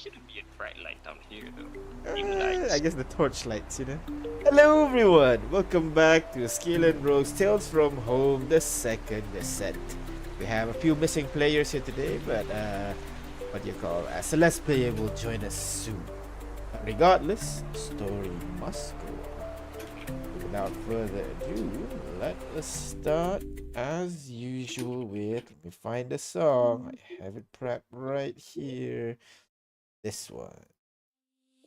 shouldn't be a bright light down here though. Dim lights. I guess the torchlights, you know. Hello, everyone. Welcome back to Skill and Rogues Tales from Home, the second descent. We have a few missing players here today, but what do you call? A Celeste player will join us soon. But regardless, story must go on. Without further ado, let us start as usual with. Let me find the song. I have it prepped right here. This one.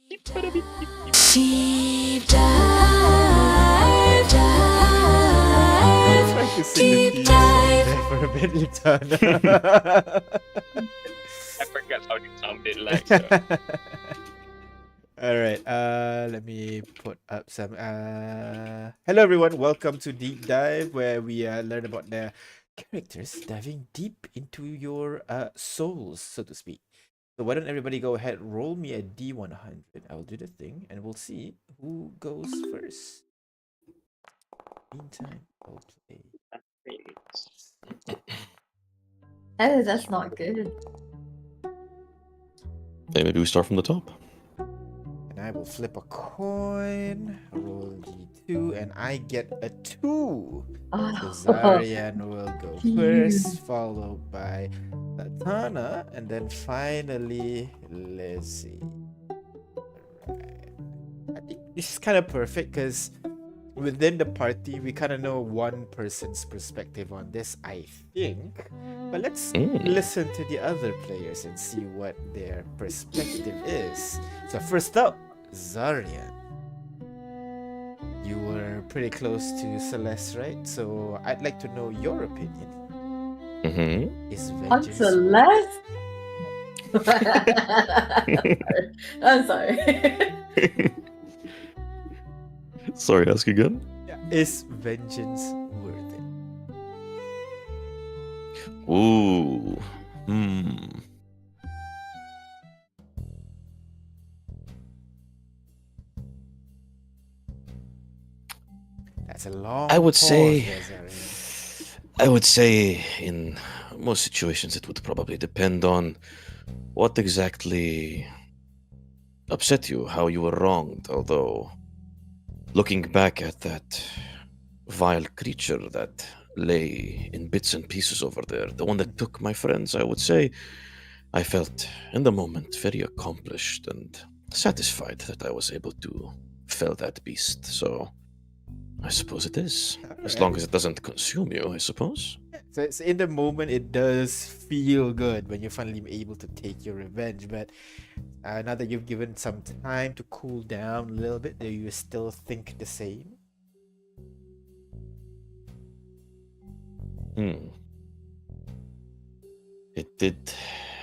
Deep, but a bit deep, deep. Deep dive, Trying to sing the deep theme song dive. there for a bit, Litana. I forgot how it sounded like. So. All right. Let me put up some. Hello everyone. Welcome to Deep Dive, where we learn about the characters diving deep into your souls, so to speak. So why don't everybody go ahead, roll me a D100. I'll do the thing, and we'll see who goes first. Meantime, I'll play. Oh, that's not good. Okay, maybe we start from the top. And I will flip a coin, roll D2, and I get a 2. So Oh, Zarian will go Phew. first, followed by Latana, and then finally Lizzie. Alright. I think this is kind of perfect because within the party, we kind of know one person's perspective on this, I think. But let's listen to the other players and see what their perspective is. So first up, Zarian. You were pretty close to Celeste, right? So I'd like to know your opinion. Mm-hmm. Is on vengeance Celeste? I'm sorry. Sorry, ask again. is vengeance worth it? Ooh. That's a long I would pause say- there, Zarian. I would say in most situations it would probably depend on what exactly upset you, how you were wronged. Although, looking back at that vile creature that lay in bits and pieces over there, the one that took my friends, I would say I felt in the moment very accomplished and satisfied that I was able to fell that beast. So I suppose it is. As long as it doesn't consume you, I suppose. So in the moment, it does feel good when you're finally able to take your revenge. But now that you've given some time to cool down a little bit, do you still think the same? It did.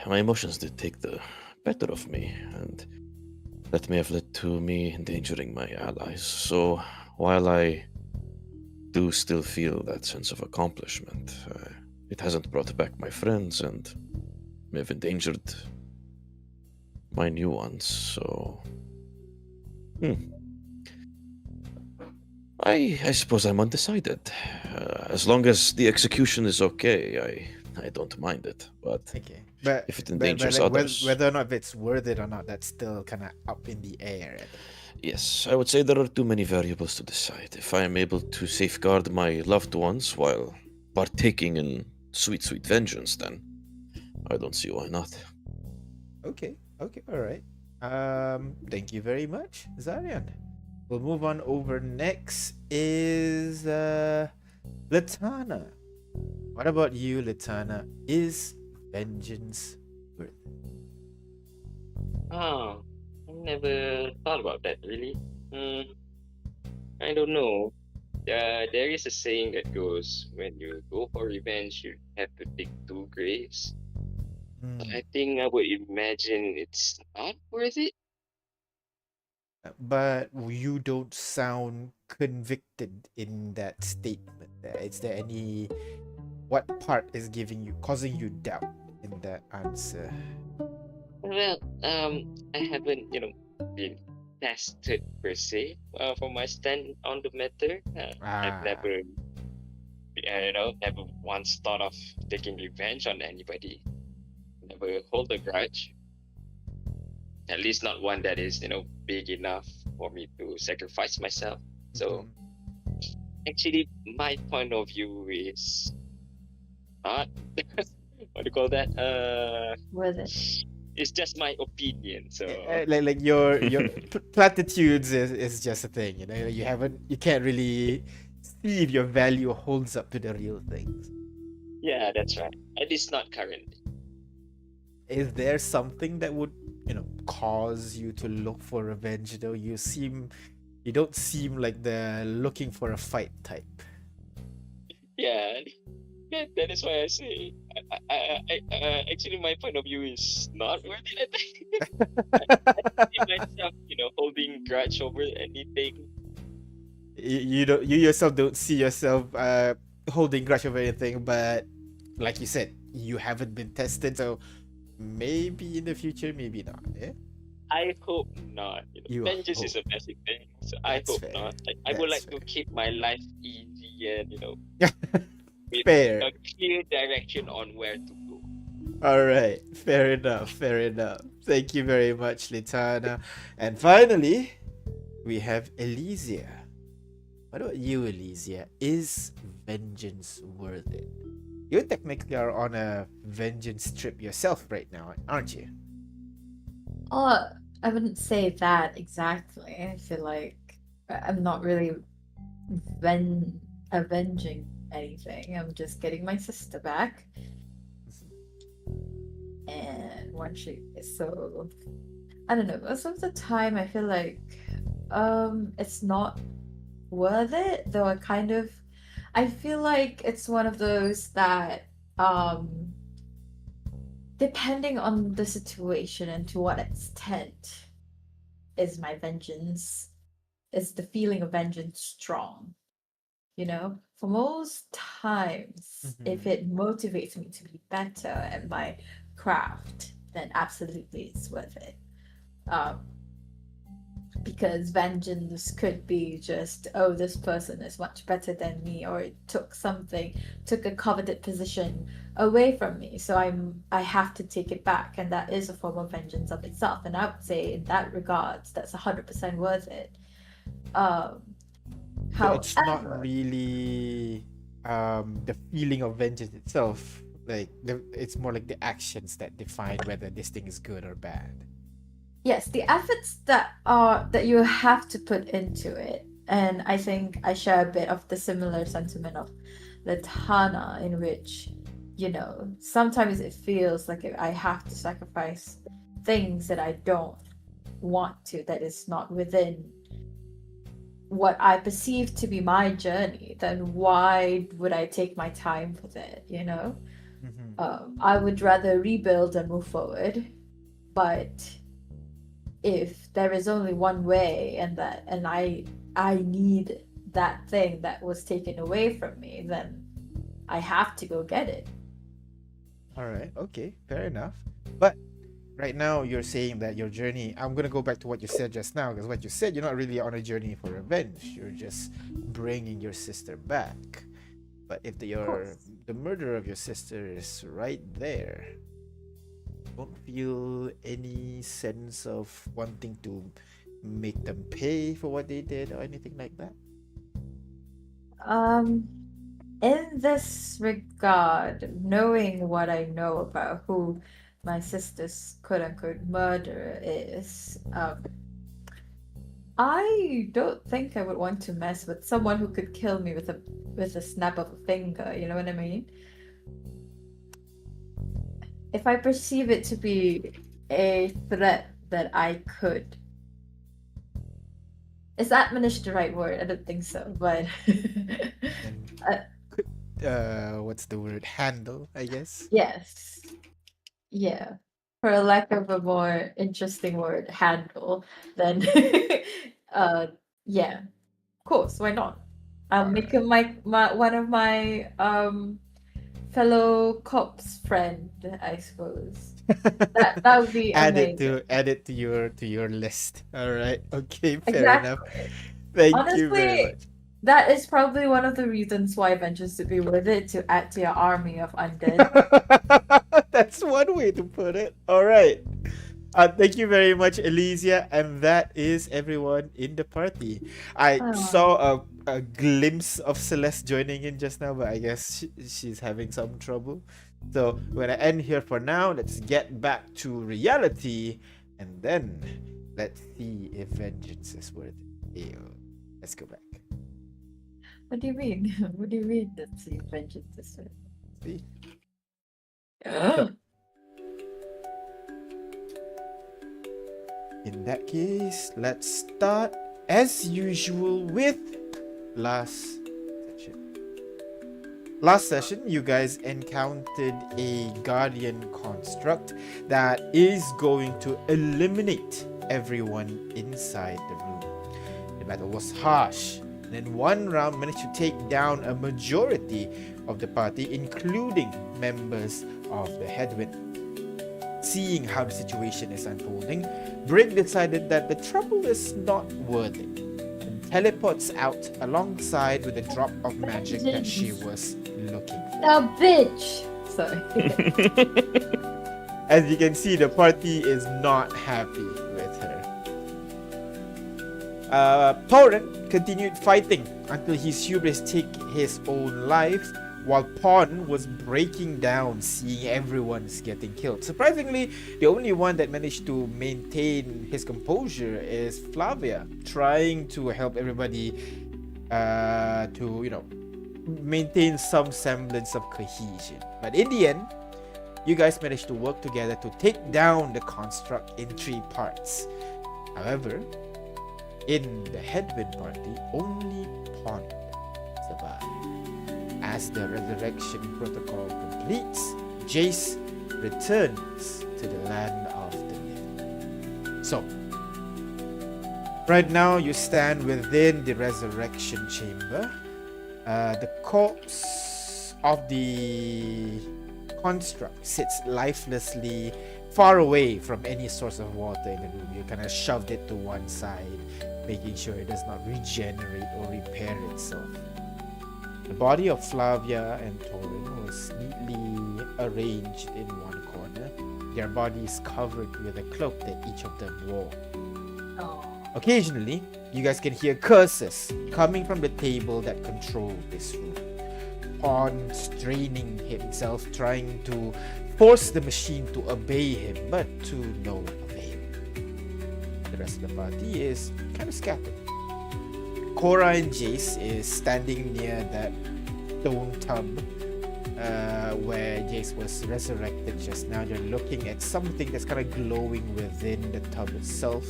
My emotions did take the better of me, and that may have led to me endangering my allies. So while I do still feel that sense of accomplishment, it hasn't brought back my friends and may have endangered my new ones. So, I suppose I'm undecided. As long as the execution is okay, I don't mind it. But Okay, but if it but endangers like others, whether or not it's worth it or not, that's still kind of up in the air. At the moment. yes, I would say there are too many variables to decide. If I am able to safeguard my loved ones while partaking in sweet, sweet vengeance, then I don't see why not. Okay, all right. Thank you very much, Zarian. We'll move on over next is Latana. What about you, Latana? Is vengeance worth it? Oh, I never thought about that really. I don't know. There is a saying that goes, when you go for revenge, you have to dig two graves. I think I would imagine it's not worth it. But you don't sound convicted in that statement. Is there any what part is causing you doubt in that answer? Well, I haven't, been tested per se for my stand on the matter. I've never, never once thought of taking revenge on anybody. Never hold a grudge. At least not one that is, big enough for me to sacrifice myself. So actually, my point of view is not what do you call that? Worth it. It's just my opinion. So like your platitudes is just a thing, you can't really see if your value holds up to the real things. yeah, that's right. At least not currently. Is there something that would cause you to look for revenge, though? You don't seem like the looking for a fight type. Yeah, that is why I say actually my point of view is not worth it. I see myself, holding grudge over anything. You yourself don't see yourself holding grudge over anything, but like you said, you haven't been tested, so maybe in the future, maybe not. Yeah? I hope not. You Vengeance is hope. a basic thing, so I That's hope fair. not. I would That's like to keep my life easy and with fair. a clear direction on where to go. All right, fair enough. Thank you very much, Litana. And finally, we have Elysia. What about you, Elysia? Is vengeance worth it? You technically are on a vengeance trip yourself right now, aren't you? Oh, I wouldn't say that exactly. I feel like I'm not really avenging anything. I'm just getting my sister back. And so I don't know, most of the time I feel like it's not worth it, though I feel like it's one of those that depending on the situation and to what extent is the feeling of vengeance strong. For most times, if it motivates me to be better at my craft, then absolutely it's worth it. Because vengeance could be just, oh, this person is much better than me, or it took a coveted position away from me, so I have to take it back, and that is a form of vengeance of itself. And I would say in that regards, that's 100% worth it. So it's not really the feeling of vengeance itself. Like it's more like the actions that define whether this thing is good or bad. Yes, the efforts that you have to put into it. And I think I share a bit of the similar sentiment of Latana, in which, sometimes it feels like I have to sacrifice things that I don't want to, that is not within what I perceive to be my journey. Then why would I take my time with it, I would rather rebuild and move forward. But if there is only one way, and I need that thing that was taken away from me, then I have to go get it. All right, okay, fair enough. But right now you're saying that your journey, I'm gonna go back to what you said just now, because what you said, you're not really on a journey for revenge, you're just bringing your sister back. But if the murderer of your sister is right there, don't feel any sense of wanting to make them pay for what they did or anything like that? In this regard, knowing what I know about who my sister's quote-unquote murderer is, I don't think I would want to mess with someone who could kill me with a snap of a finger, you know what I mean? If I perceive it to be a threat that I could... Is admonish the right word? I don't think so, but... What's the word? Handle, I guess? Yes. Yeah. For a lack of a more interesting word, handle, then... yeah. Of course, why not? I'll make him one of my fellow cops friend, I suppose. That would be amazing. Add it to your list. All right. Okay, fair enough. Thank you very much. That is probably one of the reasons why vengeance would be worth it, to add to your army of undead. That's one way to put it. All right. Thank you very much, Elysia, and that is everyone in the party. I Oh. saw a glimpse of Celeste joining in just now, but I guess she's having some trouble. So we're gonna end here for now. Let's get back to reality, and then let's see if vengeance is worth it. Ew. Let's go back. What do you mean? What do you mean? Let's see, vengeance is it. See? In that case, let's start as usual with last session. Last session, you guys encountered a guardian construct that is going to eliminate everyone inside the room. The battle was harsh, and in one round managed to take down a majority of the party, including members of the Headwind. Seeing how the situation is unfolding, Brig decided that the trouble is not worth it, and teleports out alongside with a drop of magic that she was looking for. A bitch! Sorry. As you can see, the party is not happy with her. Torrent continued fighting until his hubris took his own life, while Pawn was breaking down, seeing everyone's getting killed. Surprisingly, the only one that managed to maintain his composure is Flavia, trying to help everybody to maintain some semblance of cohesion. But in the end, you guys managed to work together to take down the construct in 3 parts. However, in the Headwind party, only Pawn survived. As the resurrection protocol completes, Jace returns to the land of the living. So, right now you stand within the resurrection chamber. The corpse of the construct sits lifelessly far away from any source of water in the room. You kind of shoved it to one side, making sure it does not regenerate or repair itself. The body of Flavia and Torin was neatly arranged in one corner. Their bodies covered with a cloak that each of them wore. Oh. Occasionally, you guys can hear curses coming from the table that controlled this room. Pawn straining himself, trying to force the machine to obey him, but to no avail. The rest of the party is kind of scattered. Cora and Jace is standing near that stone tub where Jace was resurrected just now. They're looking at something that's kind of glowing within the tub itself.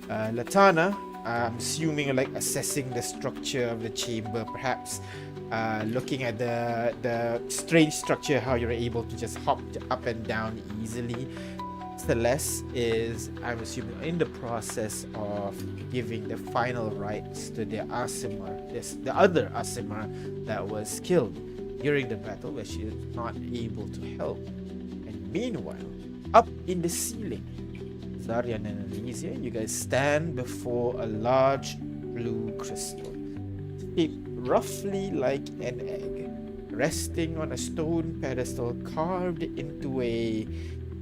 Latana, I'm assuming like assessing the structure of the chamber, perhaps looking at the strange structure, how you're able to just hop up and down easily. Celeste is, I'm assuming, in the process of giving the final rites to the Aasimar, the other Aasimar that was killed during the battle, where she is not able to help. And meanwhile, up in the ceiling, Zarian and Elysia, you guys stand before a large blue crystal, shaped roughly like an egg, resting on a stone pedestal carved into a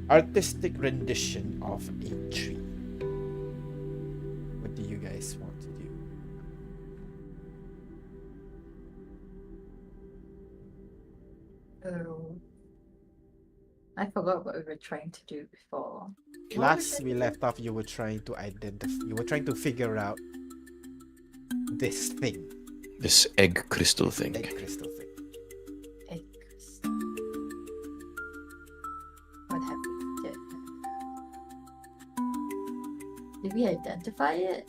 artistic rendition of a tree. What do you guys want to do? Oh. I forgot what we were trying to do before. Last we left off, you were trying to figure out this thing. This egg crystal thing. Egg crystal thing. Egg crystal. What happened? Did we identify it?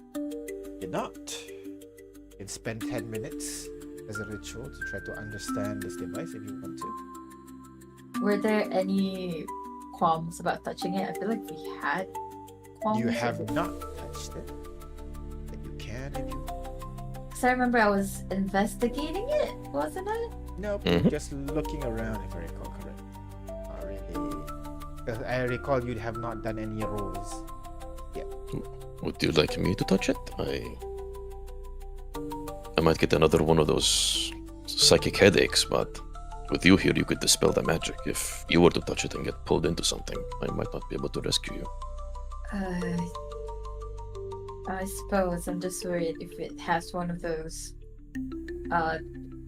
You're not. You can spend 10 minutes as a ritual to try to understand this device if you want to. Were there any qualms about touching it? I feel like we had qualms. You have not touched it, but you can if you want. Because I remember I was investigating it, wasn't I? Nope, just looking around if I recall correctly. Not really. Because I recall you have not done any rolls. Would you like me to touch it? I might get another one of those psychic headaches, but with you here, you could dispel the magic. If you were to touch it and get pulled into something, I might not be able to rescue you. Uh, I suppose I'm just worried if it has one of those.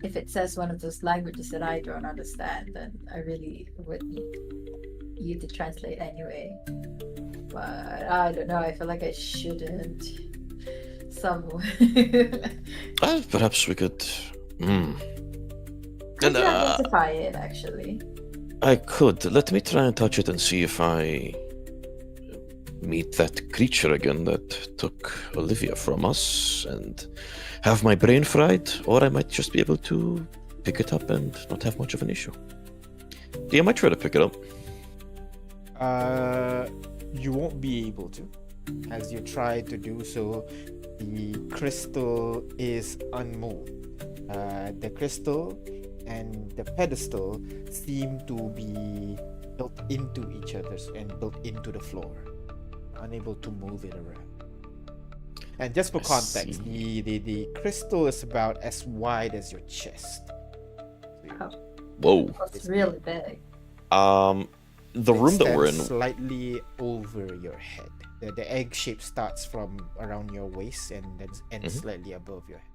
If it says one of those languages that I don't understand, then I really would need you to translate anyway. But I don't know. I feel like I shouldn't. Someone. Perhaps we could. Could And, you identify it actually? I could. Let me try and touch it and see if I meet that creature again that took Olivia from us and have my brain fried, or I might just be able to pick it up and not have much of an issue. Yeah, I might try to pick it up. You won't be able to. As you try to do so, the crystal is unmoved. The crystal and the pedestal seem to be built into each other's and built into the floor, unable to move it around. And just for I context, see. the crystal is about as wide as your chest. Whoa. It's really big. The room that we're in. Extends slightly over your head. The egg shape starts from around your waist and then ends slightly above your head.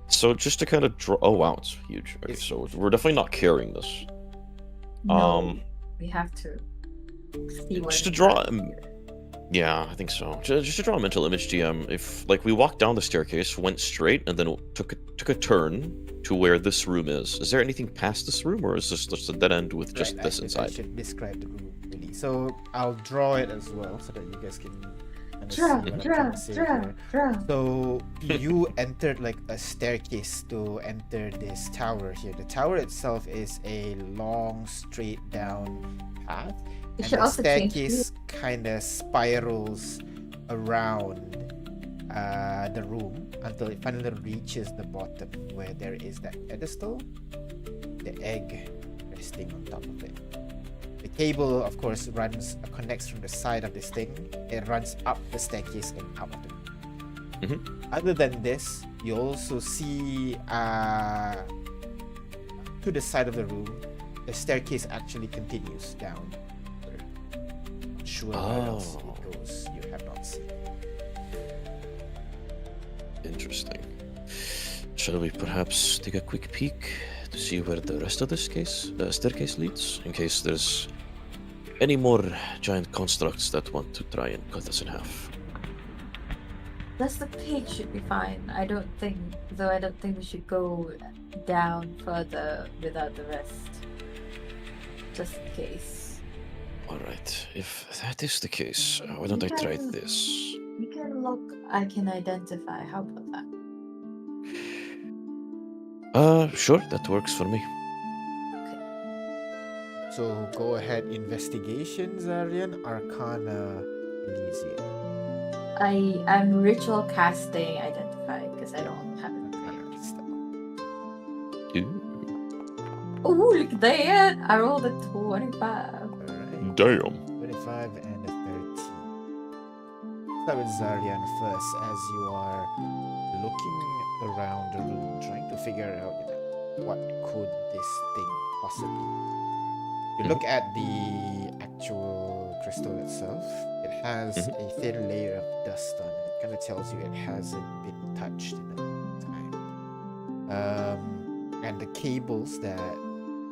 So just to kind of draw. Oh wow, it's huge. Okay, It's so we're definitely not carrying this. No, we have to see what Just to it's draw. like. Yeah, I think so. Just to draw a mental image, GM. If like we walked down the staircase, went straight, and then took a turn to where this room is there anything past this room, or is this just a dead end with just Right, this I inside? should describe the room really. So I'll draw it as well so that you guys can kind of see Draw, what I'm draw, trying to say draw, here. draw. So you entered like a staircase to enter this tower here. The tower itself is a long, straight down path, You and should the also change staircase kind of spirals around the room until it finally reaches the bottom where there is that pedestal, the egg resting on top of it. The cable, of course, connects from the side of this thing. It runs up the staircase and out of the room. Other than this, you also see to the side of the room, the staircase actually continues down. Not sure where else Oh. it goes. You have not seen. Interesting. Shall we perhaps take a quick peek to see where the rest of this staircase leads, in case there's any more giant constructs that want to try and cut us in half? Just the page should be fine. I don't think we should go down further without the rest. Just in case. Alright, if that is the case, why don't I try this? You can look. I can identify. How about that? Sure, that works for me. So go ahead, investigation, Zarian, Arcana, Elysium. I'm ritual casting identify because I don't have it. Arcana stuff. Ooh, Oh, look at that! I rolled a 25. Alright. damn. 25 and a 13. Start with Zarian first, as you are looking around the room, trying to figure out what could this thing possibly be. You look at the actual crystal itself. It has a thin layer of dust on it. It kind of tells you it hasn't been touched in a long time. And the cables that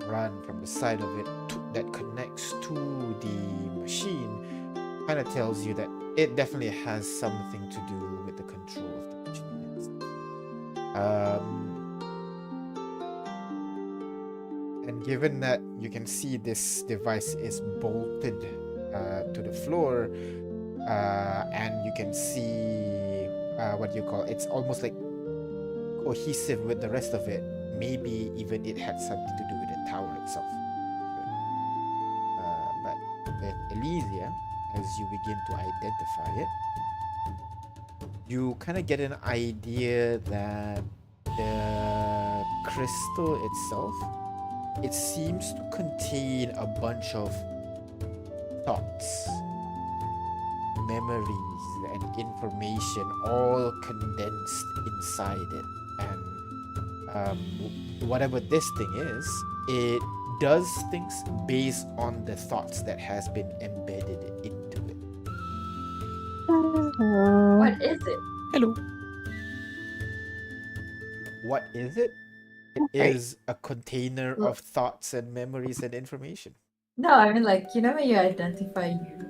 run from the side of it that connects to the machine kind of tells you that it definitely has something to do with the control of the machine itself. And given that you can see this device is bolted to the floor, and you can see what you call it's almost like cohesive with the rest of it. Maybe even it had something to do with the tower itself. But with Elysia, as you begin to identify it, you kind of get an idea that the crystal itself, it seems to contain a bunch of thoughts, memories, and information all condensed inside it. And whatever this thing is, it does things based on the thoughts that has been embedded into it. What is it? Hello. What is it? It Right. is a container Look. of thoughts and memories and information. No, I mean like when you identify you.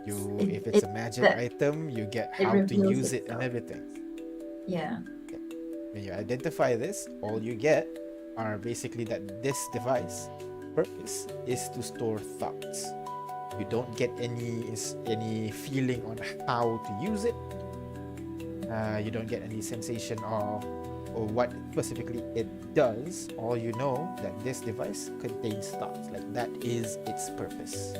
If it's a magic that- item, you get it how to reveals use it and itself. everything. Yeah. When you identify this, all you get are basically that this device purpose is to store thoughts. You don't get any feeling on how to use it. You don't get any sensation of or what specifically it does. All you know that this device contains thoughts. Like that is its purpose.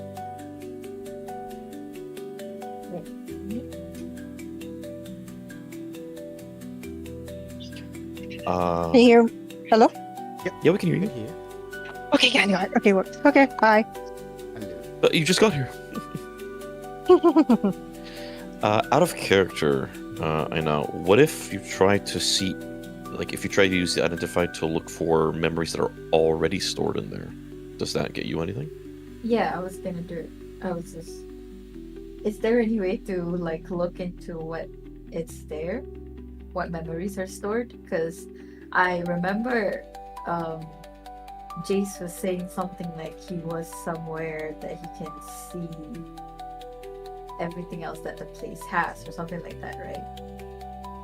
Can you hear? Hello? Yeah, we can hear You you. hear? Okay, yeah, got it. Okay, works. Okay, bye. Hello. You just got here. Out of character, I know. What if you try to see, like, if you try to use the identify to look for memories that are already stored in there? Does that get you anything? Yeah, I was gonna do it. I was just. Is there any way to like look into what it's there, what memories are stored? Because I remember Jace was saying something like he was somewhere that he can see everything else that the place has, or something like that, right?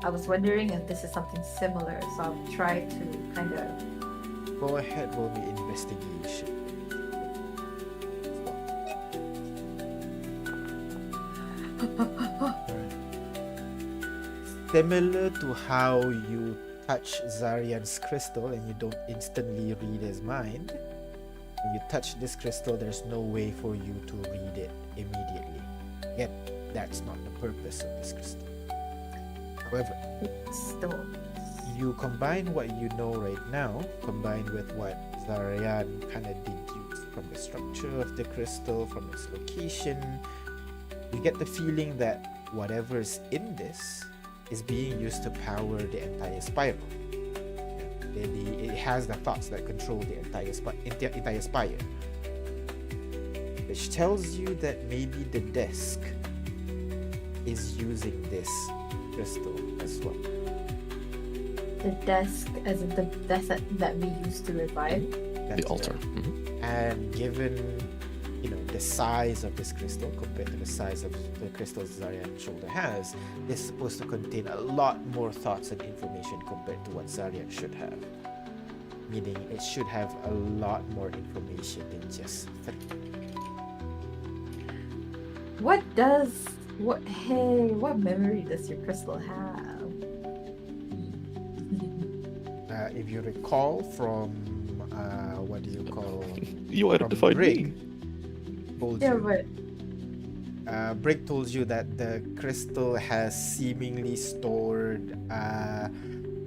I was wondering if this is something similar, so I'll try to kind of. Go ahead, roll me investigation. Similar to how you touch Zarian's crystal and you don't instantly read his mind, when you touch this crystal, there's no way for you to read it immediately. Yet, that's not the purpose of this crystal. However, you combine what you know right now, combined with what Zarian kind of deduced from the structure of the crystal, from its location, you get the feeling that whatever's in this is being used to power the entire spiral. It has the thoughts that control the entire spire, which tells you that maybe the desk is using this crystal as well. The desk, as in the desk that we used to revive. That's The altar. right. Mhm. And given the size of this crystal compared to the size of the crystals Zarian's shoulder has, is supposed to contain a lot more thoughts and information compared to what Zarian should have. Meaning it should have a lot more information than just 3. What memory does your crystal have? If you recall from what do you call You from identified Brig, me. told Yeah, you. but Brig told you that the crystal has seemingly stored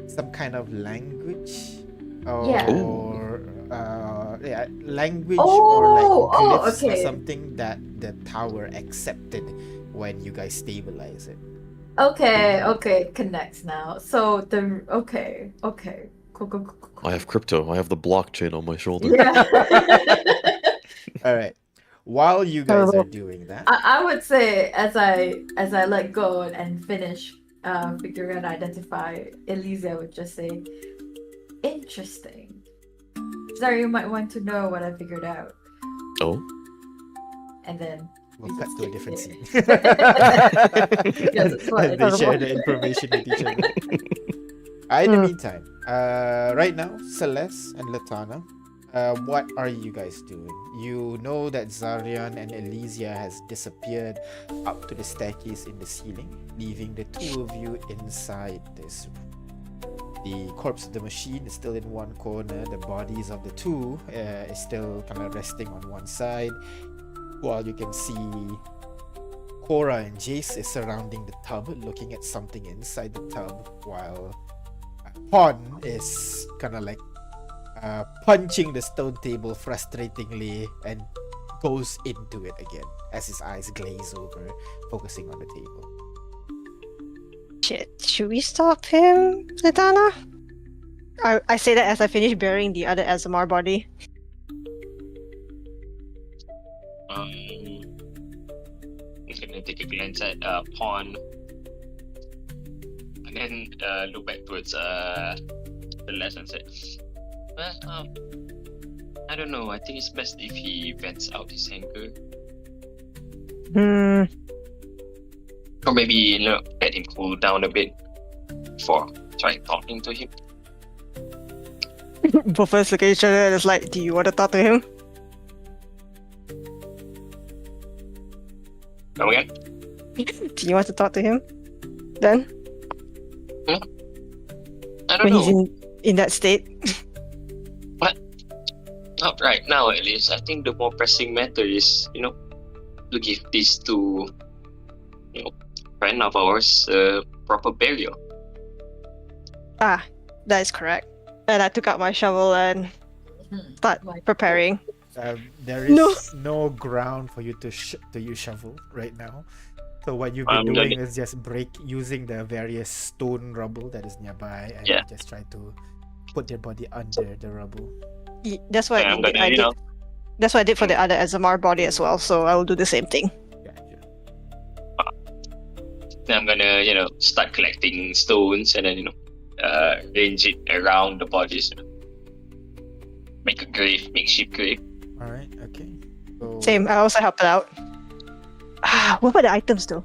some kind of language Yeah. or language or like glyphs or okay. something that the tower accepted when you guys stabilize it. Okay, it connects now. So okay. Cool. I have crypto. I have the blockchain on my shoulder. Yeah. All right. While you guys are doing that, I would say as I let go and finish figuring out identify, Elysia would just say, interesting. Sorry, you might want to know what I figured out. Oh. And then we'll cut to a different scene. Yes, it's fine. They share the information with each other. In the meantime, right now, Celeste and Latana, what are you guys doing? You know that Zarian and Elysia has disappeared up to the staircase in the ceiling, leaving the two of you inside this room. The corpse of the machine is still in one corner. The bodies of the two is still kind of resting on one side, while you can see Cora and Jace is surrounding the tub, looking at something inside the tub, while Pon is kind of like punching the stone table frustratingly and goes into it again as his eyes glaze over, focusing on the table. Shit, should we stop him, Latana? I say that as I finish burying the other Azamar body. I'm gonna take a glance at Pawn, and then look back towards Celeste and say, "Well, I don't know. I think it's best if he vents out his anger, Hmm. or maybe let him cool down a bit before trying talking to him." Both of us look at each other and it's like, do you want to talk to him? Come again? Do you want to talk to him? Then? I don't When know. he's in that state? Not right now, at least. I think the more pressing matter is, to give this to, friend of ours proper burial. Ah, that is correct. And I took out my shovel and start preparing. There is No. no ground for you to use shovel right now. So what you've been I'm doing gonna- is just using the various stone rubble that is nearby, and Yeah. just try to put their body under the rubble. That's what I'm I gonna, did. That's what I did for the other Azamar body as well. So I will do the same thing. Gotcha. I'm gonna, start collecting stones and then, arrange it around the bodies. Make a grave, makeshift grave. All right. Okay. So Same. I also helped out. Ah, what about the items though?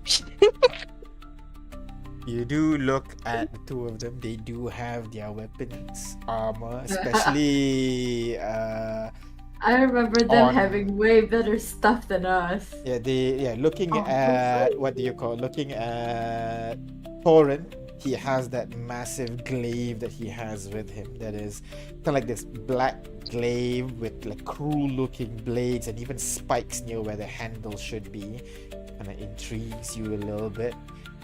you do look at the two of them. They do have their weapons, armor, especially I remember them On- having way better stuff than us. looking Oh, at what do you call looking at Thorin. He has that massive glaive that he has with him that is kind of like this black glaive with like cruel looking blades and even spikes near where the handle should be. Kind of intrigues you a little bit.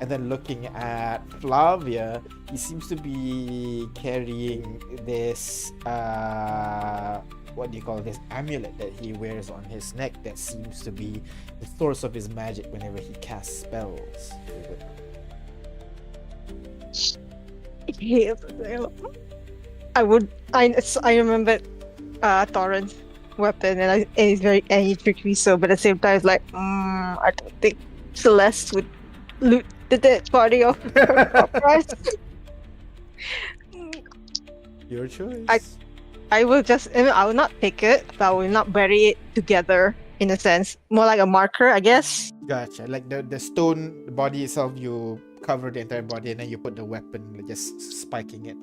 And then looking at Flavia, he seems to be carrying this what do you call this amulet that he wears on his neck that seems to be the source of his magic whenever he casts spells. I remembered Torrent's weapon and it's very trickery. So, but at the same time, it's like, I don't think Celeste would loot the dead body of her prize. Your choice. I will I will not pick it, but I will not bury it together in a sense. More like a marker, I guess. Gotcha. Like the stone body itself, you cover the entire body and then you put the weapon, like, just spiking it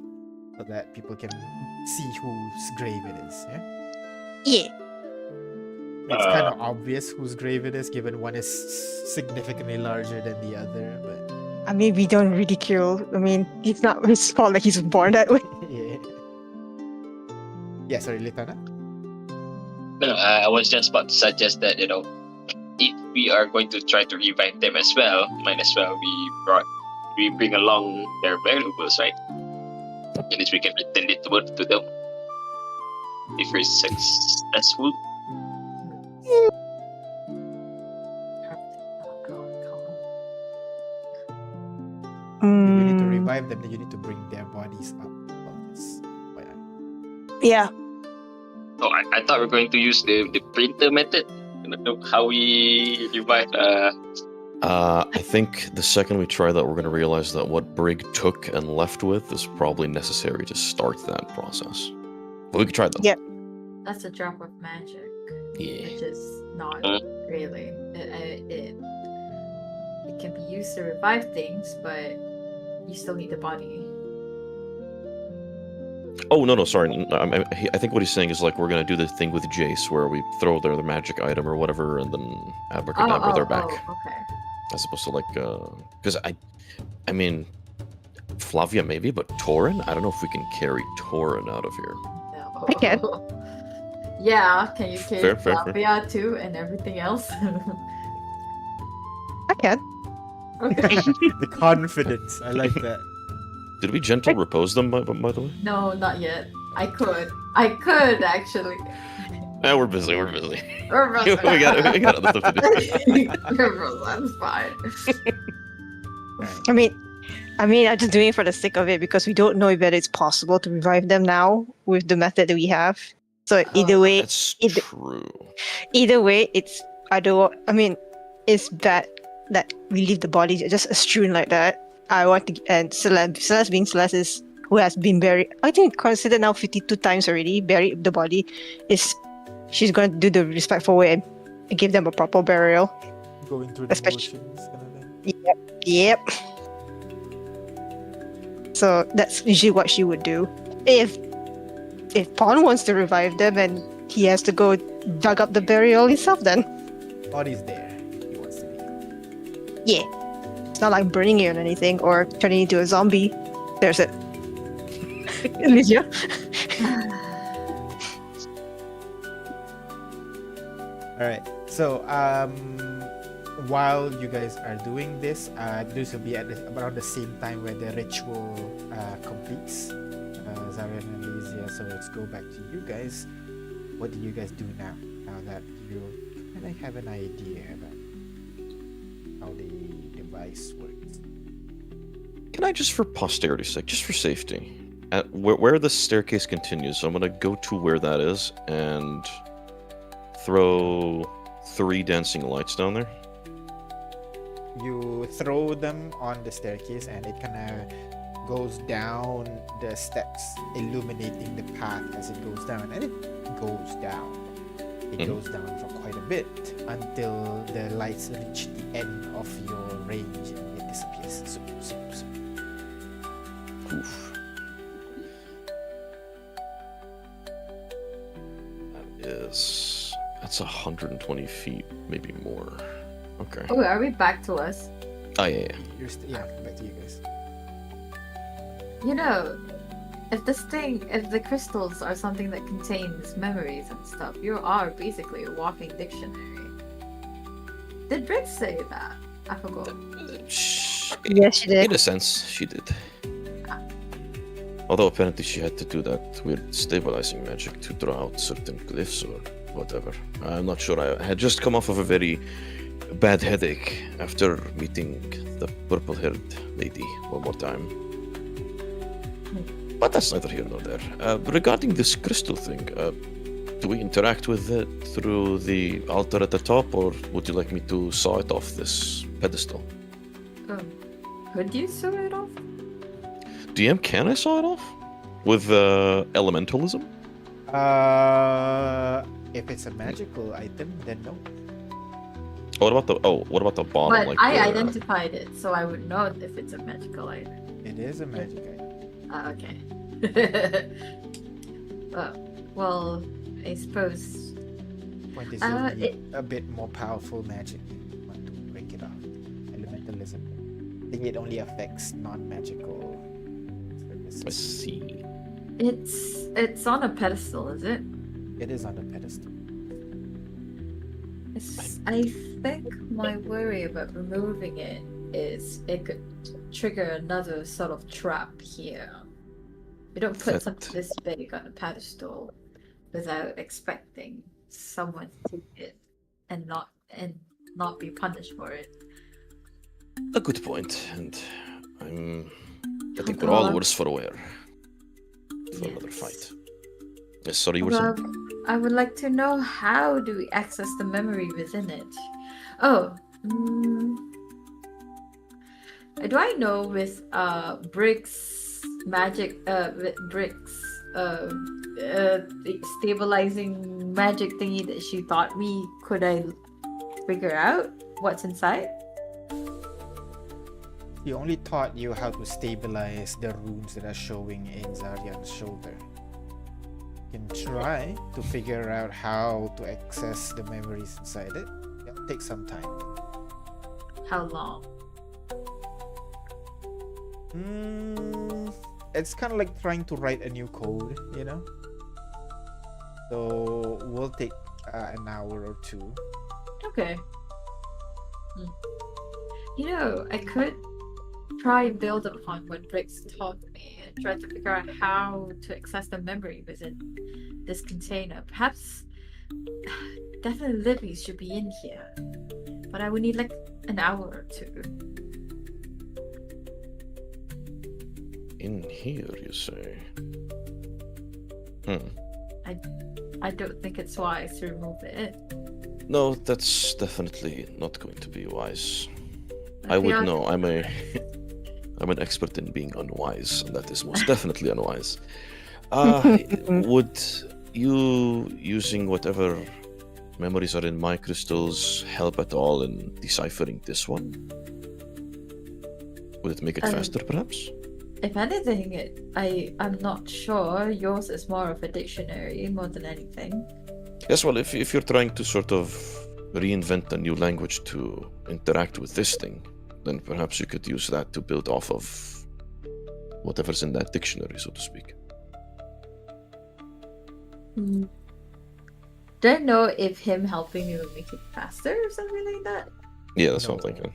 so that people can see whose grave it is. Yeah. Yeah. It's kind of obvious whose grave it is, given one is significantly larger than the other. But I mean, we don't ridicule. I mean, it's not his fault that he's born that way. yeah. Yeah. Sorry, Litana. No, I was just about to suggest that, if we are going to try to revive them as well, might as well we bring along their valuables, right? At least we can return it to them if we're successful. If you need to Mm, revive them, then you need to bring their bodies up. Well, that's why yeah. Oh, I thought we were going to use the printer method. How we revive. I think the second we try that, we're going to realize that what Brig took and left with is probably necessary to start that process. But we could try that. Yeah. That's a drop of magic, Yeah. which is not Mm. really. It can be used to revive things, but you still need the body. Oh, no, sorry. I think what he's saying is like we're going to do the thing with Jace where we throw their magic item or whatever and then abracadabra they're back. Okay. As opposed to like, because I mean, Flavia maybe, but Torin? I don't know if we can carry Torin out of here. No. I can. Yeah, can you carry Fair. Flavia too and everything else? I can. Okay. the confidence. I like that. Did we gentle repose them, by the way? No, not yet. I could actually. We're busy. We're busy. we we got other stuff to do. That's fine. I mean, I'm just doing it for the sake of it because we don't know whether it's possible to revive them now with the method that we have. Oh. So either way, That's true. it's I mean, it's bad. Either way, it's either we revive them or we don't. Oh, So, okay. I mean, it's either way. It's either. I mean, it's bad. that we leave the body just strewn like that. I want to, and Celeste being Celeste is who has been buried. I think considered now 52 times already. Buried the body, is she's going to do the respectful way and give them a proper burial. Going through the Especially- motions kind of thing. Yep. So that's usually what she would do. If Pawn wants to revive them and he has to go dug up the burial himself, then Body's there. He wants to be. yeah. It's not like burning it or anything or turning into a zombie. There's it. Lydia? All right. So while you guys are doing this, this will be at around the same time where the ritual completes. Zarian and Lysia. So let's go back to you guys. What do you guys do now? Now that you kind of have an idea about how the device works. Can I just, for posterity's sake, just for safety, at where the staircase continues, so I'm gonna go to where that is and throw 3 dancing lights down there. You throw them on the staircase and it kind of goes down the steps, illuminating the path as it goes down, and it goes down. It goes down for quite a bit until the lights reach the end of your range and it disappears. So. Oof. That's 120 feet, maybe more. Okay. Oh, are we back to us? Oh yeah. Yeah, back to you guys. You know, if the crystals are something that contains memories and stuff, you are basically a walking dictionary. Did Brick say that? I forgot. Yes, she did. In a sense, she did. Although apparently she had to do that weird stabilizing magic to draw out certain glyphs or whatever. I'm not sure. I had just come off of a very bad headache after meeting the purple-haired lady one more time. But that's neither here nor there. Regarding this crystal thing, do we interact with it through the altar at the top, or would you like me to saw it off this pedestal? Could you sew it off? DM, can I saw it off? With elementalism? If it's a magical item, then no. What about the bottom? But I identified it, so I would know if it's a magical item. It is a magic item. Okay. Well, I suppose. Point is, you need a bit more powerful magic if you want to break it off. Elementalism. I think it only affects non-magical services. I see. It's on a pedestal, is it? It is on a pedestal. I think my worry about removing it is it could trigger another sort of trap here. You don't put something this big on a pedestal without expecting someone to take it and not be punished for it. A good point, and I think we're all worse for wear for another fight. Yes, sorry, you were saying? I would like to know, how do we access the memory within it? Do I know with Brick's magic, with Brick's the stabilizing magic thingy that she taught me, could I figure out what's inside? He only taught you how to stabilize the runes that are showing in Zarian's shoulder. You can try to figure out how to access the memories inside it. It'll take some time. How long? It's kind of like trying to write a new code, you know? So we'll take an hour or two. Okay. You know, I could try and build upon what Briggs taught me and try to figure out how to access the memory within this container. Perhaps, definitely Libby should be in here, but I would need like an hour or two. In here, you say? I don't think it's wise to remove it. No, that's definitely not going to be wise. I would feel- know. I'm an expert in being unwise, and that is most definitely unwise. Would you using whatever memories are in my crystals help at all in deciphering this one? Would it make it Um, faster, perhaps? If anything, I'm not sure. Yours is more of a dictionary more than anything. Yes, well, if you're trying to sort of reinvent a new language to interact with this thing, then perhaps you could use that to build off of whatever's in that dictionary, so to speak. Don't know if him helping you will make it faster or something like that. Yeah, that's what I'm No. thinking.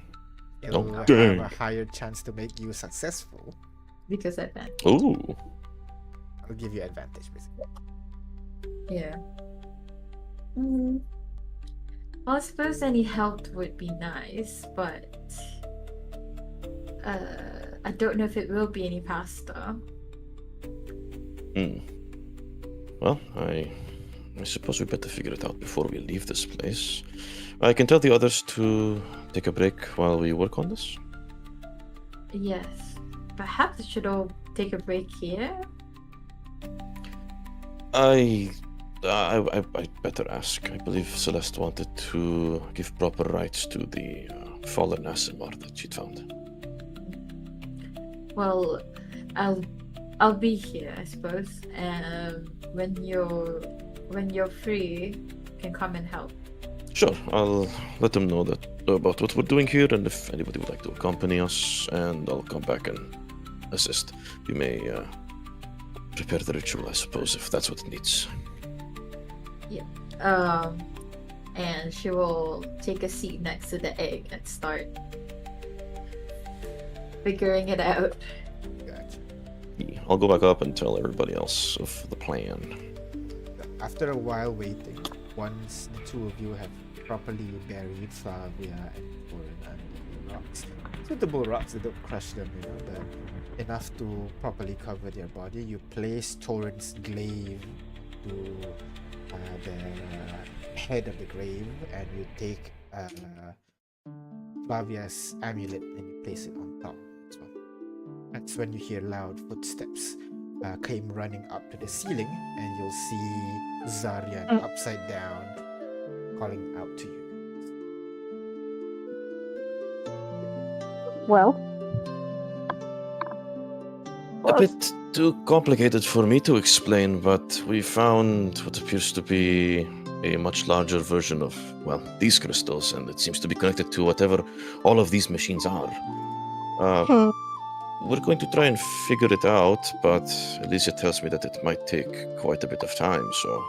It'll No. have Dang. a higher chance to make you successful. Because I can. Ooh. I'll give you advantage, basically. Yeah. Well, I suppose any help would be nice, but I don't know if it will be any faster. Well, I suppose we better figure it out before we leave this place. I can tell the others to take a break while we work on this. Yes. Perhaps we should all take a break here. I better ask. I believe Celeste wanted to give proper rights to the fallen Asimar that she'd found. Well, I'll be here, I suppose. When you're free, you can come and help. Sure, I'll let them know about what we're doing here, and if anybody would like to accompany us, and I'll come back and assist. You may prepare the ritual, I suppose, if that's what it needs. And she will take a seat next to the egg and start figuring it out. Gotcha. I'll go back up and tell everybody else of the plan. After a while waiting, once the two of you have properly buried Flavia and Torin under the rocks, suitable rocks that don't crush them, but enough to properly cover their body, you place Torin's glaive to the head of the grave, and you take Flavia's amulet and you place it on top as well. That's when you hear loud footsteps came running up to the ceiling, and you'll see Zarian upside down calling out to you. Well, A bit too complicated for me to explain, but we found what appears to be a much larger version of, well, these crystals, and it seems to be connected to whatever all of these machines are. We're going to try and figure it out, but Alicia tells me that it might take quite a bit of time, so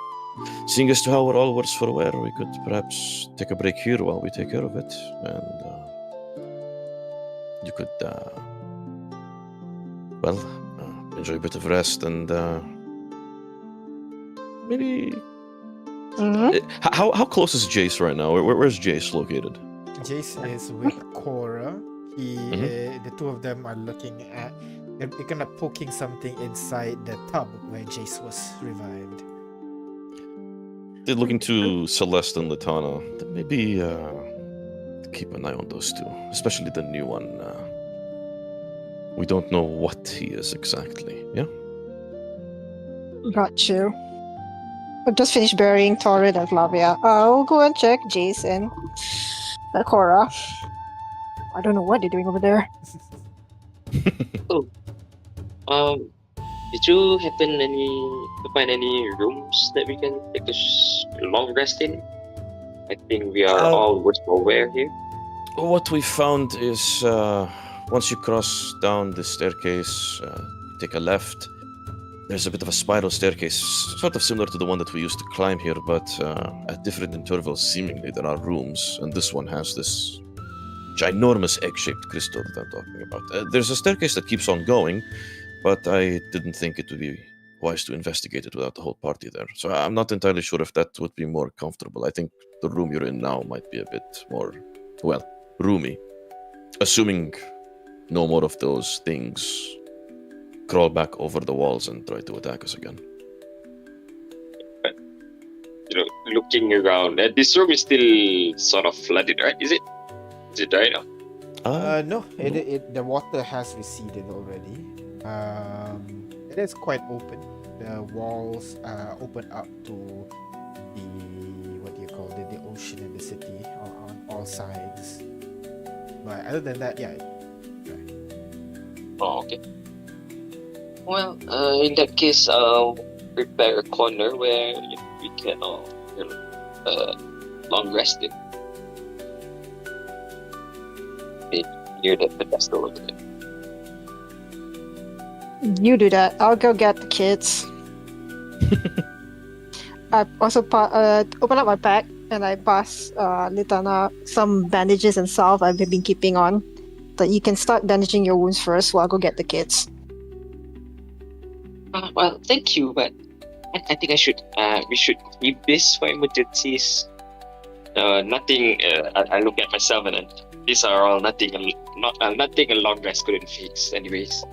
seeing as to how it all works for where, we could perhaps take a break here while we take care of it, and you could, enjoy a bit of rest, and maybe... How close is Jace right now? Where's Jace located? Jace is with Cora. The two of them are looking at. They're kind of poking something inside the tub where Jace was revived. They're looking to Celeste and Latana. Maybe keep an eye on those two, especially the new one. We don't know what he is exactly. Yeah. Got you. I've just finished burying Torrid and Flavia. I'll go and check Jace and Cora. I don't know what they're doing over there. Did you happen to find any rooms that we can take a long rest in? I think we are all aware here. What we found is once you cross down the staircase, take a left. There's a bit of a spiral staircase, sort of similar to the one that we used to climb here, but at different intervals, seemingly, there are rooms, and this one has this ginormous egg-shaped crystal that I'm talking about. There's a staircase that keeps on going, but I didn't think it would be wise to investigate it without the whole party there. So I'm not entirely sure if that would be more comfortable. I think the room you're in now might be a bit more, well, roomy. Assuming no more of those things crawl back over the walls and try to attack us again. Looking around, this room is still sort of flooded, right? Is it right now? No, the water has receded already. It is quite open. The walls open up to the what do you call it? The ocean and the city on all sides. But other than that, yeah. Oh, okay. Well, in that case, I'll prepare a corner where we can all, long rest it. Maybe near the pedestal over there. You do that. I'll go get the kids. I also open up my bag and I pass Litana some bandages and salve I've been keeping on. That you can start bandaging your wounds first while I go get the kids. Well, thank you, but I think we should keep this for emergencies. Nothing. I look at myself and these are all nothing a long rest couldn't fix. Anyways.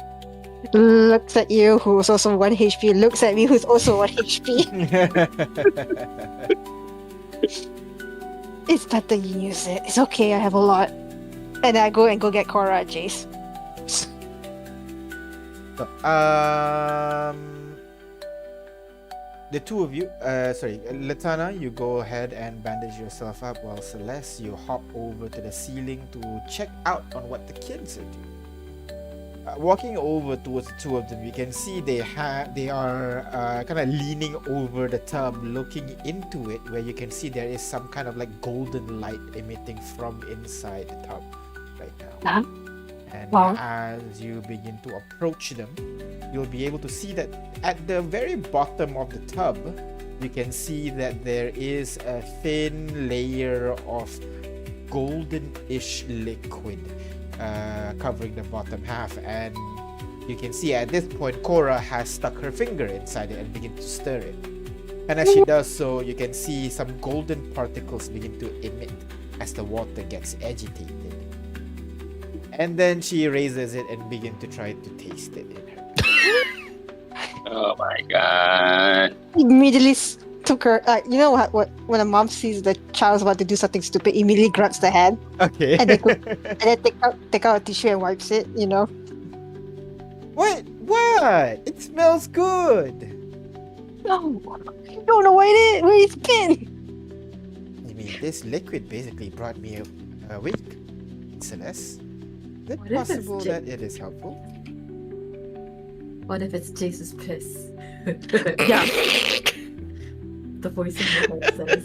Looks at you, who's also 1 HP. Looks at me, who's also 1 HP. It's better you use it. It's okay, I have a lot. And I go get Cora and Jace. So, the two of you, Latana, you go ahead and bandage yourself up, while Celeste, you hop over to the ceiling to check out on what the kids are doing. Walking over towards the two of them, you can see they are kind of leaning over the tub, looking into it, where you can see there is some kind of like golden light emitting from inside the tub right now. And as you begin to approach them, you'll be able to see that at the very bottom of the tub, you can see that there is a thin layer of golden-ish liquid covering the bottom half, and you can see at this point Cora has stuck her finger inside it and begin to stir it. And as she does so, you can see some golden particles begin to emit as the water gets agitated. And then she raises it and begin to try to taste it in her. Oh my god. Immediately took her. You know what? When a mom sees the child's about to do something stupid, immediately grabs the hand. Okay. And then take out a tissue and wipes it. You know. What? It smells good. No, you don't know where it's been. I mean, this liquid basically brought me awake, Celeste. Is it What if it's possible that it is helpful? What if it's Jace's piss? Yeah. The voice in your head says.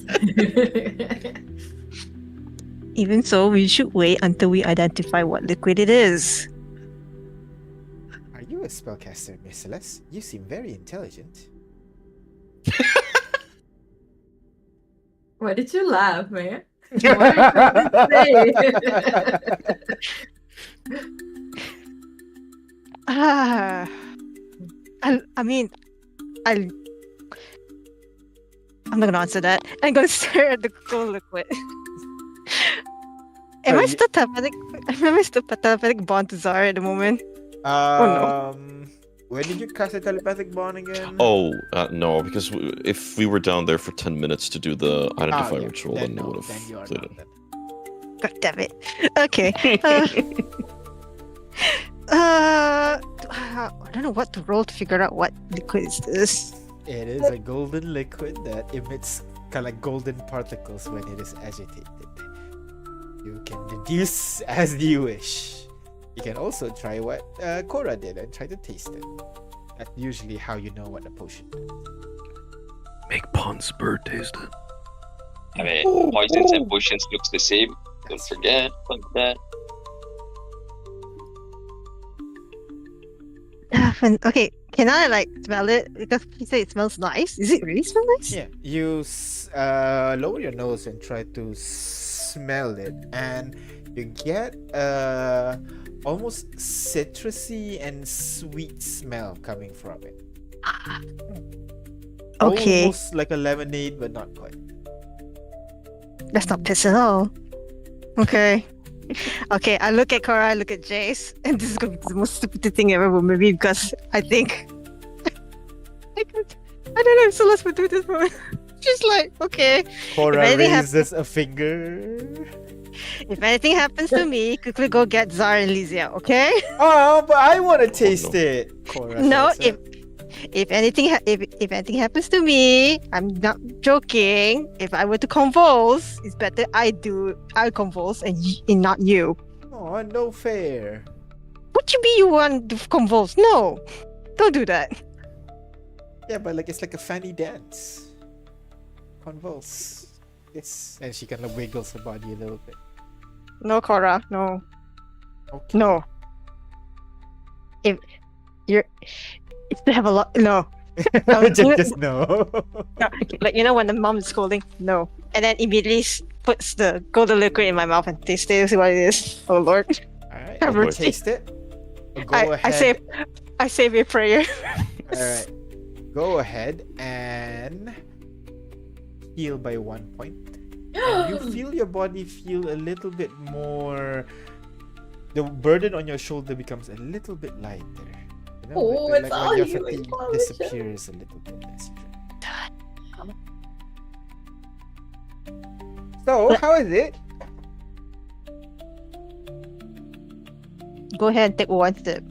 Even so, we should wait until we identify what liquid it is. Are you a spellcaster, Miss Celeste? You seem very intelligent. Why did you laugh, man? What are you trying to say? I'm not gonna answer that. I'm gonna stare at the gold liquid. Am I still telepathic bond to Zara at the moment? No. When did you cast a telepathic bond again? No, because if we were down there for 10 minutes to do the identify yeah. ritual, then we would have then you are played not it. then. God damn it. Okay. I don't know what to roll to figure out what liquid is this. It is a golden liquid that emits kind of like golden particles when it is agitated. You can deduce as you wish. You can also try what Cora did and try to taste it. That's usually how you know what a potion does. Make Pond's bird taste it. I mean, poisons and potions looks the same. Don't forget like that. Okay, can I like smell it? Because he said it smells nice. Is it really smell nice? Yeah, you lower your nose and try to smell it, and you get almost citrusy and sweet smell coming from it. Okay. Almost like a lemonade, but not quite. That's not piss at all. Okay. Okay, I look at Cora, I look at Jace, and this is gonna be the most stupid thing ever, but maybe because I think I don't know if Celeste would do this, but Just like, okay, Cora anything raises a finger. if anything happens to me, quickly go get Zara and Lysia, okay? Oh, but I want to taste no. it. Cora No, says if anything if anything happens to me, I'm not joking. If I were to convulse, it's better I convulse and not you. oh, no fair. What you be you want to convulse? No, don't do that. Yeah, but like it's like a funny dance. Convulse. Yes. And she kind of wiggles her body a little bit. No, Cora, no, Okay. no. If you're, if you have a lot, no. just no. No, like when the mom is scolding, no, and then immediately puts the golden liquid in my mouth and tastes it. See what it is. Oh Lord! Alright, Have you mercy. taste it. Go ahead. I save a prayer. Alright. Go ahead and heal by 1 point. And you feel your body feel a little bit more. The burden on your shoulder becomes a little bit lighter. You know, Oh, like, it's like all when your healing fatigue potion. disappears a little bit. So, how is it? Go ahead and take one sip.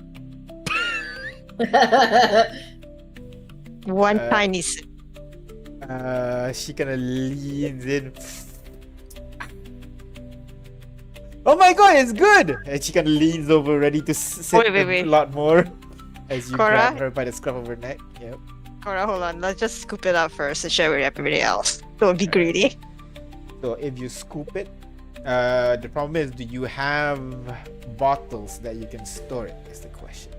One Uh, tiny sip. She kind of leans in. Oh my god, it's good! And she kind of leans over, ready to sip Wait. a lot more. As you Cora? grab her by the scruff of her neck. Yep. Cora, hold on. Let's just scoop it up first and share with everybody else. Don't be greedy. So if you scoop it, the problem is, do you have bottles that you can store it? Is the question.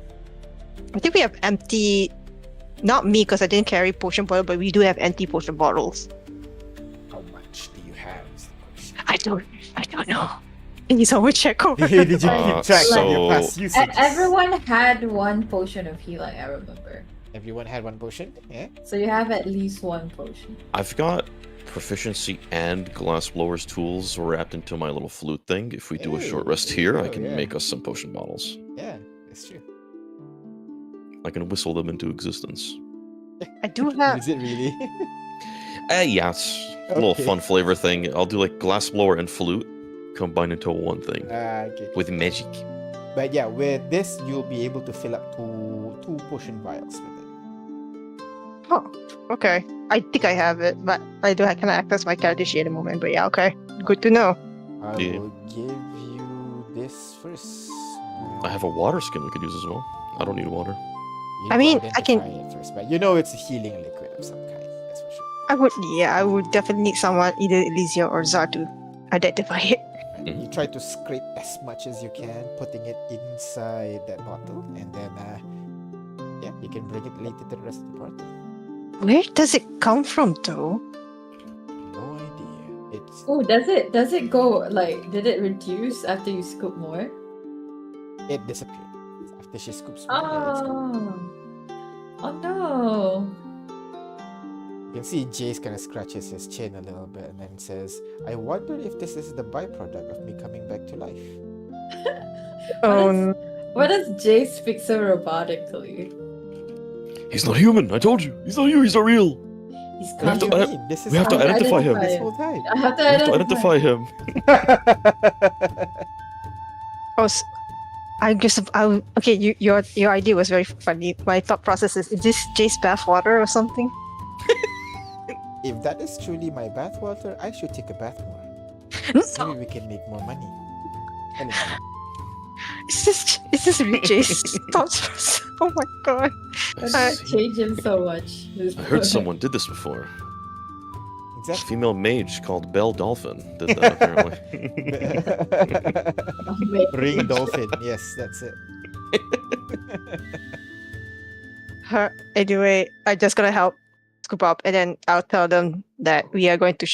I think we have empty. Not me, because I didn't carry potion bottle, but we do have empty potion bottles. How much do you have? Is the question. I don't know. Can you someone check over? Did you keep Uh, track of your so- past And usages? everyone had one potion of healing, I remember. Everyone had one potion? Yeah? So you have at least one potion. I've got proficiency and glass blower's tools wrapped into my little flute thing. If we do a short Hey, rest there you here, I go, can yeah. make us some potion bottles. Yeah, that's true. I can whistle them into existence. I do have. Is it really? Yeah, it's a little Okay. fun flavor thing. I'll do like glass blower and flute combined into one thing Okay. with magic. But yeah, with this, you'll be able to fill up two potion vials with it. Oh, okay. I think I have it, but I cannot access my character sheet at the moment. But yeah, okay. Good to know. I Yeah. will give you this first. I have a water skin we could use as well. I don't need water. You I need to mean, I can- identify it first, but you know it's a healing liquid of some kind. That's for sure. I would definitely need someone, either Elysia or Zar, to identify it. And Mhm. you try to scrape as much as you can, putting it inside that bottle, and then yeah, you can bring it later to the rest of the party. Where does it come from, though? No idea. It's Oh, does it go like did it reduce after you scoop more? it disappeared after she scoops more. Yeah, it's gone. Oh. Oh no. You can see Jace kind of scratches his chin a little bit and then says, "I wonder if this is the byproduct of me coming back to life." What does Jace speak so robotically? He's not human. I told you. He's not you. He's not real. He's What do you coming. mean? This is we have to how identify him. this whole time. I have to We have to identify him. Oh, okay. Your idea was very funny. My thought process is this Jace bathwater or something? If that is truly my bathwater, I should take a bath more. Maybe we can make more money. Anyway, Is this really Jace's thoughts? Oh my god. I Change him so much. I heard someone did this before. A exactly. female mage called Belle Dolphin did that apparently. Ring dolphin. Yes, that's it. Anyway, I just gonna help scoop up, and then I'll tell them that we are going to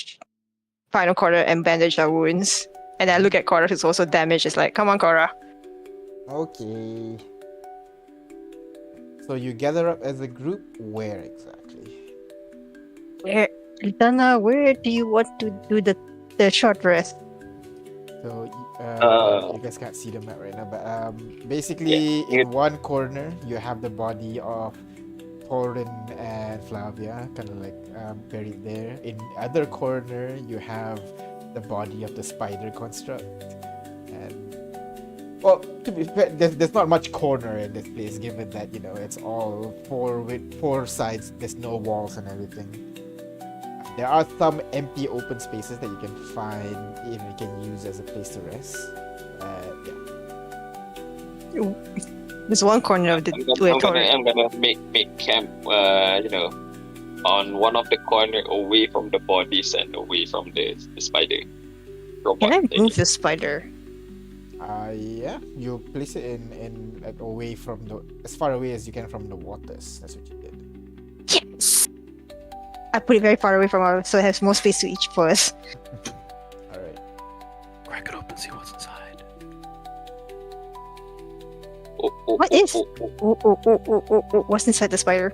find a Cora and bandage our wounds. And I look at Cora, who's also damaged. It's like, come on, Cora. Okay. So you gather up as a group. Where exactly? Dana, where do you want to do the short rest? So Uh, you guys can't see the map right now, but basically Yeah, in one corner you have the body of Torin and Flavia, kind of like buried there. In other corner, you have the body of the spider construct. And well, to be fair, there's not much corner in this place, given that it's all four sides. There's no walls and everything. There are some empty open spaces that you can find, you can use as a place to rest. Yeah. There's one corner of the I'm gonna make camp, on one of the corner away from the bodies and away from the spider. Can I move the spider? Yeah. You place it in like away from as far away as you can from the waters. That's what you did. Yes. I put it very far away from us, so it has more space to each for us. All right. Crack it open, see what's inside. What is? What's inside the spider?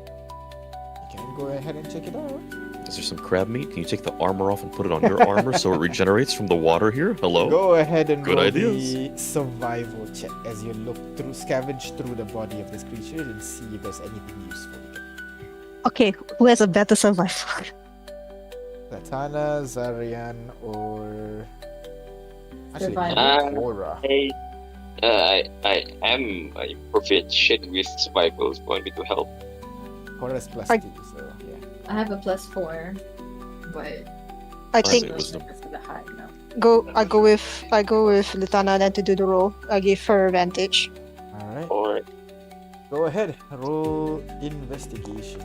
You can go ahead and check it out. Is there some crab meat? Can you take the armor off and put it on your armor so it regenerates from the water here? Hello? Go ahead and Good roll ideas. the survival check as you scavenge through the body of this creature and see if there's anything useful. Okay, who has a better survival? Satana, Zarian, or Survival. Aura. I am proficient with survival. Want me to help? Aura's plus I- 2, so yeah. I have a +4, but I I think say wisdom. that's a bit high now. I go with Litana then to do the roll. I give her advantage. Alright. Or Go ahead. Roll investigation.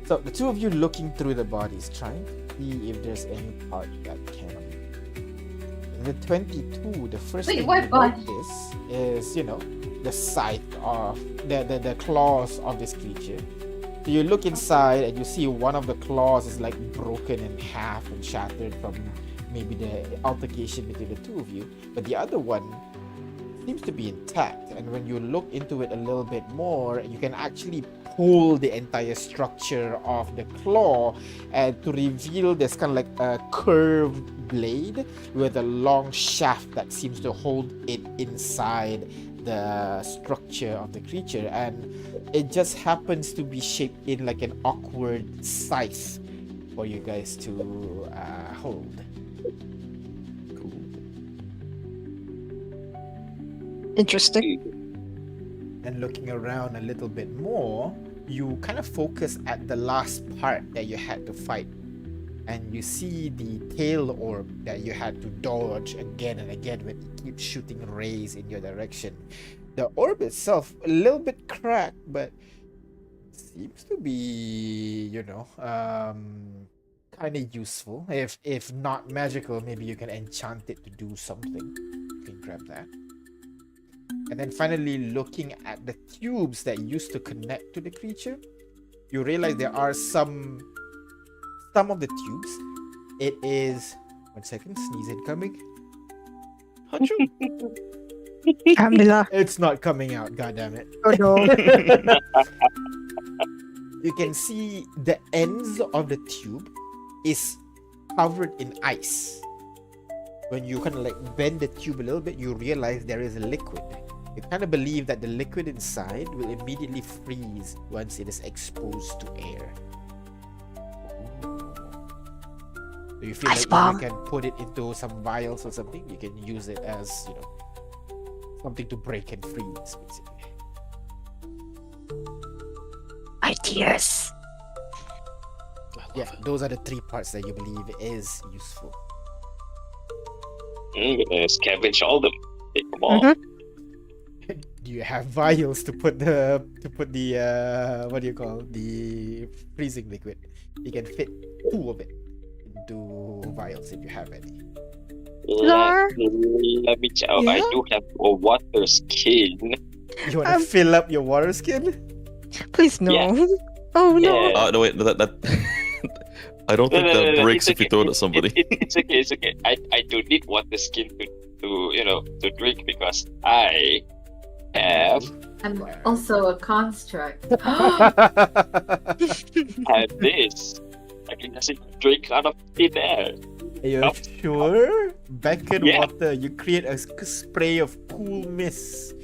So the two of you looking through the bodies, trying to see if there's any part that can. The 22, the first Wait, thing what you body? notice is, the scythe of the claws of this creature. So you look inside and you see one of the claws is like broken in half and shattered from maybe the altercation between the two of you, but the other one seems to be intact. And when you look into it a little bit more, you can actually pull the entire structure of the claw and to reveal this kind of like a curved blade with a long shaft that seems to hold it inside the structure of the creature, and it just happens to be shaped in like an awkward scythe for you guys to hold. Cool. Interesting. And looking around a little bit more, you kind of focus at the last part that you had to fight, and you see the tail orb that you had to dodge again and again when it keeps shooting rays in your direction. The orb itself a little bit cracked, but seems to be kind of useful. If not magical, maybe you can enchant it to do something. You can grab that. And then finally, looking at the tubes that used to connect to the creature, you realize there are some of the tubes. It is 1 second, sneeze incoming. Achoo. Alhamdulillah. It's not coming out, god damn it. Oh no. You can see the ends of the tube is covered in ice. When you kind of like bend the tube a little bit, you realize there is a liquid. You kind of believe that the liquid inside will immediately freeze once it is exposed to air. So you feel Ice like if bomb. you can put it into some vials or something, you can use it as, something to break and freeze, basically. Ideas. I love Yeah, it. those are the 3 parts that you believe is useful. I'm gonna scavenge all them. Take them all. Mhm. Do you have vials to put the what do you call the freezing liquid? You can fit 2 of it into vials if you have any. Lar? Let me check. I Yeah? do have a water skin. You want to fill up your water skin? Please no. Yeah. Oh no. Yeah. No, wait, no, that I don't think that breaks it's if you okay. throw it at somebody. It's okay. It's okay. I don't need water skin to drink because I have I'm also a construct. had this. I can just drink out of thin air. Are you Oh. sure? Beckon Yeah. water. You create a spray of cool mist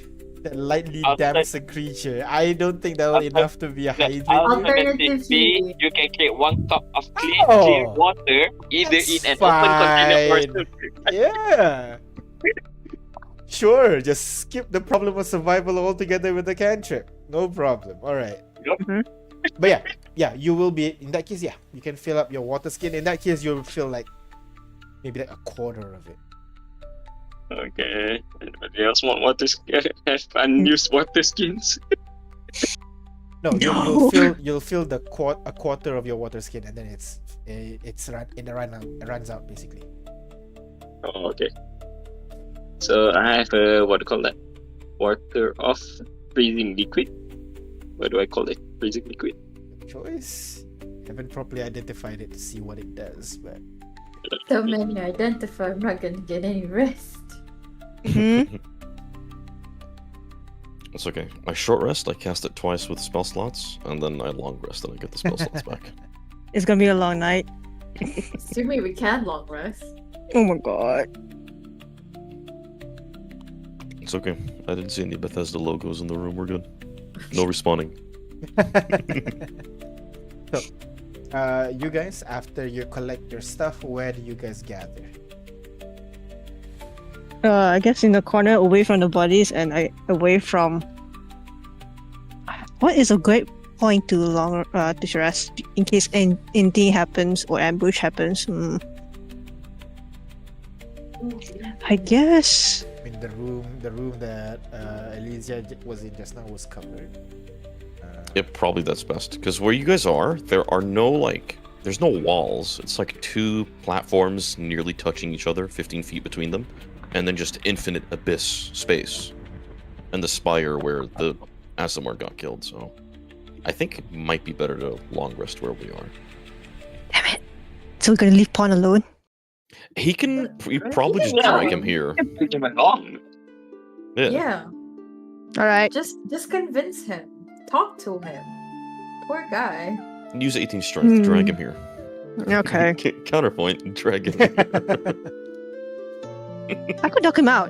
That lightly Outside- damps a creature. I don't think that will Outside- enough to be a The hydrate. alternatively, you can create 1 cup of clear Oh, water, either that's in an open container or fine. Yeah. Sure, just skip the problem of survival altogether with the cantrip. No problem. All right. Mhm. But yeah, you will be in that case. Yeah, you can fill up your water skin. In that case, you'll feel like maybe like a quarter of it. Okay. Anybody else want water skin? Have unused water skins? No, No. you'll fill a quarter of your water skin, and then it runs out basically. Oh, okay. So I have a what do you call that? Water of freezing liquid. What do I call it? Freezing liquid. Choice. Haven't properly identified it to see what it does, but So many identify. I'm not gonna get any rest. Mhm. It's okay. I short rest, I cast it twice with spell slots, and then I long rest and I get the spell slots back. It's gonna be a long night. Assuming we can long rest. Oh my god. It's okay. I didn't see any Bethesda logos in the room. We're good. No respawning. so, you guys, after you collect your stuff, where do you guys gather? I guess in the corner, away from the bodies, and away from. What is a great point to to rest in case anything happens or ambush happens? I guess. I mean, the room that Elysia was in just now was covered. Yep, probably that's best. Because where you guys are, there are no, there's no walls. It's like 2 platforms nearly touching each other, 15 feet between them, and then just infinite abyss space. And the spire where the Asimar got killed, so I think it might be better to long rest where we are. Damn it. So we're gonna leave Pawn alone? He can probably just Yeah. drag him here. Bring him along. Yeah. Alright. Just convince him. Talk to him. Poor guy. Use 18 strength, drag Hmm. him here. Okay. Counterpoint, drag him here. I could knock him out.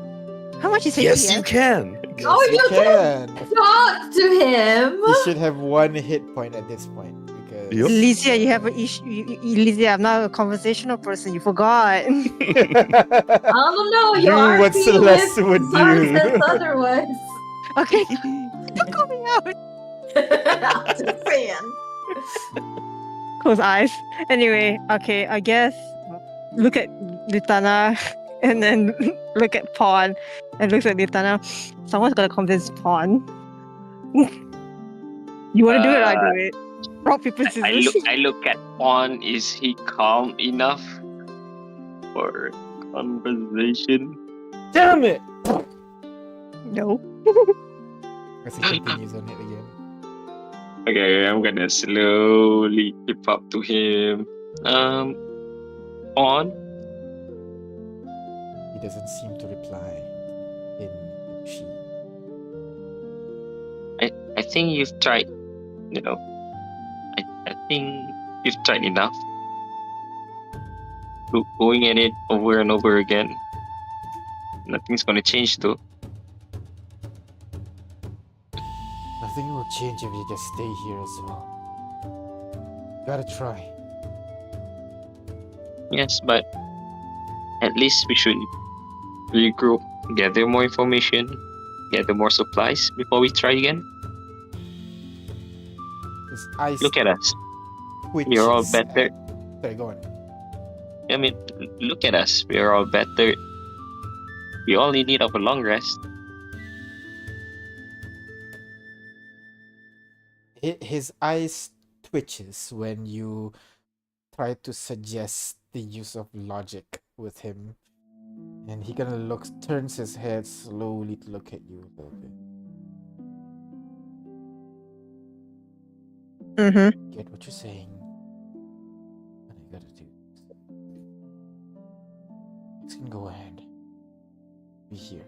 How much is he? Yes, you can! Oh, you you can. Talk to him. You should have 1 hit point at this point because. Yep. Lysia, you have an issue. Lysia, I'm not a conversational person. You forgot. I don't know. Do Your what RP Celeste with would Zara do. says otherwise. Okay. Don't call me out. I'm just saying. Close eyes. Anyway, okay, I guess look at Litana and then look at Pawn and looks at Litana. Someone's gonna convince Pawn. You wanna do it, I do it. Rock, paper, scissors. I look at Pawn. Is he calm enough for conversation? Damn it! No. As he continues on it again. Okay, I'm gonna slowly creep up to him. Pawn. He doesn't seem to reply in she. I think you've tried. I think you've tried enough. Going at it over and over again. Nothing's gonna change though. Nothing will change if you just stay here as well. Gotta try. Yes, but at least we should regroup, gather more information, gather more supplies before we try again. His eyes Look at us. twitches. We're all better. Sorry, go on. I mean, look at us. We are all better. We only need of a long rest. His eyes twitches when you try to suggest the use of logic with him, and he kind of turns his head slowly to look at you a little bit. Mm-hmm. Get what you're saying, and I gotta do this. You can go ahead. Be here.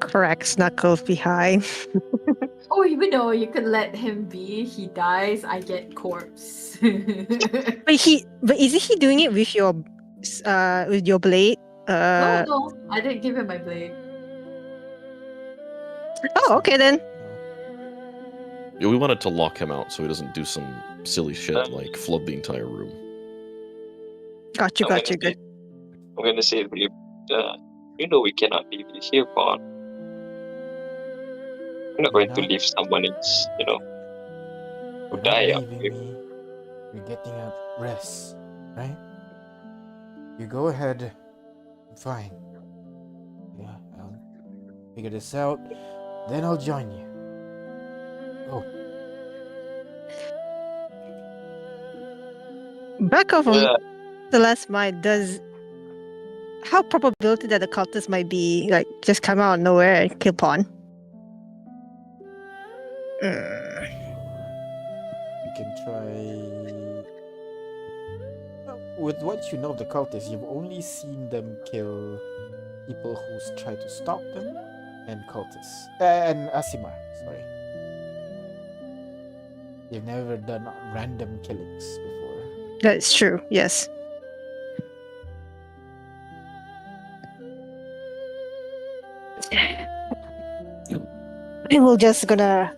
Correct. Knuckles behind. Oh, even though you could let him be, he dies, I get corpse. But isn't he doing it with your blade? No, I didn't give him my blade. Oh, okay then. Yeah, we wanted to lock him out so he doesn't do some silly shit like flood the entire room. Got you. I'm gonna say, we cannot leave you here, Pawn. We're not going to not? leave someone else, who You're not die out leaving here. me. You're getting a rest, right? You go ahead. I'm fine. Yeah, I'll figure this out. Then I'll join you. Go. Back off Yeah. on the last mind. How probability that the cultist might be like just come out of nowhere and kill Pawn? You can try. Well, with what you know of the cultists, you've only seen them kill people who's tried to stop them and cultists. And Asimar, sorry. You've never done random killings before. That's true. Yes. We will just gonna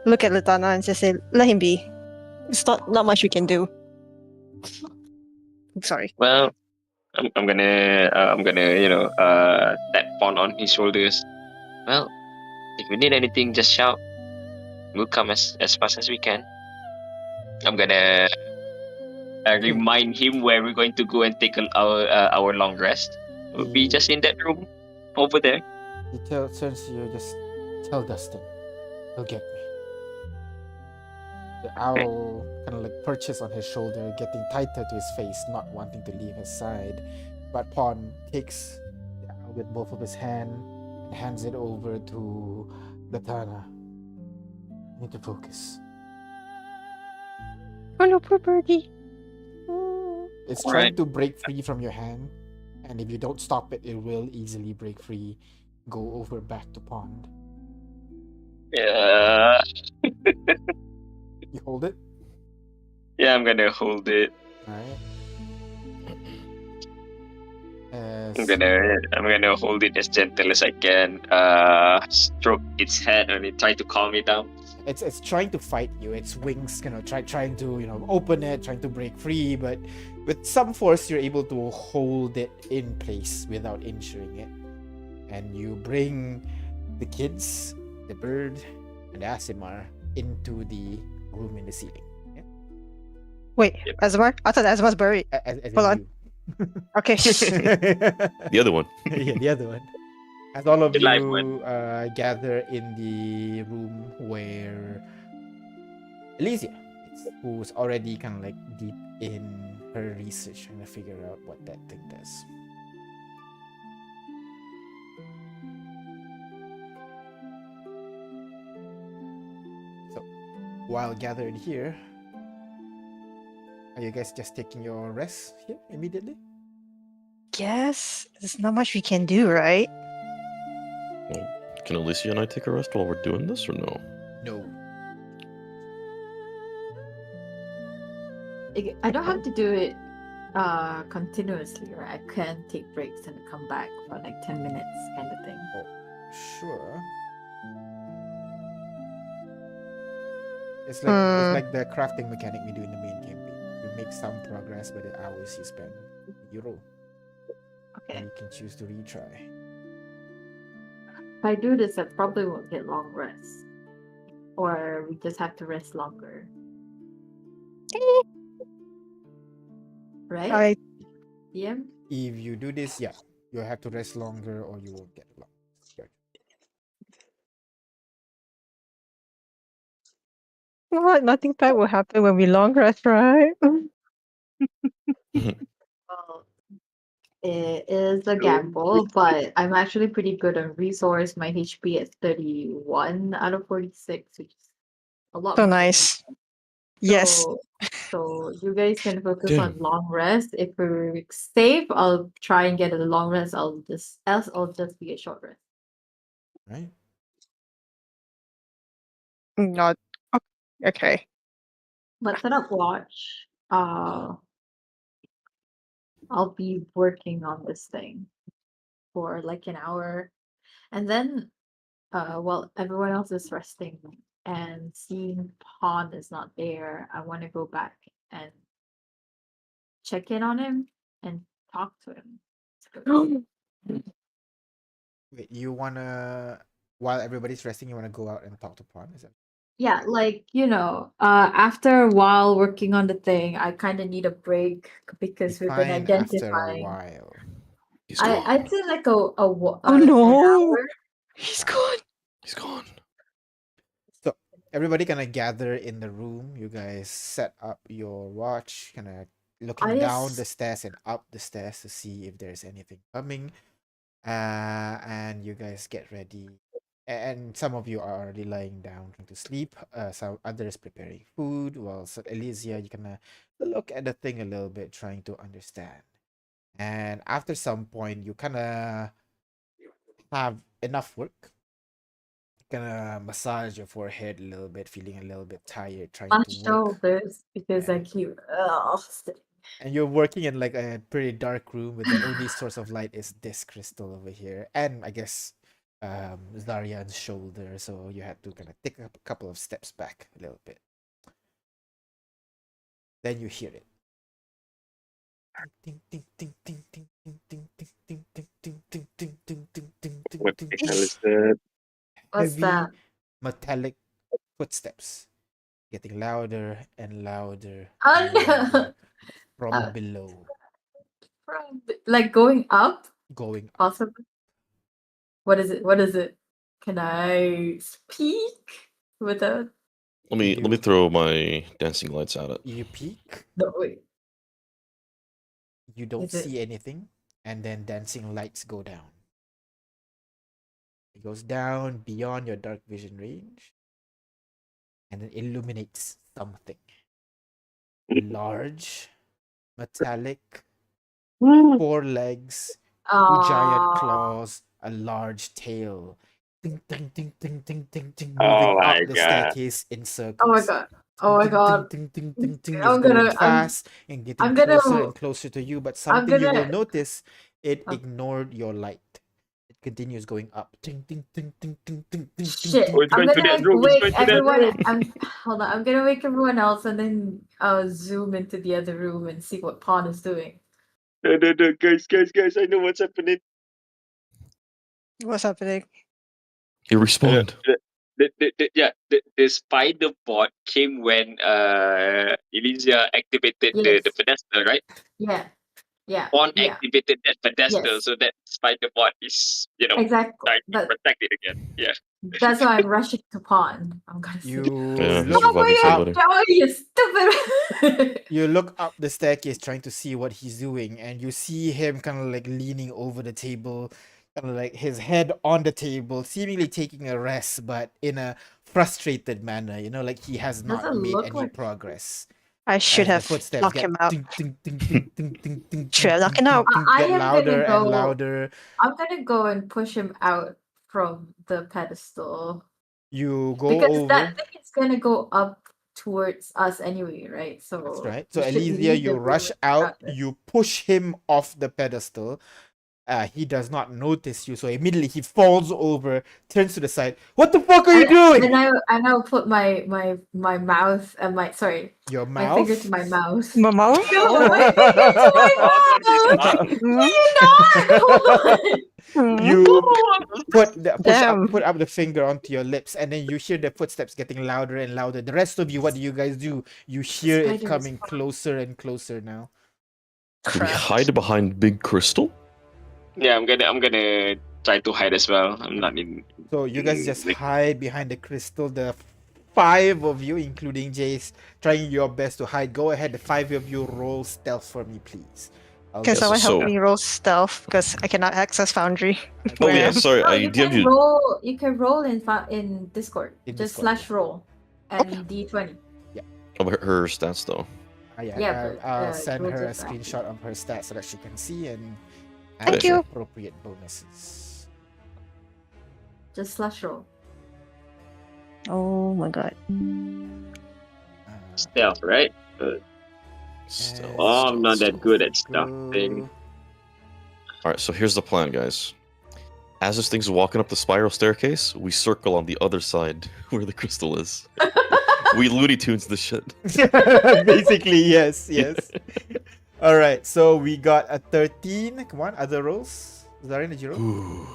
look at Latana and just say, "Let him be. It's not much we can do." I'm sorry. Well, I'm gonna tap Pawn on his shoulders. Well, if you need anything, just shout. We'll come as fast as we can. I'm gonna remind him where we're going to go and take our long rest. We'll be just in that room over there. He turns to you, just tell Dustin. He'll get me. The owl kind of like perches on his shoulder, getting tighter to his face, not wanting to leave his side. But Pawn takes the owl with both of his hands and hands it over to Latana. You need to focus. Oh no, poor birdie. It's All trying right. to break free from your hand, and if you don't stop it, it will easily break free, go over back to pond. Yeah. You hold it? Yeah, I'm gonna hold it. Alright. I'm gonna hold it as gentle as I can. Stroke its head and try to calm it down. It's trying to fight you. Its wings trying to open it, trying to break free, but with some force you're able to hold it in place without injuring it. And you bring the kids, the bird, and Asimar into the room in the ceiling. Yeah? Wait, Yep. Azamar? I thought Azamar's buried. As Hold on. you. Okay. The other one. Yeah, the other one. As all of The live you gather in the room where Elysia is, who's already kind of like deep in her research, trying to figure out what that thing does. So, while gathered here, are you guys just taking your rest here immediately? Guess there's not much we can do, right? Can Alicia and I take a rest while we're doing this, or no? No. I don't have to do it continuously, right? I can take breaks and come back for like 10 minutes kind of thing. Oh, sure. It's like the crafting mechanic we do in the main campaign. You make some progress by the hours you spend. You roll. Okay. And you can choose to retry. If I do this, I probably won't get long rest. Or we just have to rest longer. Right? I Yeah? If you do this, yeah, you'll have to rest longer or you won't get long. what? Nothing bad will happen when we long rest, right? Well, it is a gamble, but I'm actually pretty good on resource. My HP is 31 out of 46, which is a lot. So more. nice. Yes. So you guys can focus Damn. on long rest. If we're safe, I'll try and get a long rest. I'll just be a short rest. Right? Not okay. But set up watch. I'll be working on this thing for like an hour, and then while everyone else is resting and seeing Pawn is not there, I want to go back and check in on him and talk to him. Wait, you wanna while everybody's resting, you wanna go out and talk to Pawn? Is that Yeah, like, after a while working on the thing, I kind of need a break because we've been fine after a identifying. while? He's gone. I'd say like Oh an no! hour. He's Fine. gone. He's gone. So everybody kind of gather in the room. You guys set up your watch, kind of looking I down just the stairs and up the stairs to see if there's anything coming. And you guys get ready. And some of you are already lying down trying to sleep. Some others preparing food. While so Elysia, you kind of look at the thing a little bit, trying to understand. And after some point, you kind of have enough work. Gonna massage your forehead a little bit, feeling a little bit tired, trying my to work. shoulders because I Yeah. keep And you're working in like a pretty dark room with the only source of light is this crystal over here, and I guess Zaryan's shoulder. So you had to kind of take a couple of steps back a little bit. Then you hear it. Ding, ding, ding, ding, ding, ding, ding, ding, ding, ding, ding, ding, ding, ding, ding, ding, What ding, the ding. hell is that? What's Heavy that? metallic footsteps getting louder and louder Oh and louder no! from below, Like going up? going up. Possibly. What is it? What is it? Can I speak without? Let me You- throw my dancing lights out at. You peek, No, wait. you don't Is it? see anything, and then dancing lights go down. It goes down beyond your dark vision range, and then illuminates something large, metallic, 4 legs, 2 giant Ah, claws, a large tail. Ding, ding, ding, ding, ding, ding, ding, Oh moving my up the god. staircase in oh my circles. god. Oh my Ding, god. ding, ding, ding, ding, ding is I'm going gonna I'm fast and getting I'm gonna closer and closer to you. But I'm something you will gonna notice, it Oh. ignored your light. It continues going up. Ding, ding, ding, ding, ding, ding, ding, shit. ding, Oh, it's I'm going to gonna that like room. It's wake going to that everyone. room. Hold on. I'm gonna wake everyone else and then zoom into the other room and see what Pawn is doing. No, no, no, guys, I know what's happening. What's happening? He respawned. The spider bot came when Elysia activated the Yes. pedestal, right? Yeah. Yeah. On Yeah. activated that pedestal, Yes. so that spider bot is, Exactly. starting to protect it again. Yeah. That's why I'm rushing to Pawn. I'm gonna see. You Yeah, he's look reviving up. somebody. Oh, you stupid! You look up the staircase trying to see what he's doing, and you see him kind of like leaning over the table, kind of like his head on the table, seemingly taking a rest, but in a frustrated manner, like he has not Doesn't made look any like progress. I should As the have footsteps locked get him out. ding, ding, ding, ding, ding, ding, ding, Should have ding, locked him ding, out. ding, I get am louder gonna and go. louder. I'm gonna go and push him out from the pedestal You go because over. that thing is gonna go up towards us anyway, right? So That's right. So we should Elysia, leave you the room rush and out, start this. you push him off the pedestal. He does not notice you, so immediately he falls over, turns to the side. What the fuck are you doing? And I'll put my mouth and Your my finger to mouth. my mouth. Mama? No, my finger to my Oh, this mouth. one. Mm, You not. Hold on. mm. You put Damn. up the finger onto your lips, and then you hear the footsteps getting louder and louder. The rest of you, what do you guys do? You hear it spider is coming far. closer and closer now. Do we Crap. hide behind big crystal? Yeah, I'm gonna try to hide as well. I'm not in. So you guys just like- hide behind the crystal. The 5 of you, including Jace, trying your best to hide. Go ahead, the 5 of you roll stealth for me, please. Can Yes, someone help so- me roll stealth? Because I cannot access Foundry. Oh Where I yeah, am. sorry. No, I you DM'd can you. roll. You can roll in Discord. In Just Discord, slash roll and D20. Oh, her stats though. Yeah, but, I'll send we'll her a just add it. screenshot of her stats so that she can see and Thank add you. appropriate bonuses. Just slash roll. Oh my god. Uh, Stealth, right? Stealth. Oh, I'm not that stealth. good at stuffing. All right, so here's the plan, guys. As this thing's walking up the spiral staircase, we circle on the other side where the crystal is. We Looney Tunes the shit. Basically, yes. All right, so we got a 13. Come on, other rolls. Zarin, did you roll? Ooh.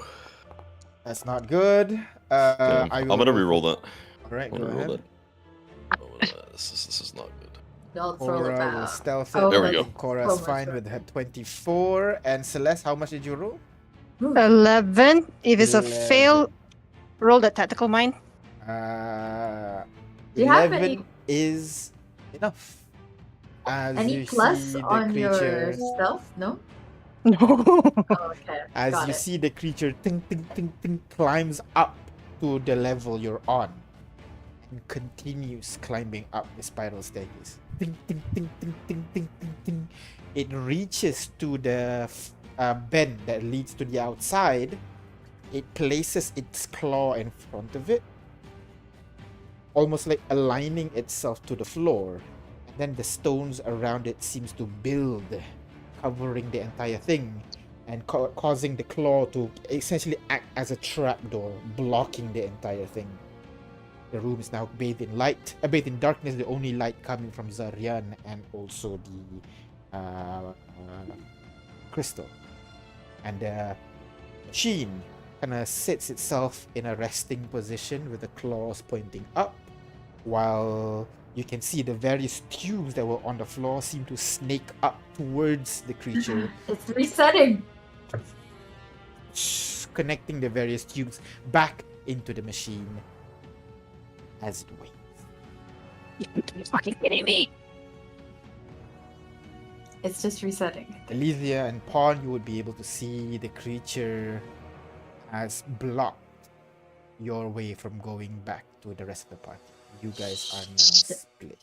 That's not good. Damn. I I'm will gonna roll reroll that. All right, I'm go gonna ahead. roll that. This is not good. Don't throw Cora will about. stealth it. Oh, There we I go. think Cora's Oh, fine sorry. with her 24. And Celeste, how much did you roll? 11. If it's a 11. fail, roll the tactical mind. Do you have 11 any- is enough. As Any you plus see the on your creature, stealth? No. No. Oh, okay. as Got you it. see the creature ting, ting, ting, ting, climbs up to the level you're on and continues climbing up the spiral staircase. Ting, ting, ting, ting, ting, ting, ting, ting. It reaches to the bend that leads to the outside. It places its claw in front of it, almost like aligning itself to the floor. And then the stones around it seems to build, covering the entire thing and causing the claw to essentially act as a trapdoor, blocking the entire thing. The room is now bathed in light, bathed in darkness. The only light coming from Zarian and also the crystal. And the machine kind of sits itself in a resting position with the claws pointing up, while you can see the various tubes that were on the floor seem to snake up towards the creature, It's resetting. connecting the various tubes back into the machine as it waits. You're fucking kidding me. It's just resetting. Elysia and Pawn, you would be able to see the creature has blocked your way from going back to the rest of the party. You guys are now split.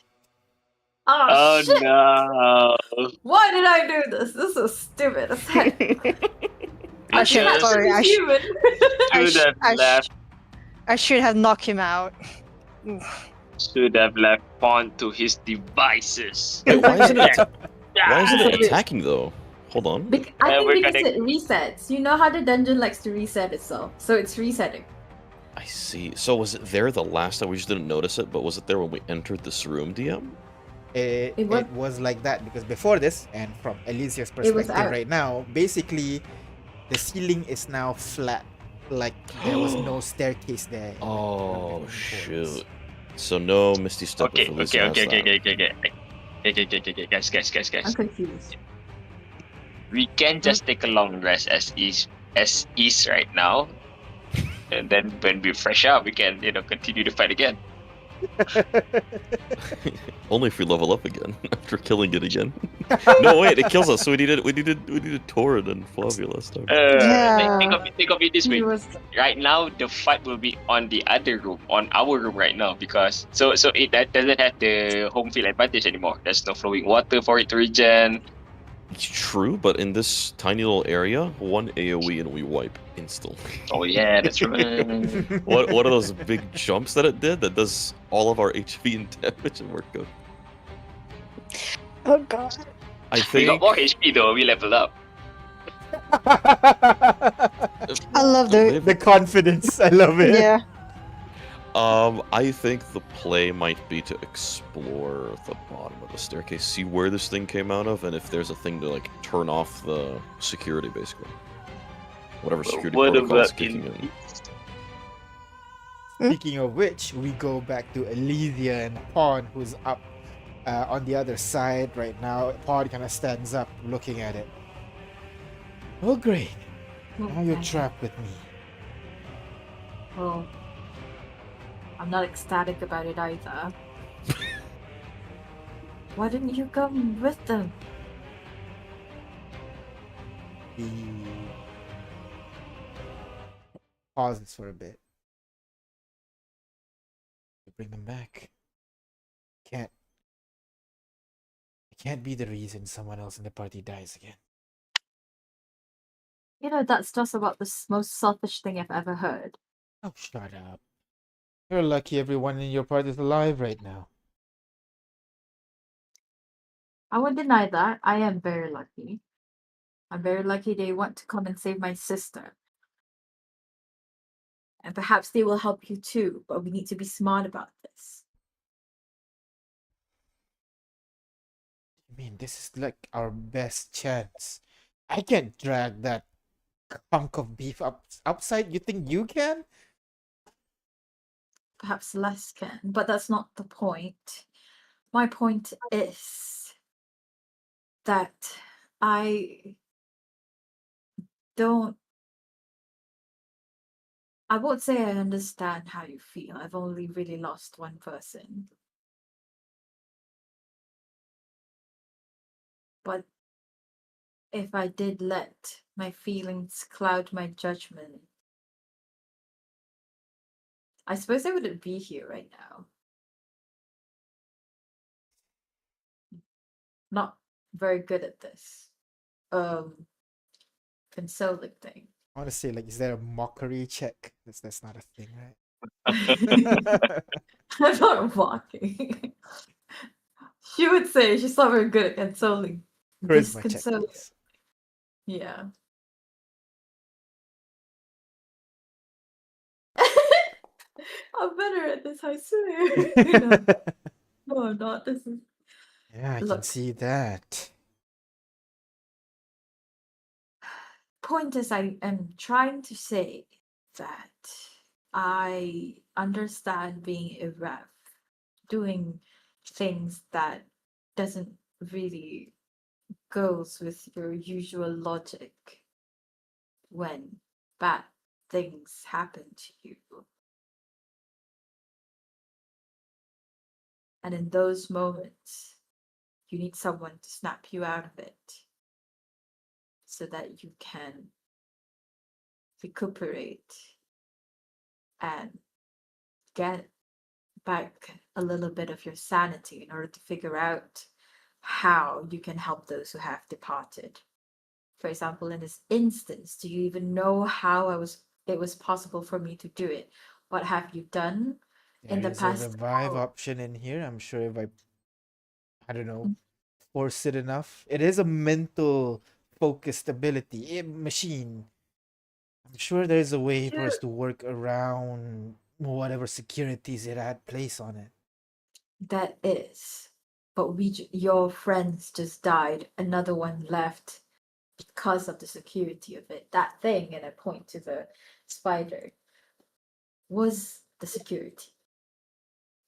Oh, Oh shit! no! Why did I do this? This is stupid as heck. I should- I'm sorry, I should- human. Should have left. I should have knocked him out. Should have left Pawn to his devices. Wait, why isn't it? Why isn't it Yeah. attacking though? Hold on. I we're think because gonna- it resets. You know how the dungeon likes to reset itself, so it's resetting. I see. So was it there the last time? We just didn't notice it, but was it there when we entered this room, DM? It It was- was like that because before this, and from Elysia's It was perspective out. right now, basically the ceiling is now flat. Like there was no staircase there. Oh Nothing shoot! So no Misty Step. Okay, if Elysia okay, has okay, that. okay. Guys. I'm confused. We can just take a long rest as is right now, and then when we fresh up, we can continue to fight again. Only if we level up again after killing it again. No, wait, it kills us. So we needed Torrid and Flavia last time. Yeah. Think of it this way. He was Right now, the fight will be on the other room, on our room right now, because so that doesn't have the home field advantage anymore. There's no flowing water for it to regen. It's true, but in this tiny little area, one AOE and we wipe instantly. Oh yeah, that's right. What are those big jumps that it did that does all of our HP and damage and we're good? Oh god. I We think got more HP though. We leveled up. I love the The confidence, I love it. yeah. I think the play might be to explore the bottom of the staircase, see where this thing came out of, and if there's a thing to like turn off the security, basically. Whatever security What protocol is about kicking in? in. Speaking of which, we go back to Elysia and Pawn, who's up on the other side right now. Pawn kind of stands up, looking at it. Oh, great. Now you're trapped with me. Well, I'm not ecstatic about it either. Why didn't you come with them? He pauses for a bit. You bring them back. I can't be the reason someone else in the party dies again. You know, that's just about the most selfish thing I've ever heard. Oh, shut up. You're lucky everyone in your party is alive right now. I won't deny that. I am very lucky. I'm very lucky they want to come and save my sister. And perhaps they will help you too, but we need to be smart about this. I mean, this is like our best chance. I can't drag that hunk of beef up outside. You think you can? Perhaps less can, but that's not the point. My point is that I don't. I won't say I understand how you feel. I've only really lost one person. But if I did let my feelings cloud my judgment, I suppose I wouldn't be here right now. Not very good at this. Consoling thing. I want to say, like, is there a mockery check? That's not a thing, right? I'm not mocking. She would say she's not very good at consoling. Charisma check, Disconsoling. please. Yeah. I'm better at this, I swear. No, I'm not. This is Yeah, I can Look. see that. Point is, I am trying to say that I understand being a ref, doing things that doesn't really goes with your usual logic when bad things happen to you. And in those moments, you need someone to snap you out of it so that you can recuperate and get back a little bit of your sanity in order to figure out how you can help those who have departed. For example, in this instance, do you even know how it was possible for me to do it? What have you done in There the is a past revive hour? option in here. I'm sure if I don't know, force it enough. It is a mental focused ability machine. I'm sure there's a way for us Sure. to work around whatever securities it had placed on it. That is, but your friends just died. Another one left because of the security of it. That thing, and I point to the spider, was the security.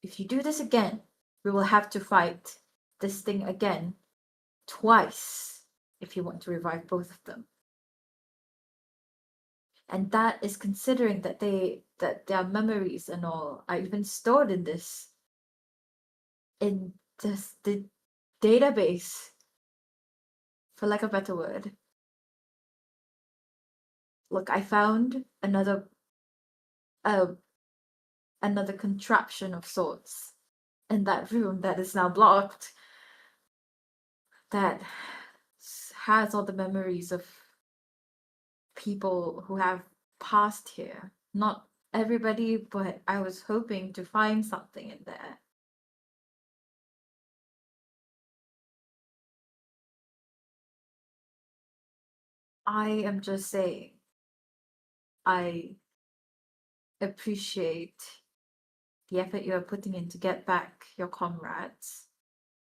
If you do this again, we will have to fight this thing again twice if you want to revive both of them. And that is considering that their memories and all are even stored in the database, for lack of a better word. Look, I found another contraption of sorts in that room that is now blocked, that has all the memories of people who have passed here. Not everybody, but I was hoping to find something in there. I am just saying, I appreciate the effort you are putting in to get back your comrades,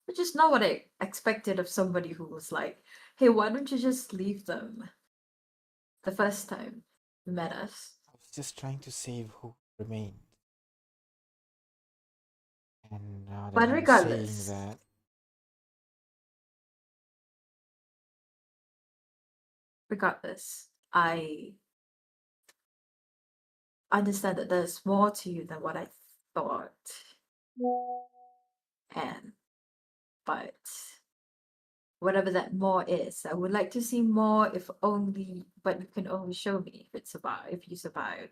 which is not what I expected of somebody who was like, hey, why don't you just leave them the first time you met us? I was just trying to save who remained. And now that But I'm saying regardless, that, I understand that there's more to you than what I thought. And but whatever that more is, I would like to see more, if only, but you can only show me if you survive.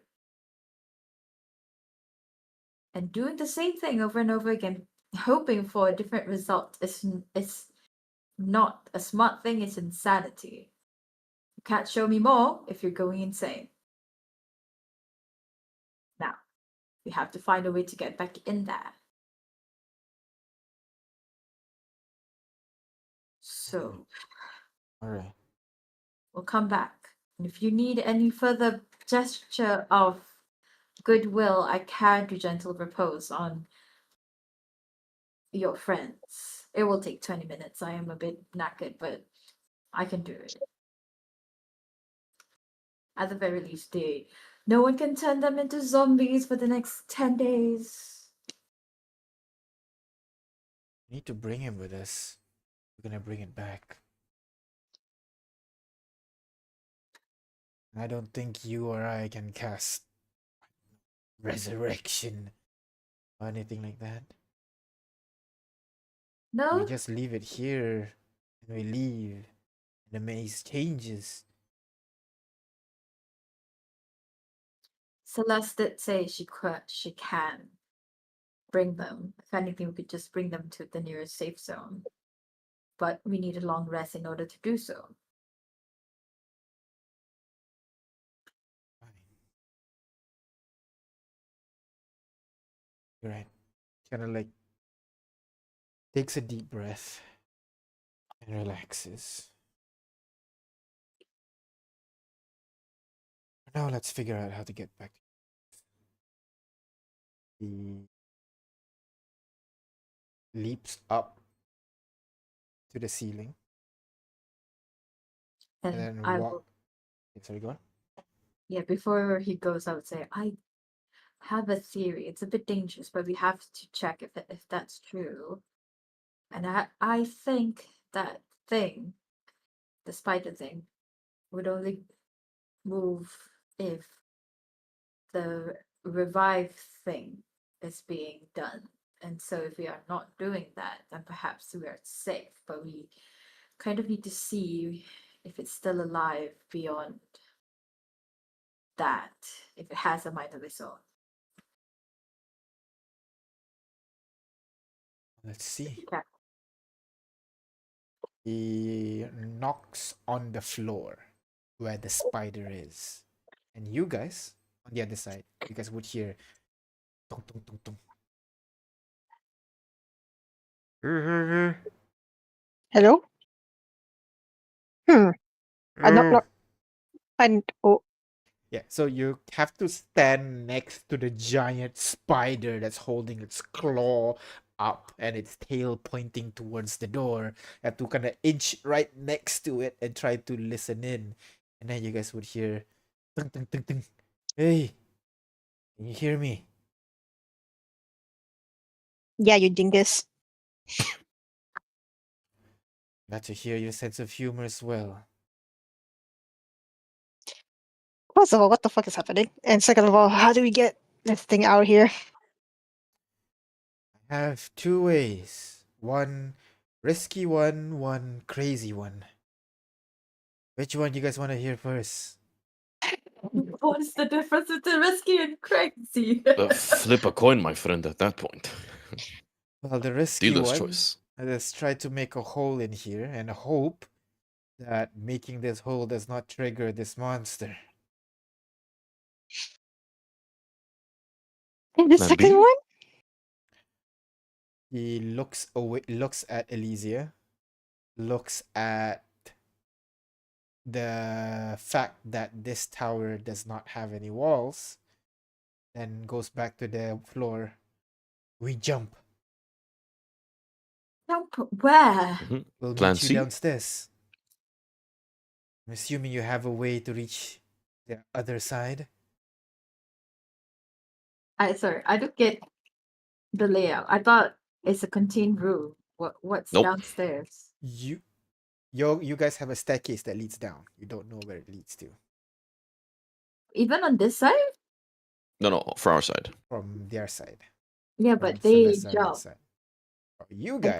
And doing the same thing over and over again, hoping for a different result is not a smart thing, it's insanity. You can't show me more if you're going insane. Now, we have to find a way to get back in there. So All right. we'll come back. And if you need any further gesture of goodwill, I can do gentle repose on your friends. It will take 20 minutes. I am a bit knackered, but I can do it. At the very least, no one can turn them into zombies for the next 10 days. We need to bring him with us. We're gonna bring it back. I don't think you or I can cast resurrection or anything like that. No? We just leave it here and we leave. And the maze changes. Celeste did say she can bring them. If anything, we could just bring them to the nearest safe zone. But we need a long rest in order to do so. Fine. You're right. Kind of like takes a deep breath and relaxes. Now let's figure out how to get back. He leaps up to the ceiling and And then I walk. will, Sorry, go on. yeah, before he goes, I would say, I have a theory. It's a bit dangerous, but we have to check if that's true. And I think that thing, the spider thing, would only move if the revive thing is being done. And so if we are not doing that, then perhaps we are safe. But we kind of need to see if it's still alive beyond that, if it has a mind of its own. Let's see. Okay. He knocks on the floor where the spider is. And you guys, on the other side, you guys would hear tung, tung, tung, tung. Hello? Knock. And oh, Yeah, so you have to stand next to the giant spider that's holding its claw up and its tail pointing towards the door. You have to kind of inch right next to it and try to listen in. And then you guys would hear, tung, tung, tung, tung. Hey, can you hear me? yeah, you dingus. Glad to hear your sense of humor as well. First of all, what the fuck is happening? And second of all, how do we get this thing out here? I have two ways. One risky one, one crazy one. Which one you guys want to hear first? What's the difference between risky and crazy? Flip a coin, my friend, at that point. Well, the risky Dealer's one, choice. let's try to make a hole in here and hope that making this hole does not trigger this monster. And the Plan second B? one? He looks away, looks at Elysia, looks at the fact that this tower does not have any walls, then goes back to the floor. We jump. Jump where? Mhm. We'll Plan meet you C? downstairs. I'm assuming you have a way to reach the other side. Sorry, I don't get the layout. I thought it's a contained room. What's Nope. downstairs? You guys have a staircase that leads down. You don't know where it leads to Even on this side? No, for our side. from their side. Yeah, From but they Celeste's jump. side. You And what-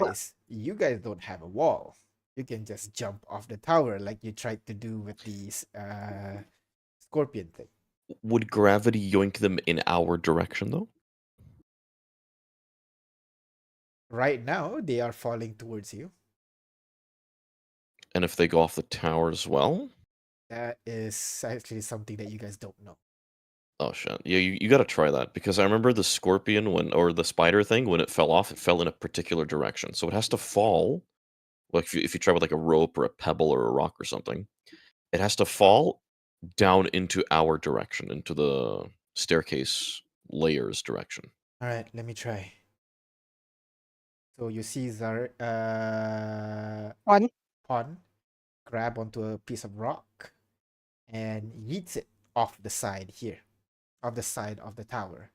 guys don't have a wall. You can just jump off the tower like you tried to do with the scorpion thing. Would gravity yoink them in our direction, though? Right now, they are falling towards you. And if they go off the tower as well? That is actually something that you guys don't know. Oh shit! Yeah, you got to try that because I remember the scorpion or the spider thing when it fell off, it fell in a particular direction, so it has to fall like if you try with like a rope or a pebble or a rock or something, it has to fall down into our direction, into the staircase layers direction. All right, let me try. So you see One. Pon grab onto a piece of rock and yeets it off the side here, off the side of the tower.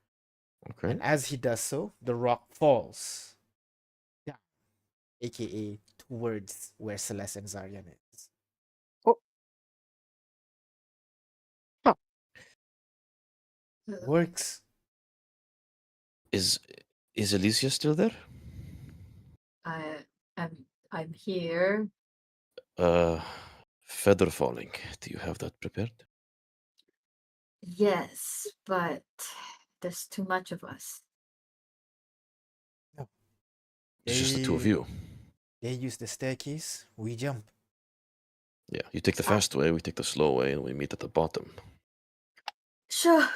Okay. And as he does so, the rock falls down, aka towards where Celeste and Zaryan is. Oh. Huh. Works. Is Alicia still there? I'm here. Feather falling. Do you have that prepared? Yes, but there's too much of us. It's just the two of you. They use the staircase, we jump. Yeah, you take the fast way, we take the slow way, and we meet at the bottom. Sure.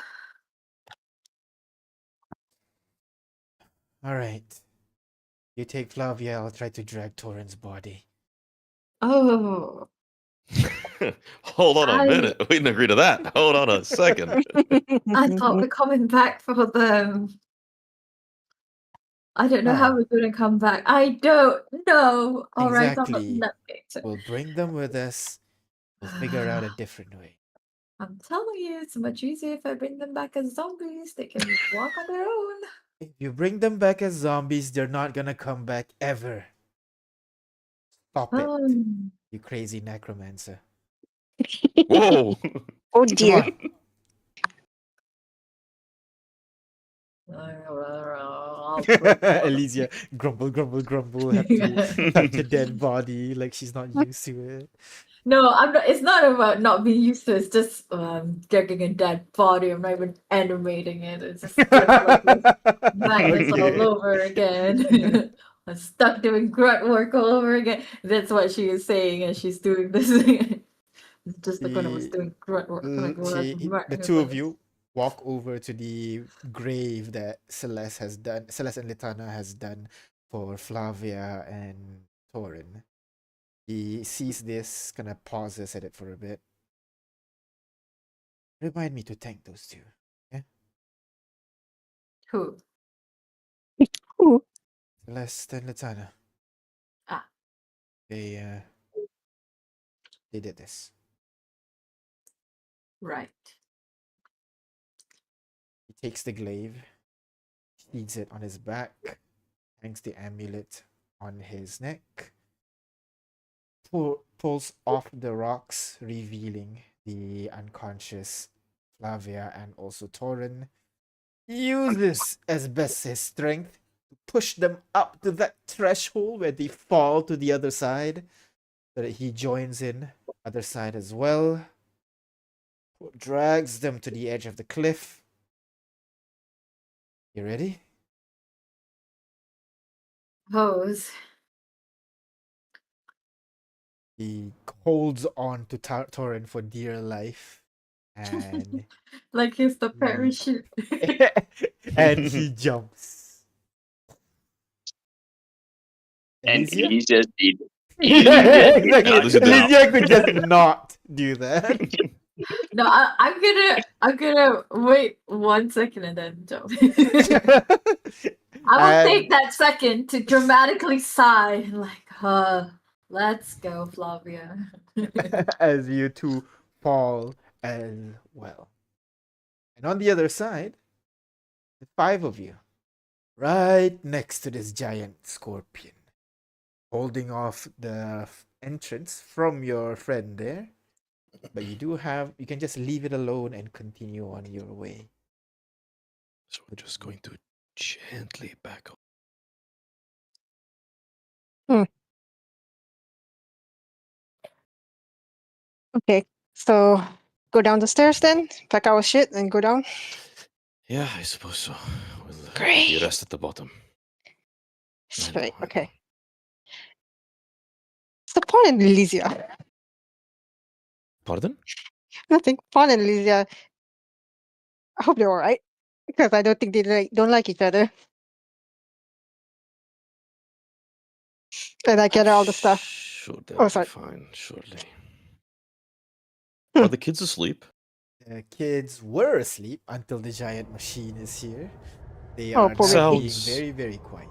All right. You take Flavia, I'll try to drag Torrent's body. Oh, Hold on a minute. We didn't agree to that. Hold on a second. I thought we're coming back for them. I don't know how we're going to come back. I don't know. All right, Exactly. I'm We'll bring them with us. We'll figure out a different way. I'm telling you, it's much easier if I bring them back as zombies. They can walk on their own. If you bring them back as zombies, they're not gonna come back ever. Stop it, you crazy necromancer. Whoa! Oh Come dear. on. Elysia, grumble, grumble, grumble, have to touch a dead body like she's not used to it. No, I'm not. It's not about not being used to it. It's just dragging a dead body. I'm not even animating it. It's just like madness all over again. I'm stuck doing grunt work all over again. That's what she is saying, and she's doing this. It's just like when I was doing grunt work. Like, The two of you walk over to the grave that Celeste and Litana has done for Flavia and Torin. He sees this, kind of pauses at it for a bit. Remind me to thank those two. Yeah? Who? Who? Celeste and Litana. Ah. They did this. Right. He takes the glaive, feeds it on his back, hangs the amulet on his neck, pulls off the rocks, revealing the unconscious Flavia and also Torin. Uses as best his strength to push them up to that threshold where they fall to the other side, so that he joins in other side as well. Drags them to the edge of the cliff. You ready? Pose. He holds on to Torin for dear life, and like he's the parachute. and he jumps. And Elysia? Elysia did. Exactly. Elysia did. Elysia could just not do that. No, I'm gonna wait 1 second and then jump. I will take that second to dramatically sigh, like, let's go, Flavia. as you two fall as well. And on the other side, the 5 of you, right next to this giant scorpion, holding off the entrance from your friend there. But you can just leave it alone and continue on your way. So we're just going to gently back up. Okay, so go down the stairs then, pack our shit, and go down. Yeah, I suppose so. We'll Great. the rest at the bottom. Right, okay. So Paul and Elysia. Pardon? Nothing. Paul and Elysia. I hope they're alright. Because I don't think they don't like each other. And I gather all the stuff. Sure, Oh, that'll be sorry. fine, surely. Hmm. Are the kids asleep? The kids were asleep until the giant machine is here. They Oh, are poor now baby. being Sounds very, very quiet.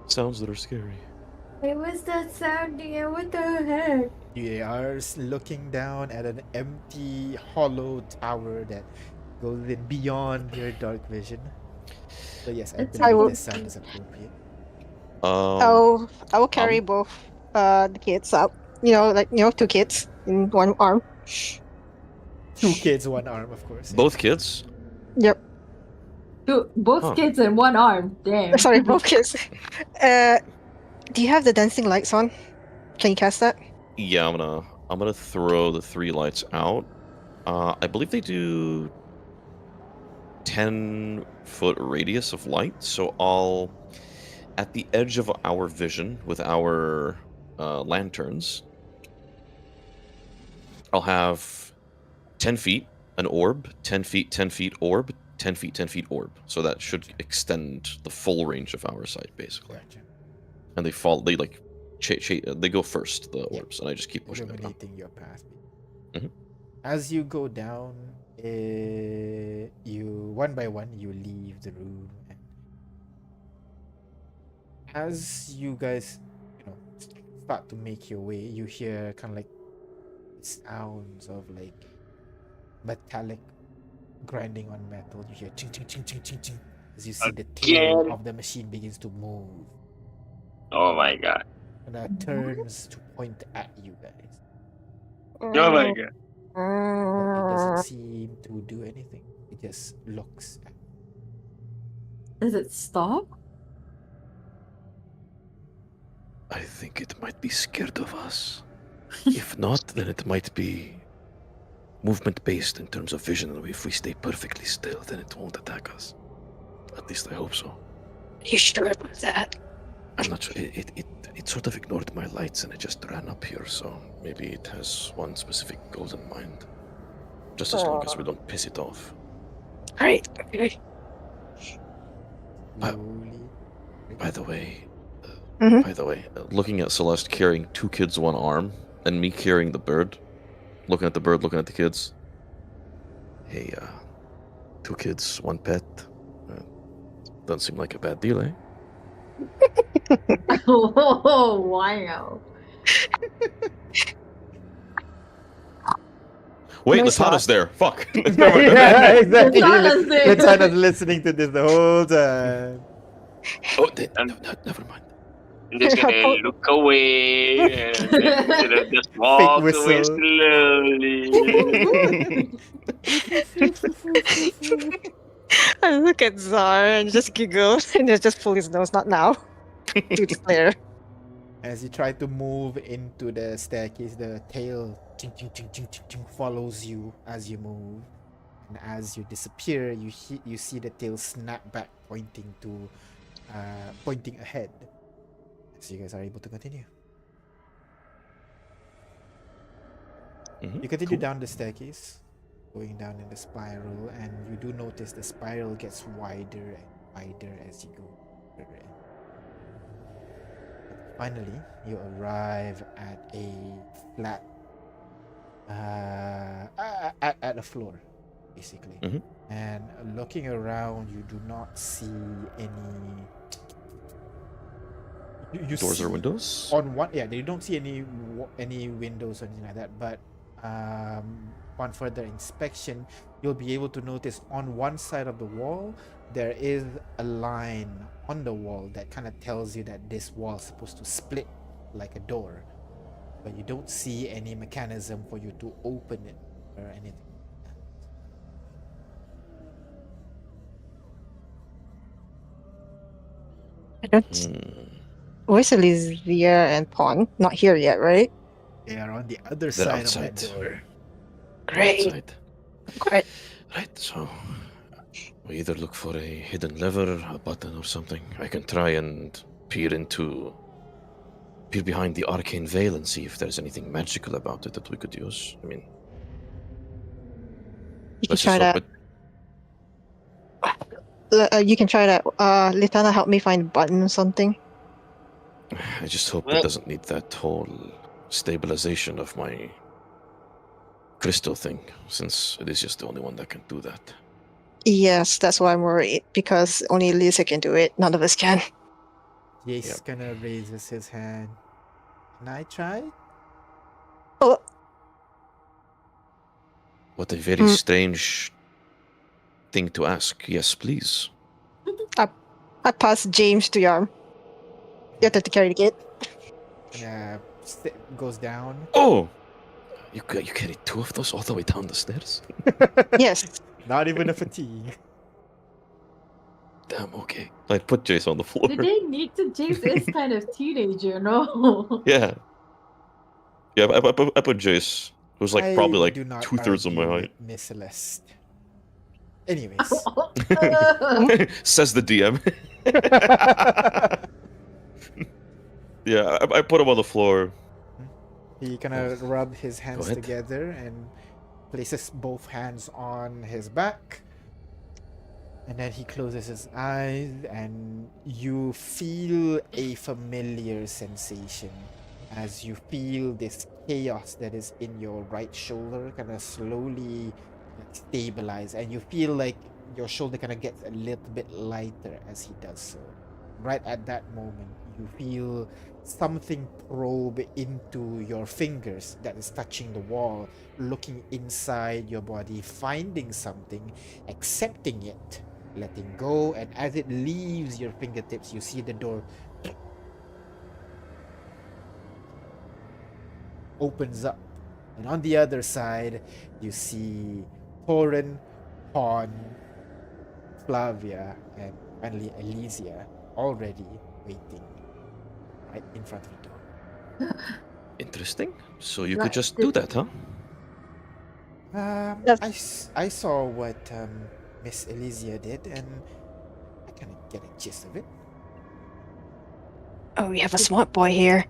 sounds that are scary. Hey, what's that sound again? What the heck? You are looking down at an empty, hollow tower that goes in beyond your dark vision. So yes, I It's I believe will- this sound is appropriate. I will carry both the kids up. Two kids in one arm. 2 kids, 1 arm, of course. Yeah. Both kids? Yep. Both Huh. kids in one arm. Damn. Sorry, both kids. Do you have the dancing lights on? Can you cast that? Yeah, I'm gonna throw the 3 lights out. I believe they do 10-foot radius of light, so I'll at the edge of our vision with our lanterns, I'll have 10 feet an orb, 10 feet 10 feet orb, 10 feet 10 feet orb. So that should extend the full range of our sight, basically. Gotcha. And they like they go first, the Yeah. orbs, and I just keep pushing them down. Illuminating your path. Mhm. As you go down, you one by one you leave the room, and as you guys, start to make your way, you hear kind of like sounds of like metallic grinding on metal. You hear ching ching ching ching ching ching as you see the tail Again? of the machine begins to move, Oh my god. and that turns to point at you guys. Oh my god. But it doesn't seem to do anything. It just looks at Does it stop? I think it might be scared of us. If not, then it might be movement based in terms of vision. If we stay perfectly still, then it won't attack us. At least I hope so. You sure about that? I'm not sure. It sort of ignored my lights and it just ran up here, so maybe it has one specific goal in mind. Just as long as we don't piss it off. Great. Okay. slowly. By the way, Mhm. looking at Celeste carrying 2 kids, 1 arm, and me carrying the bird, looking at the bird, looking at the kids. Hey, 2 kids, 1 pet. Doesn't seem like a bad deal, eh? Oh, wow. Wait, Nice Latana's there. Fuck. Yeah, exactly. Latana's there. Latana's listening to this the whole time. Oh, never mind. I'm just gonna Oh. look away and then sort of just walk away whistle. slowly. I look at Zar and just giggle and then just pull his nose. Not now. To declare. As you try to move into the staircase, the tail ching, ching, ching, ching, ching, ching, follows you as you move. And as you disappear, you see the tail snap back, pointing ahead. So you guys are able to continue. Mhm, You continue cool. down the staircase, going down in the spiral, and you do notice the spiral gets wider and wider as you go further in. Finally, you arrive at a flat, at a floor, basically. Mhm. And looking around, you do not see any. You Doors see or windows? on one, yeah, they don't see any windows or anything like that. But upon further inspection, you'll be able to notice on one side of the wall there is a line on the wall that kind of tells you that this wall is supposed to split like a door, but you don't see any mechanism for you to open it or anything. I don't. Hmm. Where's Elysia and Pawn? Not here yet, right? They are on the other They're side outside. of that door. Great. Outside. Great. Right, so we either look for a hidden lever, a button, or something. I can try and peer behind the arcane veil and see if there's anything magical about it that we could use. I mean, You can let's try just hope that. it. You can try that. Litana, help me find a button or something. I just hope Well- it doesn't need that whole stabilization of my crystal thing, since it is just the only one that can do that. Yes, that's why I'm worried, because only Lisa can do it. None of us can. Jace Yep. kind of raises his hand. Can I try? Oh, What a very strange thing to ask. Yes, please. I pass James to your arm. You have to carry the kid. Goes down. Oh! You carried 2 of those all the way down the stairs? Yes. Not even a fatigue. Damn, okay. I put Jace on the floor. Do they need to? Jace is kind of teenager, no? Yeah. Yeah, I put Jace, who's like probably I like do not 2/3 of my argue height. with Miss Celeste. Anyways. Says the DM. Yeah, I put him on the floor. He kind of rub his hands ahead. together and places both hands on his back. And then he closes his eyes, and you feel a familiar sensation as you feel this chaos that is in your right shoulder kind of slowly stabilize, and you feel like your shoulder kind of gets a little bit lighter as he does so. Right at that moment, you feel something probe into your fingers that is touching the wall, looking inside your body, finding something, accepting it, letting go, and as it leaves your fingertips, you see the door opens up, and on the other side, you see Torin, Pawn, Flavia, and finally Elysia already waiting right in front of the door. Interesting. So you Right, could just do that, huh? I saw what Miss Elysia did, and I kind of get a gist of it. Oh, we have a smart boy here.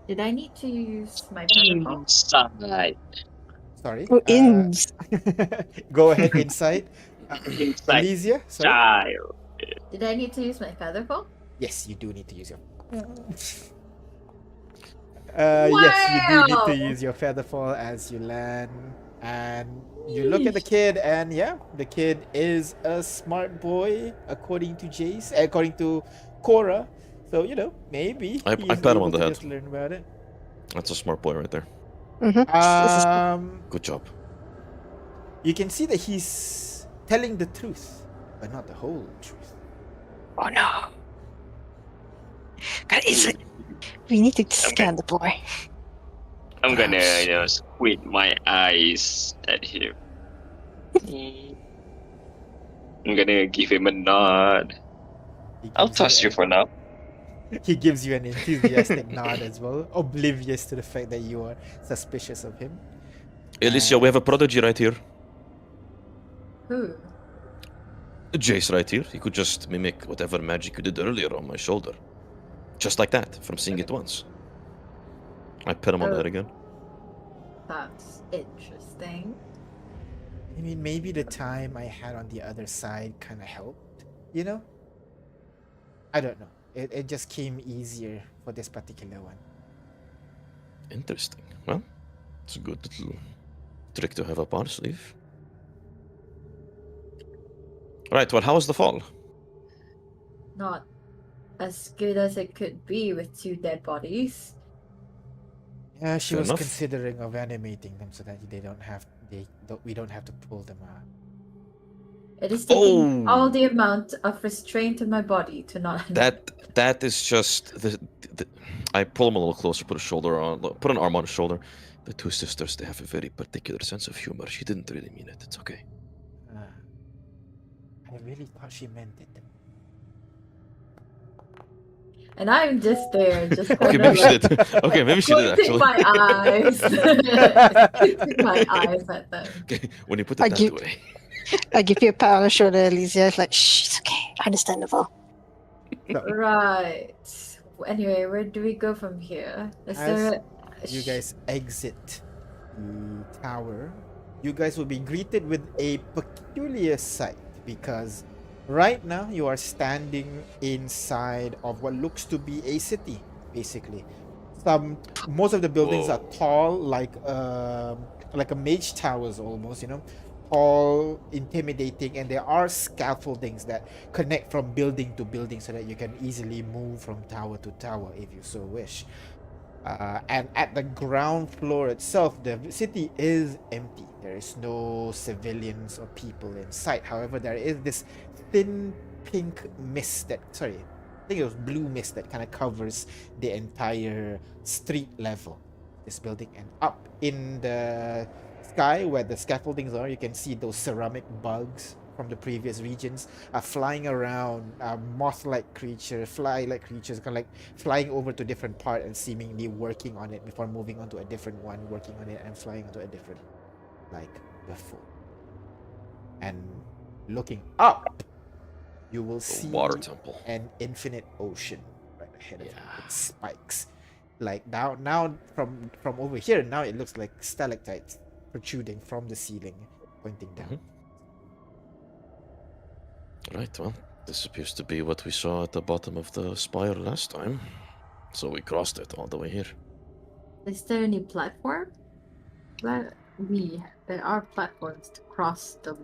Did I need to use my protocol? Inside. Sorry. Oh, ins. Go ahead, insight. Inside. Elysia, sorry. Child. Did I need to use my feather fall? Yes, you do need to use your. Yes, you do need to Wow! use your feather fall as you land, and you look at the kid, and yeah, the kid is a smart boy according to Jace, according to Cora. So you know, maybe I he's pat him able on the to head. just learn about it. That's a smart boy right there. Mm-hmm. Good job. You can see that he's telling the truth, but not the whole truth. Oh no. God, we need to scan the boy. I'm gonna, Perhaps. squint my eyes at him. I'm gonna give him a nod. He I'll gives trust you an- for now. He gives you an enthusiastic nod as well, oblivious to the fact that you are suspicious of him. Alicia, we have a prodigy right here. Who? Jace right here. He could just mimic whatever magic you did earlier on my shoulder. Just like that, from seeing it once. I pat him on the head again. That's interesting. I mean, maybe the time I had on the other side kind of helped, you know? I don't know. It just came easier for this particular one. Interesting. Well, it's a good little trick to have up our sleeve. Right, well, how was the fall? Not as good as it could be with 2 dead bodies. Yeah, she Fair was enough. considering of animating them so that we don't have to pull them out. It is taking Oh! all the amount of restraint in my body to not. That is just the I pull him a little closer, put an arm on his shoulder. The 2 sisters, they have a very particular sense of humor. She didn't really mean it. It's okay. I really thought she meant it. And I'm just there, just Okay, maybe she did. Okay, maybe she did squinting actually. my eyes, squinting my eyes at them. Okay, when you put it that way. I give you a pat on the shoulder, Alicia. It's like, shh, it's okay. Understandable. Right. Anyway, where do we go from here? Is As there You guys exit the tower. You guys will be greeted with a peculiar sight because Right now, you are standing inside of what looks to be a city, basically. Most of the buildings are Whoa. tall, like a mage towers almost, tall, intimidating, and there are scaffoldings that connect from building to building so that you can easily move from tower to tower if you so wish. And at the ground floor itself, the city is empty. There is no civilians or people in sight. However, there is this thin pink mist I think it was blue mist that kind of covers the entire street level. This building, and up in the sky where the scaffoldings are, you can see those ceramic bugs from the previous regions are flying around, moth-like creatures, fly-like creatures, kind of like flying over to different part and seemingly working on it before moving on to a different one, working on it and flying onto a different, like before. And looking up, you will The see water temple. an infinite ocean right ahead of you. Yeah. It spikes. Like now from over here, now it looks like stalactites protruding from the ceiling, pointing down. Right, well, this appears to be what we saw at the bottom of the spire last time. So we crossed it all the way here. Is there any platform? There are platforms to cross the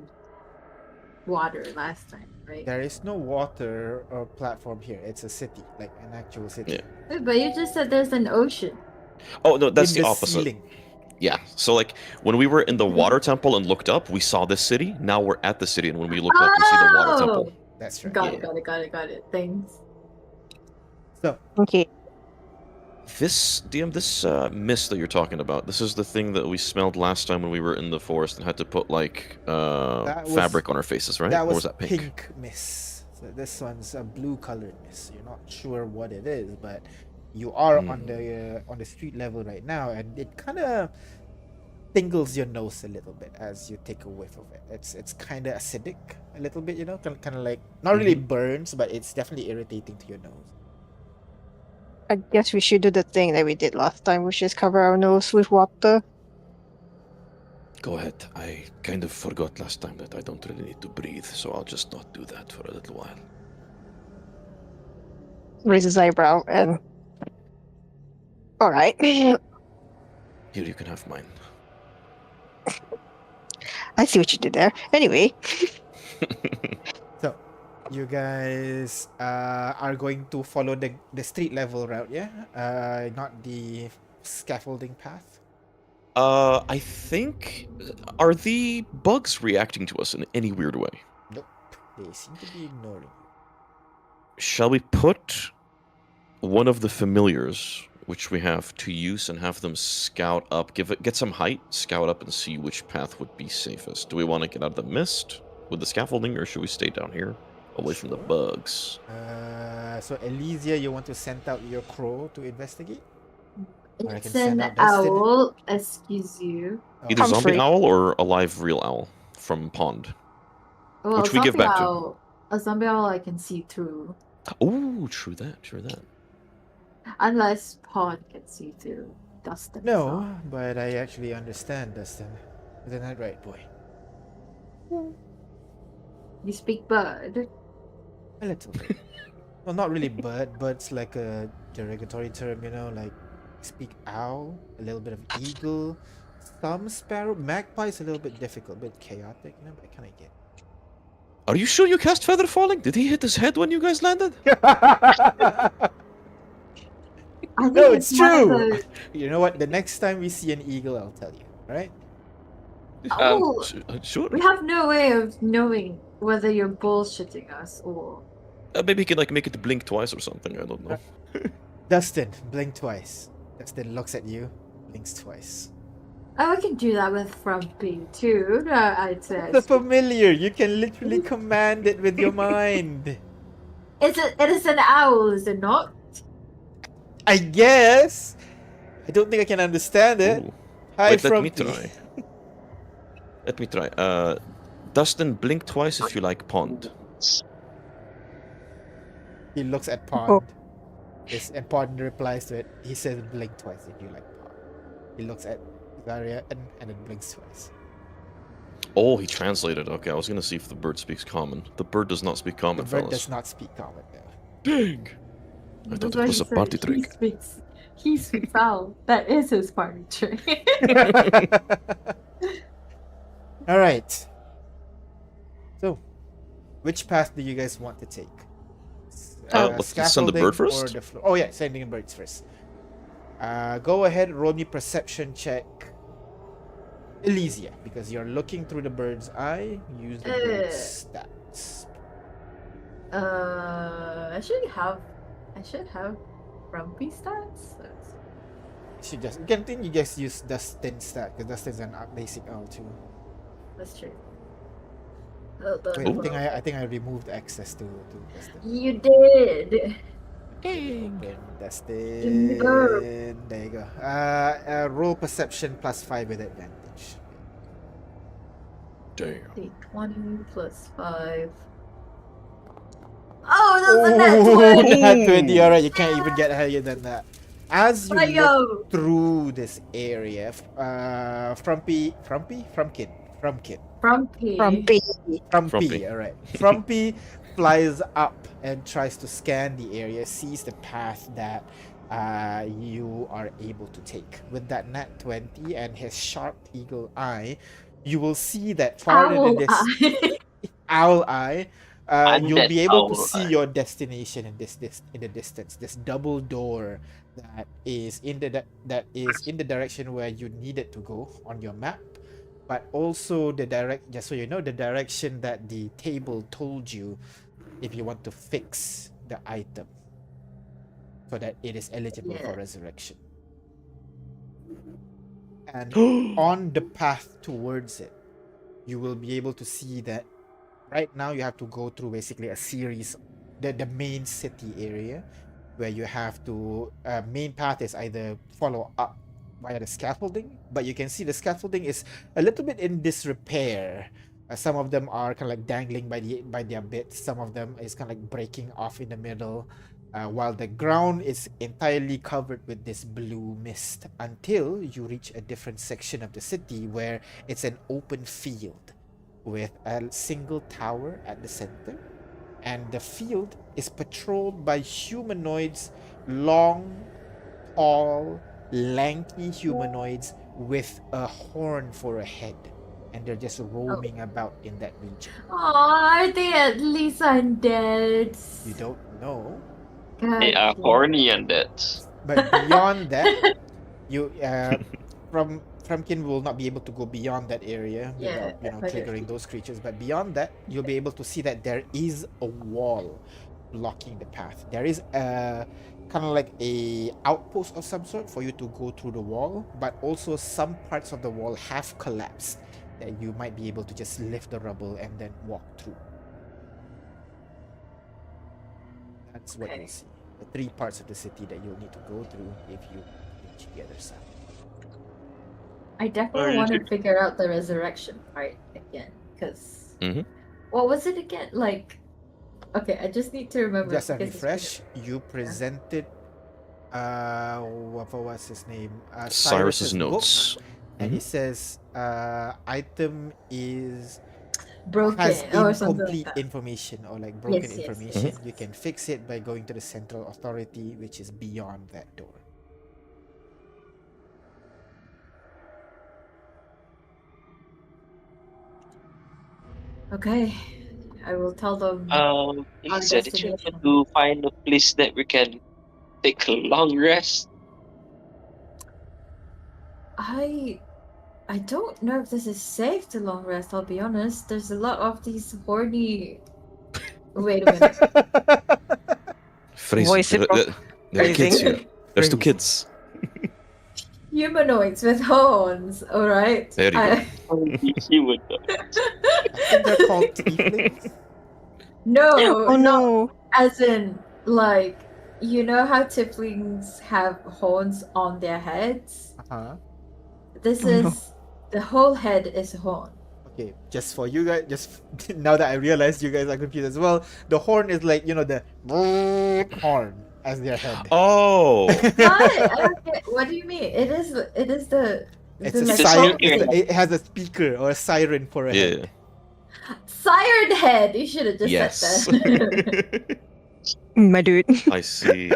water last time, right? There is no water or platform here. It's a city, like an actual city. Yeah. Wait, but you just said there's an ocean. Oh, no, that's In the opposite. ceiling. Yeah, so like when we were in the water temple and looked up, we saw this city. Now we're at the city, and when we look up, we see the water temple. That's right. Got Yeah. it. Got it. Thanks. So Okay. This mist that you're talking about, this is the thing that we smelled last time when we were in the forest and had to put like That was- fabric on our faces, right? that Or was was that pink? mist. So this one's a blue colored mist. You're not sure what it is, but you are on the street level right now, and it kind of tingles your nose a little bit as you take a whiff of it. It's kind of acidic a little bit, kind of like not really burns, but it's definitely irritating to your nose. I guess we should do the thing that we did last time, which is cover our nose with water. Go ahead. I kind of forgot last time that I don't really need to breathe, so I'll just not do that for a little while. Raise his eyebrow and. Alright. Here, you can have mine. I see what you did there. Anyway. So, you guys are going to follow the street level route, yeah? Not the scaffolding path. I think are the bugs reacting to us in any weird way? Nope, they seem to be ignoring. Shall we put one of the familiars, which we have, to use and have them scout up, get some height, scout up and see which path would be safest? Do we want to get out of the mist with the scaffolding, or should we stay down here, away from the bugs? So Elysia, you want to send out your crow to investigate? Or I It's can send an out Dustin. owl. Excuse you. Oh, Either Humphrey. zombie owl or a live real owl from pond. Well, Which we give back to. A zombie owl I can see through. Oh, true that. Unless Pod can see through Dustin. No, but I actually understand, Dustin. Isn't that right, boy? You speak bird. A little bit. Well, not really bird. Bird's like a derogatory term, like speak owl, a little bit of eagle, some sparrow. Magpie's a little bit difficult, a bit chaotic, but I kind of get Are you sure you cast Feather Falling? Did he hit his head when you guys landed? it. I think No, it's one of true. the- You know what? The next time we see an eagle, I'll tell you. Alright? Oh, Sure. we have no way of knowing whether you're bullshitting us or. Maybe he can like make it blink twice or something. I don't know. Dustin, blink twice. Dustin looks at you, blinks twice. Oh, I can do that with Frumpy too. No, I'd say. The familiar, you can literally command it with your mind. It is an owl, is it not? I guess. I don't think I can understand it. Ooh. Hi, Wait, let me Frumpy. try. Let me try. Dustin, blink twice if you like pond. He looks at Pond. Oh. Yes, and Pond replies to it. He says blink twice if you like Pond. He looks at Zarya and then blinks twice. Oh, he translated. Okay, I was gonna see if the bird speaks common. The bird does not speak The common, bird fellas. does not speak common. Dang! I That's thought why it was he a said party he trick. speaks. He speaks owl. That is his party trick. All right. So, which path do you guys want to take? Let's send the bird Scaffolding or first. the floor? Oh yeah, sending in birds first. Go ahead, roll me perception check. Elysia, because you're looking through the bird's eye. Use the bird's stats. I should have grumpy stats. You can think you guys use Dustin's stat because Dustin's an basic owl too. That's true. Wait, I think I removed access to Dustin. You did. Open Dustin. There you go. Roll perception +5 with advantage. Damn. 20 plus 5. Oh, that's a net 20! Nat 20. Alright, you can't even get higher than that. As you Fire! look through this area, Frumpkin. Frumpy. Alright. Frumpy flies up and tries to scan the area, sees the path that you are able to take. With that nat 20 and his sharp eagle eye, you will see that far in the owl eye, you'll be able to see your destination in the distance. This double door that is in the direction where you needed to go on your map, but also just so you know, the direction that the table told you if you want to fix the item so that it is eligible for resurrection. And on the path towards it, you will be able to see that right now you have to go through basically a series, the main city area, where you have to main path is either follow up via the scaffolding, but you can see the scaffolding is a little bit in disrepair. Some of them are kind of like dangling by their bits. Some of them is kind of like breaking off in the middle, while the ground is entirely covered with this blue mist until you reach a different section of the city where it's an open field with a single tower at the center, and the field is patrolled by humanoids, long, tall, lanky humanoids with a horn for a head, and they're just roaming about in that region. Are they at least undead? You don't know, They are horny undead. but beyond that, you Frumpkin will not be able to go beyond that area without triggering those creatures. But beyond that, you'll be able to see that there is a wall blocking the path. There is a kind of like a outpost of some sort for you to go through the wall, but also some parts of the wall have collapsed that you might be able to just lift the rubble and then walk through. That's what you'll see. The 3 parts of the city that you'll need to go through if you reach the other side. I definitely want to figure out the resurrection part again, because what was it again? Like, okay, I just need to remember. Just a refresh. You presented, what was his name? Cyrus's notes, and he says, item is broken has or something incomplete like that. information or like broken Yes. information. You can fix it by going to the central authority, which is beyond that door. Okay, I will tell them. He said that you have to find a place that we can take a long rest. I don't know if this is safe to long rest, I'll be honest. There's a lot of these horny. Wait a minute. Fraser, there are kids here. There's 2 kids. Humanoids with horns, alright? There you go. He would know. I think they're called tieflings. No, Oh no. as in, like, you know how tieflings have horns on their heads? Uh-huh. This Oh, no. is the whole head is a horn. Okay, just for you guys, just now that I realized you guys are confused as well, the horn is like, the horn as their head. Oh, What? I don't get, what do you mean? It is the It's a like It's a siren. speaker. It has a speaker or a siren for a Yeah. head. Siren head. You should have just Yes. said that. My dude. I see.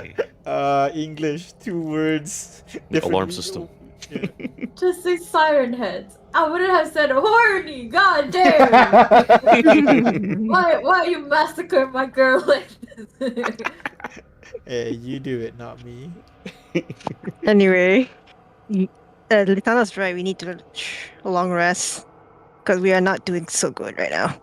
English, 2 words. Alarm differently. system. Yeah. Just say siren heads. I wouldn't have said horny. God damn. Why you massacre my girl like this? Hey, you do it, not me. Anyway, Litana's right. We need to a long rest because we are not doing so good right now.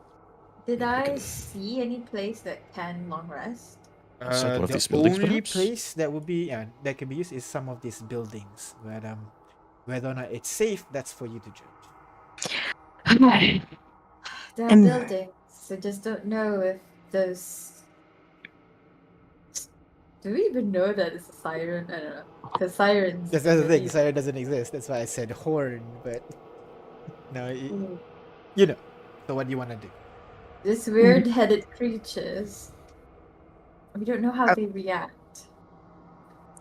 Did Yeah, we I can- see any place that can long rest? Inside one of The these buildings, only perhaps? place that would be that can be used is some of these buildings, but whether or not it's safe, that's for you to judge. There are Um, buildings. I just don't know if those. Do we even know that it's a siren? I don't know. Because sirens. That's the thing. really- Siren doesn't exist. That's why I said horn, but no, Mm. you know. So what do you want to do? These weird-headed creatures. We don't know how Uh, they react.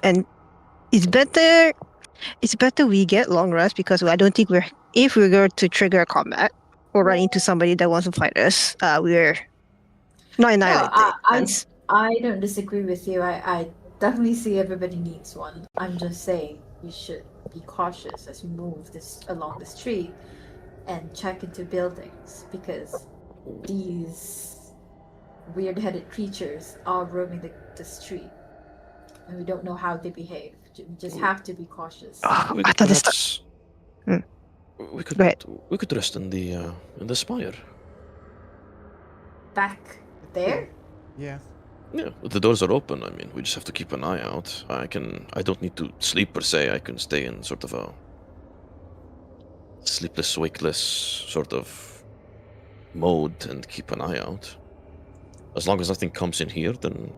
and it's better. It's better we get long rest because I don't think if we're going to trigger a combat or run into somebody that wants to fight us, we're not No, annihilated. I don't disagree with you. I definitely see everybody needs one. I'm just saying we should be cautious as we move this along the street and check into buildings because these weird-headed creatures are roaming the street, and we don't know how they behave. We just have to be cautious. We I could thought this. perhaps. Hmm. We could. Go ahead. We could rest in the spire. Back there? Yeah. Yeah, the doors are open. I mean, we just have to keep an eye out. I don't need to sleep per se. I can stay in sort of a sleepless, wakeless sort of mode and keep an eye out. As long as nothing comes in here, then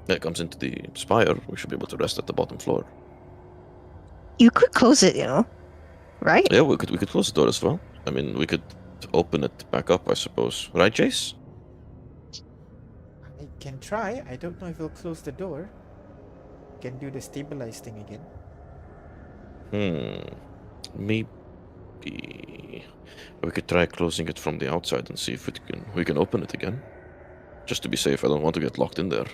it comes into the spire. We should be able to rest at the bottom floor. You could close it, right? Yeah, we could close the door as well. I mean, we could open it back up, I suppose. Right, Jace? I can try. I don't know if it'll close the door. Can do the stabilize thing again. Maybe we could try closing it from the outside and see if we can open it again. Just to be safe, I don't want to get locked in there.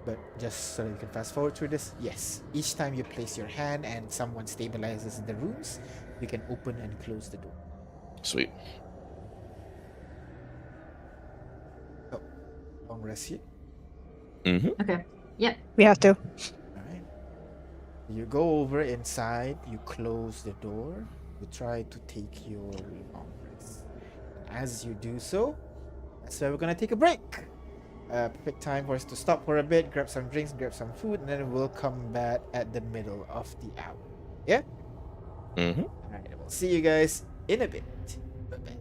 But just so that you can fast forward through this, yes. Each time you place your hand and someone stabilizes the rooms, you can open and close the door. Sweet. Long rest here. Mm-hmm. Okay. We have to. Alright. You go over inside, you close the door, you try to take your long rest. As you do so, that's where we're gonna take a break. Perfect time for us to stop for a bit, grab some drinks, grab some food, and then we'll come back at the middle of the hour. Yeah? Mm-hmm. Alright, we'll see you guys in a bit. Bye-bye.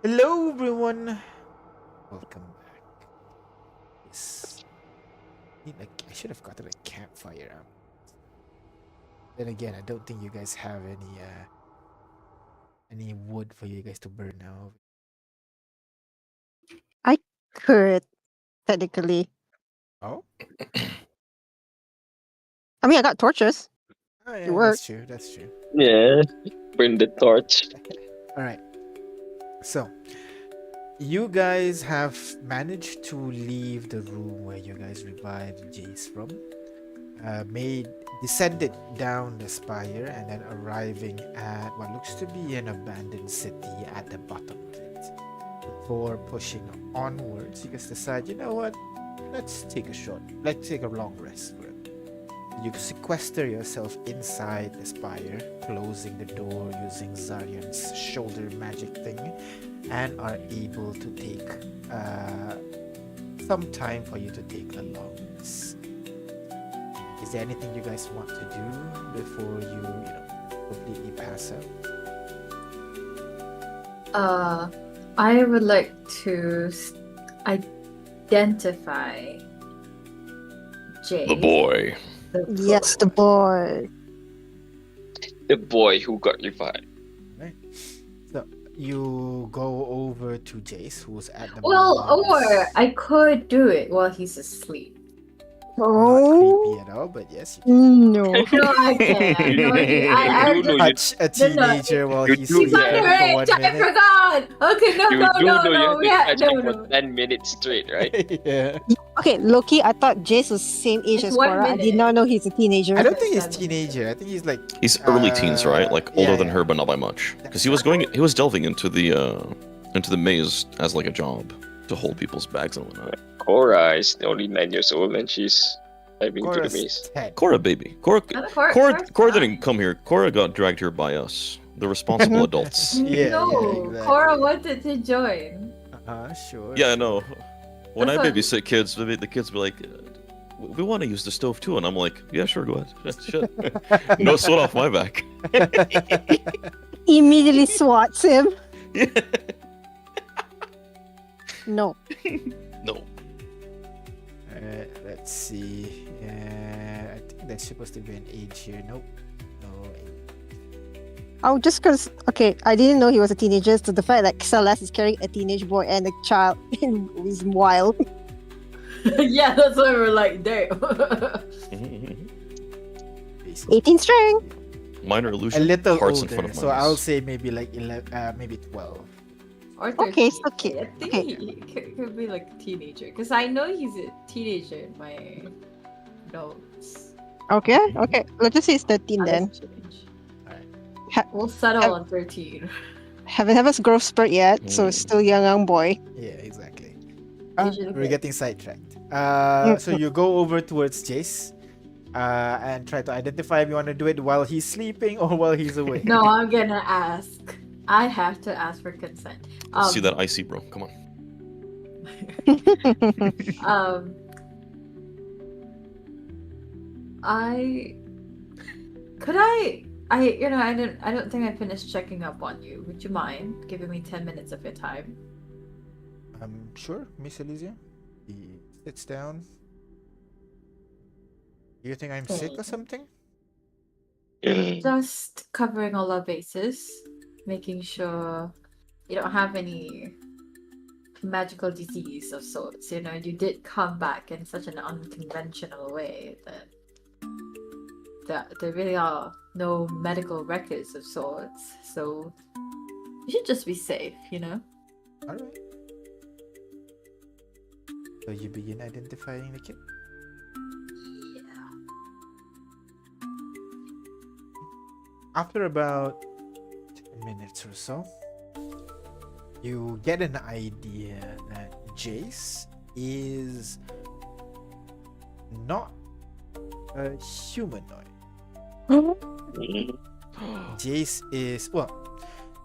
Hello, everyone. Welcome back. Yes. I should have gotten a campfire out. Then again, I don't think you guys have any wood for you guys to burn now. I could technically. Oh, I mean, I got torches. oh It yeah, worked. that's true. That's true. Yeah. Burn the torch. All right. So, you guys have managed to leave the room where you guys revived Jace from. Descended down the spire and then arriving at what looks to be an abandoned city at the bottom of it. Before pushing onwards, you guys decide, you know what? Let's take a long rest for it. You sequester yourself inside the spire, closing the door using Zaryan's shoulder magic thing, and are able to take some time for you to take a long rest. Is there anything you guys want to do before you completely pass out? I would like to identify Jay. The boy. Yes, the boy. The boy who got revived. Right. So you go over to Jace, who's at the Well, moment or is I could do it while he's asleep. not Oh creepy at all, but yes, you no. No, I can't. No, I You know just you- touch a teenager while you he's do He's sleeping that. for underage. 1 I minute. forgot. Okay, no, You no, do no, know you no. have to Yeah, catch no, him for no. 10 minutes straight, right? Yeah. Okay, Loki, I thought Jace was same age It's as 1 Cora. I did minute. not know he's a teenager. I don't think he's 7. teenager. I think he's like He's early teens, right? Like older yeah, than yeah. her, but not by much. Because he was delving into the maze as like a job to hold people's bags and whatnot. Cora is only 9 years old and she's diving into the Cora's maze. 10. Cora, baby. Cora Cora didn't come here. Cora got dragged here by us, the responsible adults. Yeah, no, exactly. Cora wanted to join. Sure. Yeah, I know. When I That's what- babysit kids, the kids be like, "We want to use the stove too," and I'm like, "Yeah, sure, go ahead." Shit. No sweat off my back. Immediately swats him. Yeah. No. No. Let's see. I think there's supposed to be an age here. Nope. No. Oh, just because, okay, I didn't know he was a teenager, so the fact that Celeste is carrying a teenage boy and a child is wild. Yeah, that's why we're like, damn. 18 string. Minor A illusion. little Hearts in front older, of so my I'll eyes. say maybe like 11, maybe 12. Or Okay, 13. it's okay. I think Okay. he could be like a teenager. Because I know he's a teenager in my notes. Okay, okay. Let's just say it's 13 Unless then. it change. Ha- We'll settle have- on 13. haven't had his growth spurt yet, so it's still young boy. Yeah, exactly. Usually We're get- getting sidetracked. So you go over towards Jace, and try to identify if you want to do it while he's sleeping or while he's awake. No, I'm gonna ask. I have to ask for consent. See that icy, bro? Come on. Um, I don't think I finished checking up on you. Would you mind giving me 10 minutes of your time? Sure, Miss Elysia. He sits down. Do you think I'm sick or something? Just covering all our bases, making sure you don't have any magical disease of sorts. You know, you did come back in such an unconventional way that there really are no medical records of sorts. So you should just be safe, you know? Alright. So you begin identifying the kid? Yeah. After about 10 minutes or so, you get an idea that Jace is not a humanoid. Jace is, well,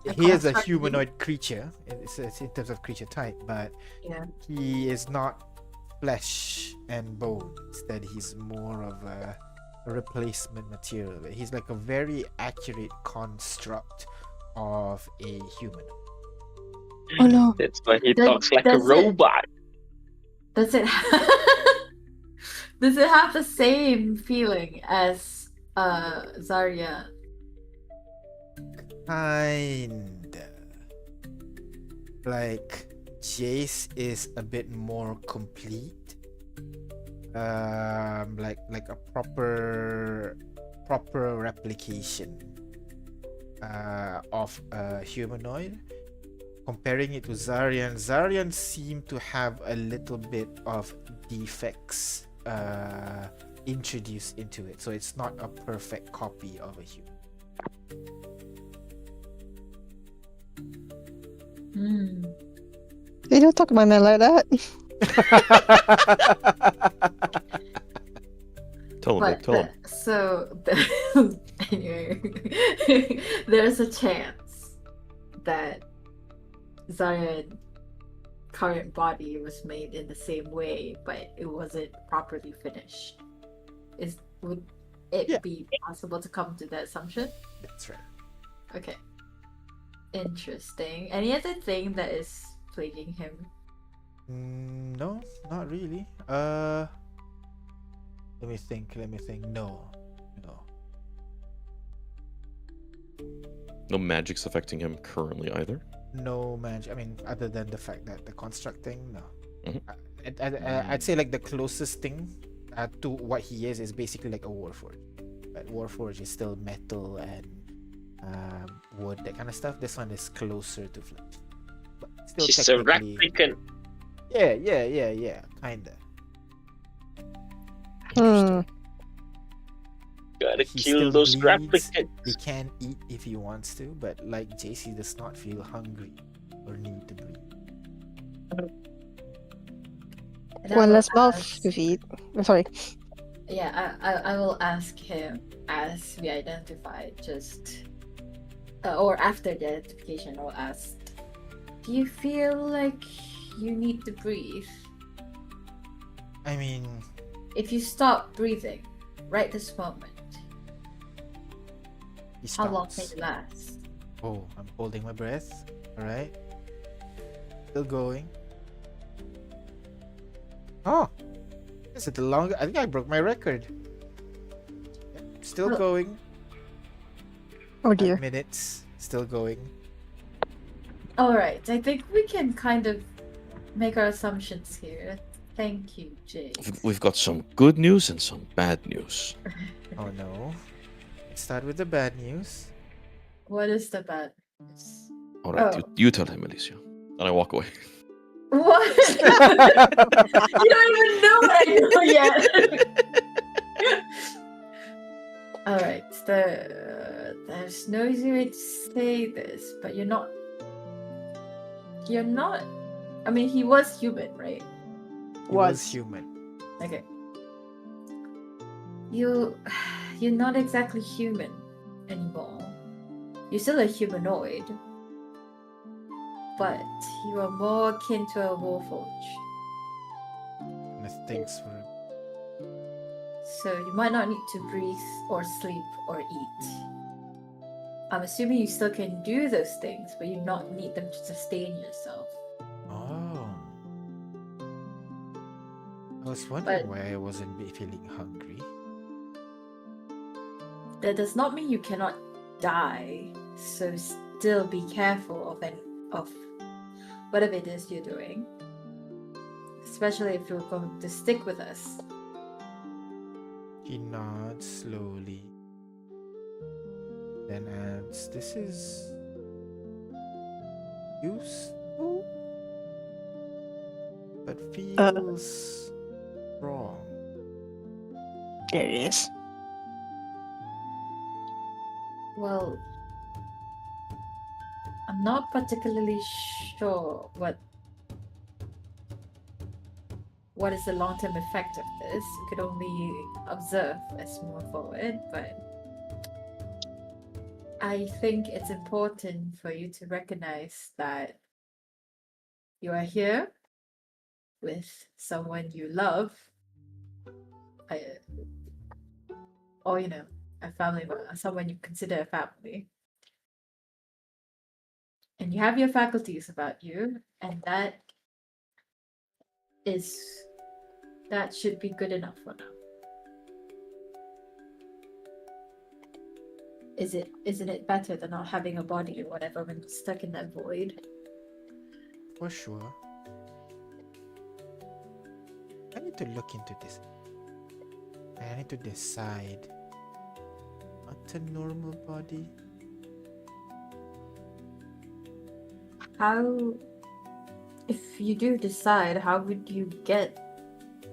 A he is a construct- humanoid creature in terms of creature type, but Yeah. he is not flesh and bone. Instead, he's more of a replacement material. He's like a very accurate construct of a human. Oh no. That's why he Does- talks like a does it- robot. Does it does it have the same feeling as Zarya? Kinda. Like Jace is a bit more complete. Like a proper replication of a humanoid. Comparing it to Zaryan, Zaryan seemed to have a little bit of defects introduced into it, so it's not a perfect copy of a human. Hmm. They don't talk about men like that. Tell him, babe, tell him. Anyway, there's a chance that Zaryan's current body was made in the same way, but it wasn't properly finished. Would it Yeah. be possible to come to that assumption? That's right. Okay. Interesting. Any other thing that is plaguing him? No, not really. Let me think. No. No magic's affecting him currently either. No magic. I mean, other than the fact that the construct thing, no. Mhm. I'd say like the closest thing to what he is basically like a warforged. But warforged is still metal and wood, that kind of stuff. This one is closer to flesh. But still She's a technically. replicant. Yeah. Kinda. Hmm. Gotta He kill still those bleeds. replicants. He can eat if he wants to, but like Jace, he does not feel hungry or need to breathe. And I One will less mouth ask- to feed. I'm sorry. Yeah, I will ask him as we identify or after the identification. I'll ask, do you feel like you need to breathe? I mean, If you stop breathing right this moment, he how long can stops. you last? Oh, I'm holding my breath. All right. Still going. Oh, is it the longest? I think I broke my record. Yep, still Oh. going. Oh 5 dear. minutes. Still going. All right, I think we can kind of make our assumptions here. Thank you, Jace. We've got some good news and some bad news. Oh no. Let's start with the bad news. What is the bad news? All right, Oh. you tell him, Alicia. And I walk away. What? You don't even know what I know yet. All right, there's no easy way to say this, but you're not. I mean, he was human, right? He was human. Okay. You're not exactly human anymore. You're still a humanoid, but you are more akin to a warforged. Thanks for. So you might not need to breathe or sleep or eat. I'm assuming you still can do those things, but you not need them to sustain yourself. Oh. I was wondering why I wasn't feeling hungry. That does not mean you cannot die. So still be careful of whatever it is you're doing. Especially if you're going to stick with us. He nods slowly. Then adds, this is useful, but feels wrong. There it is. Well, I'm not particularly sure what is the long-term effect of this. We could only observe as we move forward, but I think it's important for you to recognize that you are here with someone you love, or a family, someone you consider a family. and you have your faculties about you, and that should be good enough for now. Isn't it better than not having a body or whatever when you're stuck in that void? For sure. I need to look into this. I need to decide. What's a normal body? How, if you do decide, how would you get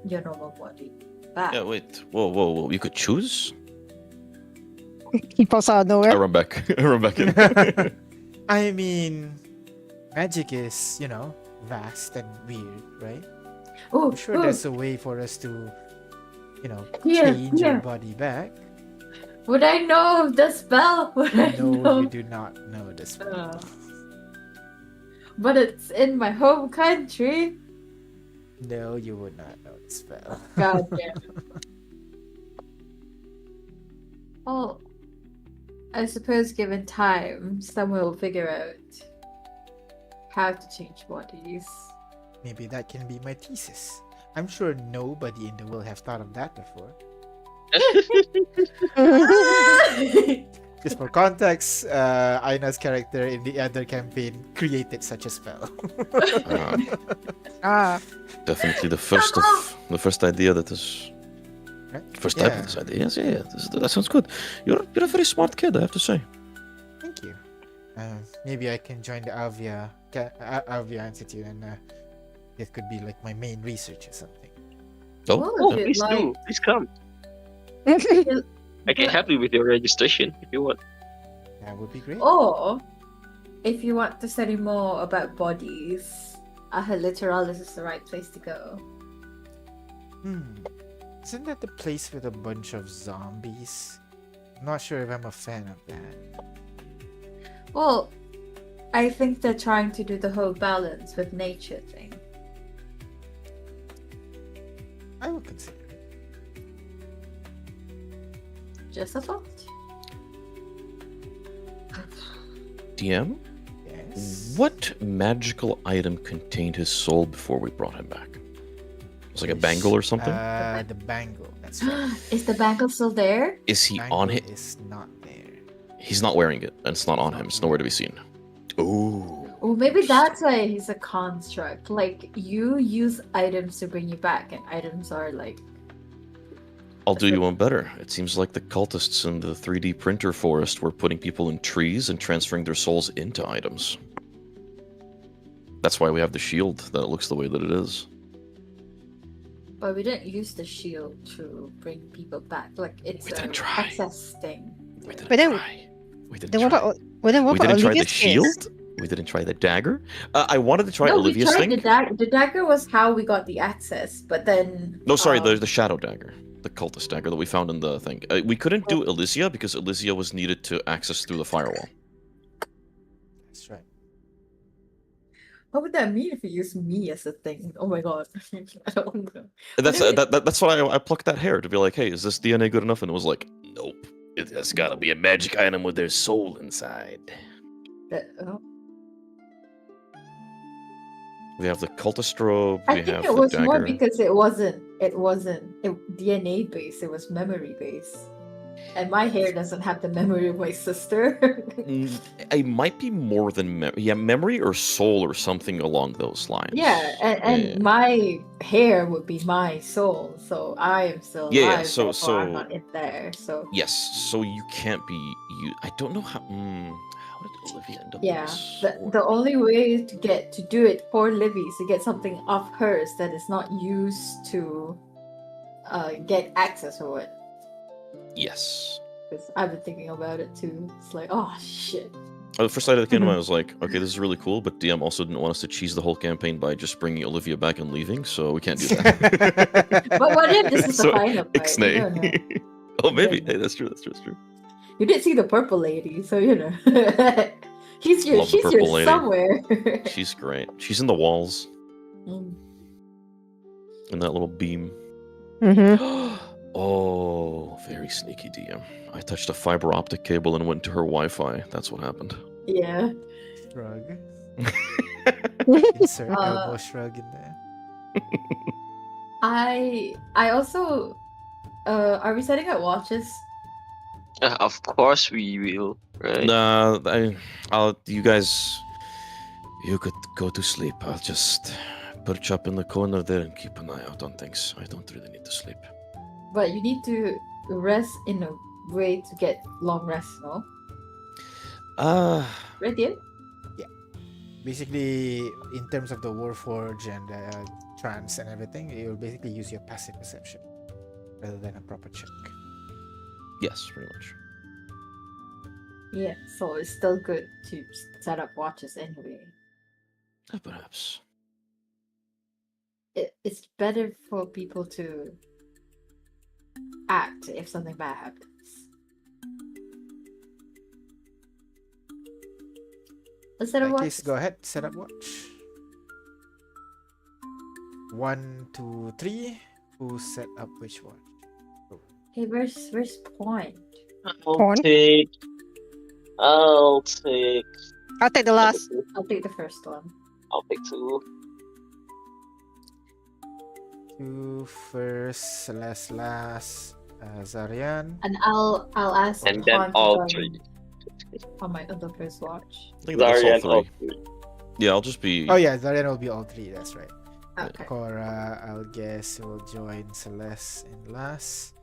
your normal body back? Yeah, wait. Whoa. You could choose? He pops out of I nowhere. run back. I run back in. I mean, magic is, vast and weird, right? Oh, I'm sure there's a way for us to, Yeah, change our yeah. body back. Would I know the spell? Would I No, know? you do not know the spell. But it's in my home country. No, you would not know the spell. God damn. Well, I suppose given time, someone will figure out how to change bodies. Maybe that can be my thesis. I'm sure nobody in the world have thought of that before. Just for context, Aina's character in the other campaign created such a spell. Uh, definitely the first idea that is Right? first type of this idea. Yes, yeah. That sounds good. You're a very smart kid, I have to say. Thank you. Maybe I can join the Alvia Institute, and it could be like my main research or something. Oh, Oh, if you'd Please like. do. Please come. I can help you with your registration if you want. That would be great. Or, if you want to study more about bodies, Literalis is the right place to go. Isn't that the place with a bunch of zombies? I'm not sure if I'm a fan of that. Well, I think they're trying to do the whole balance with nature thing. I will consider it. Just a thought. DM, Yes. what magical item contained his soul before we brought him back? It was like a bangle or something? The bangle. That's right. Is the bangle still there? Is he Bangle on him? is not there. He's not wearing it, and it's not on him. It's nowhere to be seen. Ooh. Well, maybe that's why he's a construct. Like, you use items to bring you back, and items are like... I'll do you one better. It seems like the cultists in the 3D printer forest were putting people in trees and transferring their souls into items. That's why we have the shield, that it looks the way that it is. But we didn't use the shield to bring people back. Like, it's We an didn't try. access thing. We didn't But then- try. We didn't Then what try. about what then what We about didn't try the Olivia's case? shield. We didn't try the dagger. I wanted to try No, Olivia's we tried thing. the dagger. The dagger was how we got the access, but then... No, sorry, the shadow dagger. The cultist dagger that we found in the thing. We couldn't do Elysia because Elysia was needed to access through the firewall. That's right. What would that mean if you use me as a thing? Oh my god. I don't know. That's What if that's why I plucked that hair to be like, hey, is this DNA good enough? And it was like, nope. It has got to be a magic item with their soul inside. oh. We have the cultist robe. I We think have it the was dagger. more because it wasn't DNA based, it was memory based. And my hair doesn't have the memory of my sister. It might be more than memory or soul or something along those lines. Yeah, and my hair would be my soul, so I am still Yeah, alive. so- therefore I'm so- not in there. So Yes, so you can't be. I don't know how. How did Olivia end up? yeah, with the only way to do it for Livy is to get something off hers that is not used to get access to it. Yes. Because I've been thinking about it too. It's like, oh shit. The first idea that came to mind, I was like, okay, this is really cool, but DM also didn't want us to cheese the whole campaign by just bringing Olivia back and leaving, so we can't do that. But what if this is So, the final fight? You Ixnay. don't know. Oh, maybe. Yeah. Hey, that's true. That's true. You did see the purple lady, so you know. She's here. Love the She's purple here lady. somewhere. She's great. She's in the walls Mm. in that little beam. Mm-hmm. Oh, very sneaky DM. I touched a fiber optic cable and went to her Wi-Fi. That's what happened. Yeah. shrug. Insert elbow shrug in there. I also are we setting up watches? Of course we will, right? Nah, you guys, you could go to sleep. I'll just perch up in the corner there and keep an eye out on things. I don't really need to sleep. But you need to rest in a way to get long rest, no? Right, yeah? Basically, in terms of the Warforge and trance and everything, you'll basically use your passive perception rather than a proper check. Yes, pretty much. Yeah, so it's still good to set up watches anyway. Perhaps. It's better for people to act if something bad happens. Let's set In up that watches. case, go ahead, set up watch. 1, 2, 3. Who set up which watch? Hey, where's Point? Porn? I'll take. I'll take the last. I'll take the first one. I'll take 2. 2 first, last. Zarian. And I'll ask And then Point to all join 3. on my other first watch. I think that's Zarian, all all three. 3. Yeah, I'll just be. Oh yeah, Zarian will be all 3. That's right. Okay. Cora, I'll guess, will join Celeste in last,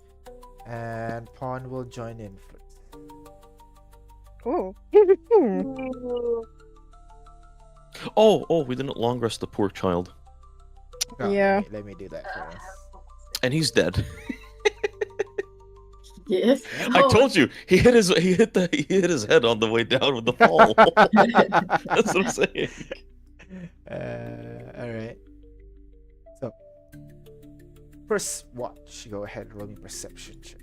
and Pawn will join in first. Oh. Oh, we didn't long rest the poor child, Oh, Yeah. let me do that first. and he's dead. Yes. I told you he hit his head on the way down with the fall. That's what I'm saying. All right. So, first watch. Go ahead, roll me perception check.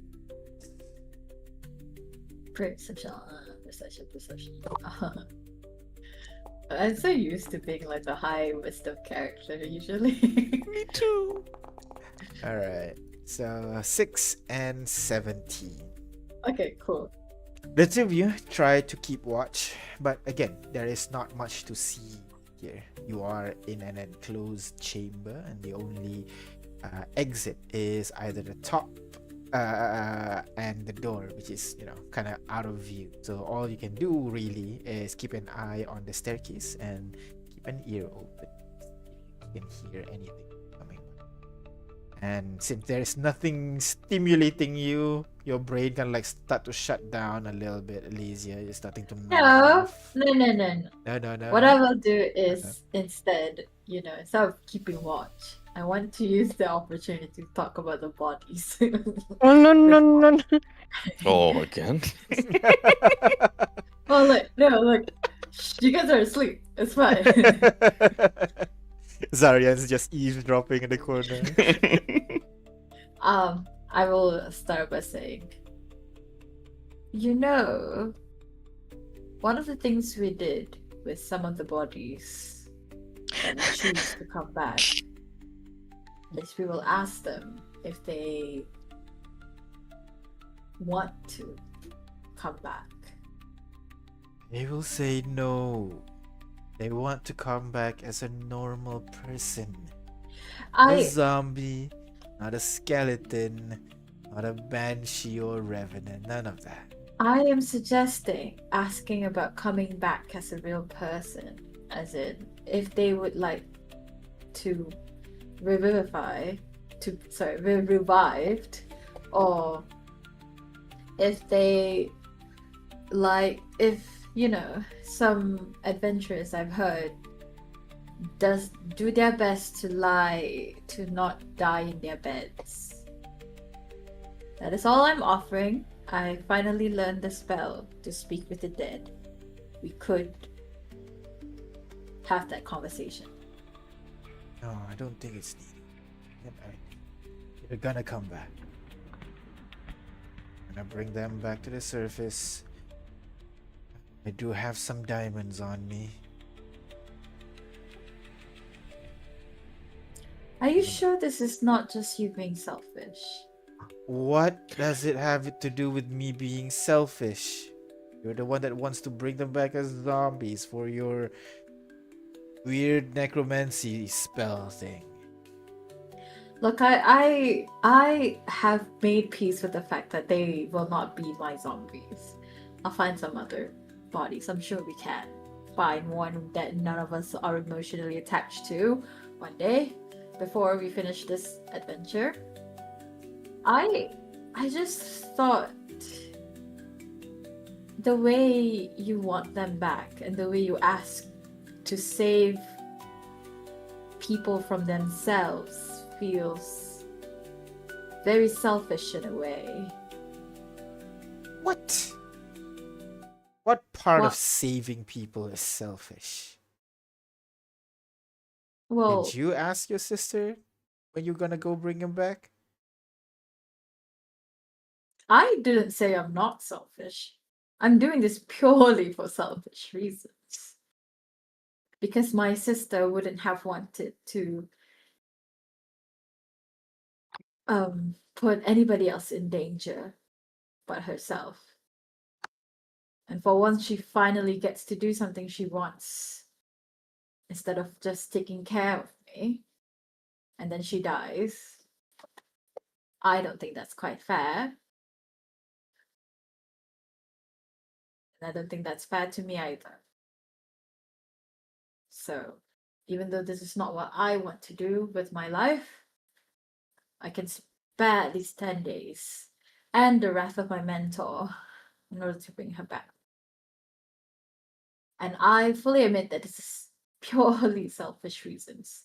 Perception. I'm so used to being like the high wisdom character usually. Me too. All right. So 6 and 17. Okay, cool. The two of you try to keep watch, but again, there is not much to see here. You are in an enclosed chamber, and the only exit is either the top and the door, which is, kind of out of view. So all you can do really is keep an eye on the staircase and keep an ear open if you can hear anything coming. And since there's nothing stimulating you, your brain can start to shut down a little bit, Elysia. You're starting to nod No. off. No. No. What I will do is instead, instead of keeping watch, I want to use the opportunity to talk about the bodies. Oh no. Oh, again. Oh look, shh, you guys are asleep. It's fine. Zarian's just eavesdropping in the corner. I will start by saying, one of the things we did with some of the bodies that choose to come back is we will ask them if they want to come back. They will say no. They want to come back as a normal person. A zombie, not a skeleton, not a banshee or revenant, none of that. I am suggesting asking about coming back as a real person, as in if they would like to revived, or if they some adventurers I've heard do their best to not die in their beds. That is all I'm offering. I finally learned the spell to speak with the dead. We could have that conversation. No, I don't think it's needed. They're gonna come back. I'm gonna bring them back to the surface. I do have some diamonds on me. Are you sure this is not just you being selfish? What does it have to do with me being selfish? You're the one that wants to bring them back as zombies for your weird necromancy spell thing. Look, I have made peace with the fact that they will not be my zombies. I'll find some other bodies. I'm sure we can find one that none of us are emotionally attached to one day before we finish this adventure. I just thought the way you want them back and the way you ask to save people from themselves feels very selfish in a way. What? What part of What? saving people is selfish? Well, Did you ask your sister when you're gonna go bring him back? I didn't say I'm not selfish. I'm doing this purely for selfish reasons. Because my sister wouldn't have wanted to put anybody else in danger but herself. And for once she finally gets to do something she wants instead of just taking care of me and then she dies. I don't think that's quite fair. And I don't think that's fair to me either. So, even though this is not what I want to do with my life, I can spare at least 10 days and the wrath of my mentor in order to bring her back. And I fully admit that this is purely selfish reasons.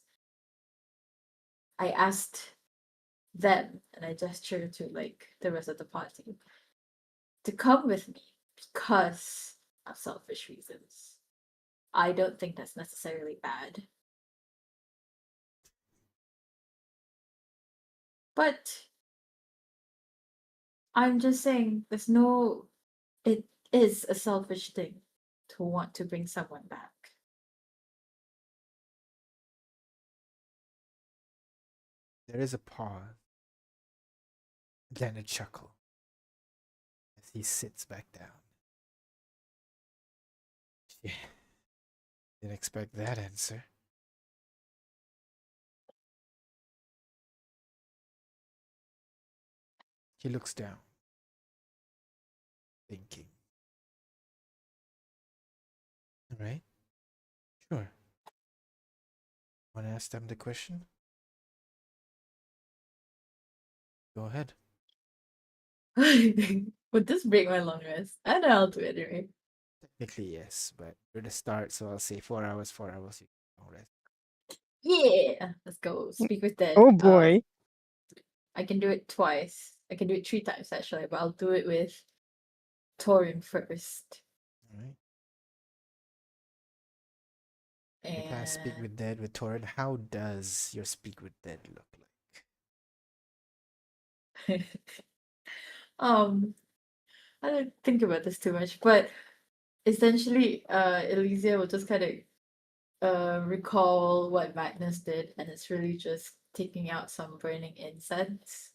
I asked them, and I gestured to like the rest of the party, to come with me because of selfish reasons. I don't think that's necessarily bad. But I'm just saying it is a selfish thing to want to bring someone back. There is a pause, then a chuckle as he sits back down. Yeah, didn't expect that answer. He looks down, thinking. All right, sure. Want to ask them the question? Go ahead. Would this break my long rest? I know I'll do it anyway. Technically, yes, but you're the start, so I'll say 4 hours, 4 hours. You can rest. Yeah, let's go. Speak with Dead. Oh boy. I can do it twice. I can do it 3 times actually, but I'll do it with Torin first. All right. And You guys speak with Dead with Torrent. How does your speak with Dead look like? I don't think about this too much, but essentially, Elysia will just kind of recall what Magnus did, and it's really just taking out some burning incense,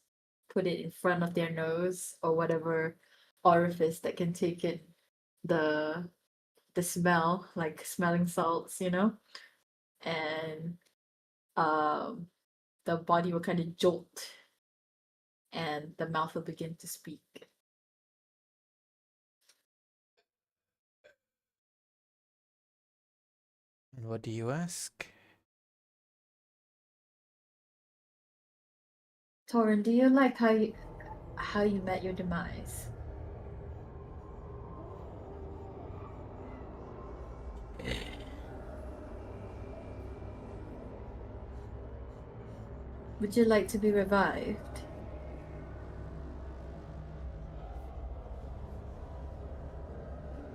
put it in front of their nose or whatever orifice that can take in the smell, like smelling salts, and the body will kind of jolt, and the mouth will begin to speak. And what do you ask? Torin, do you like how you met your demise? Would you like to be revived?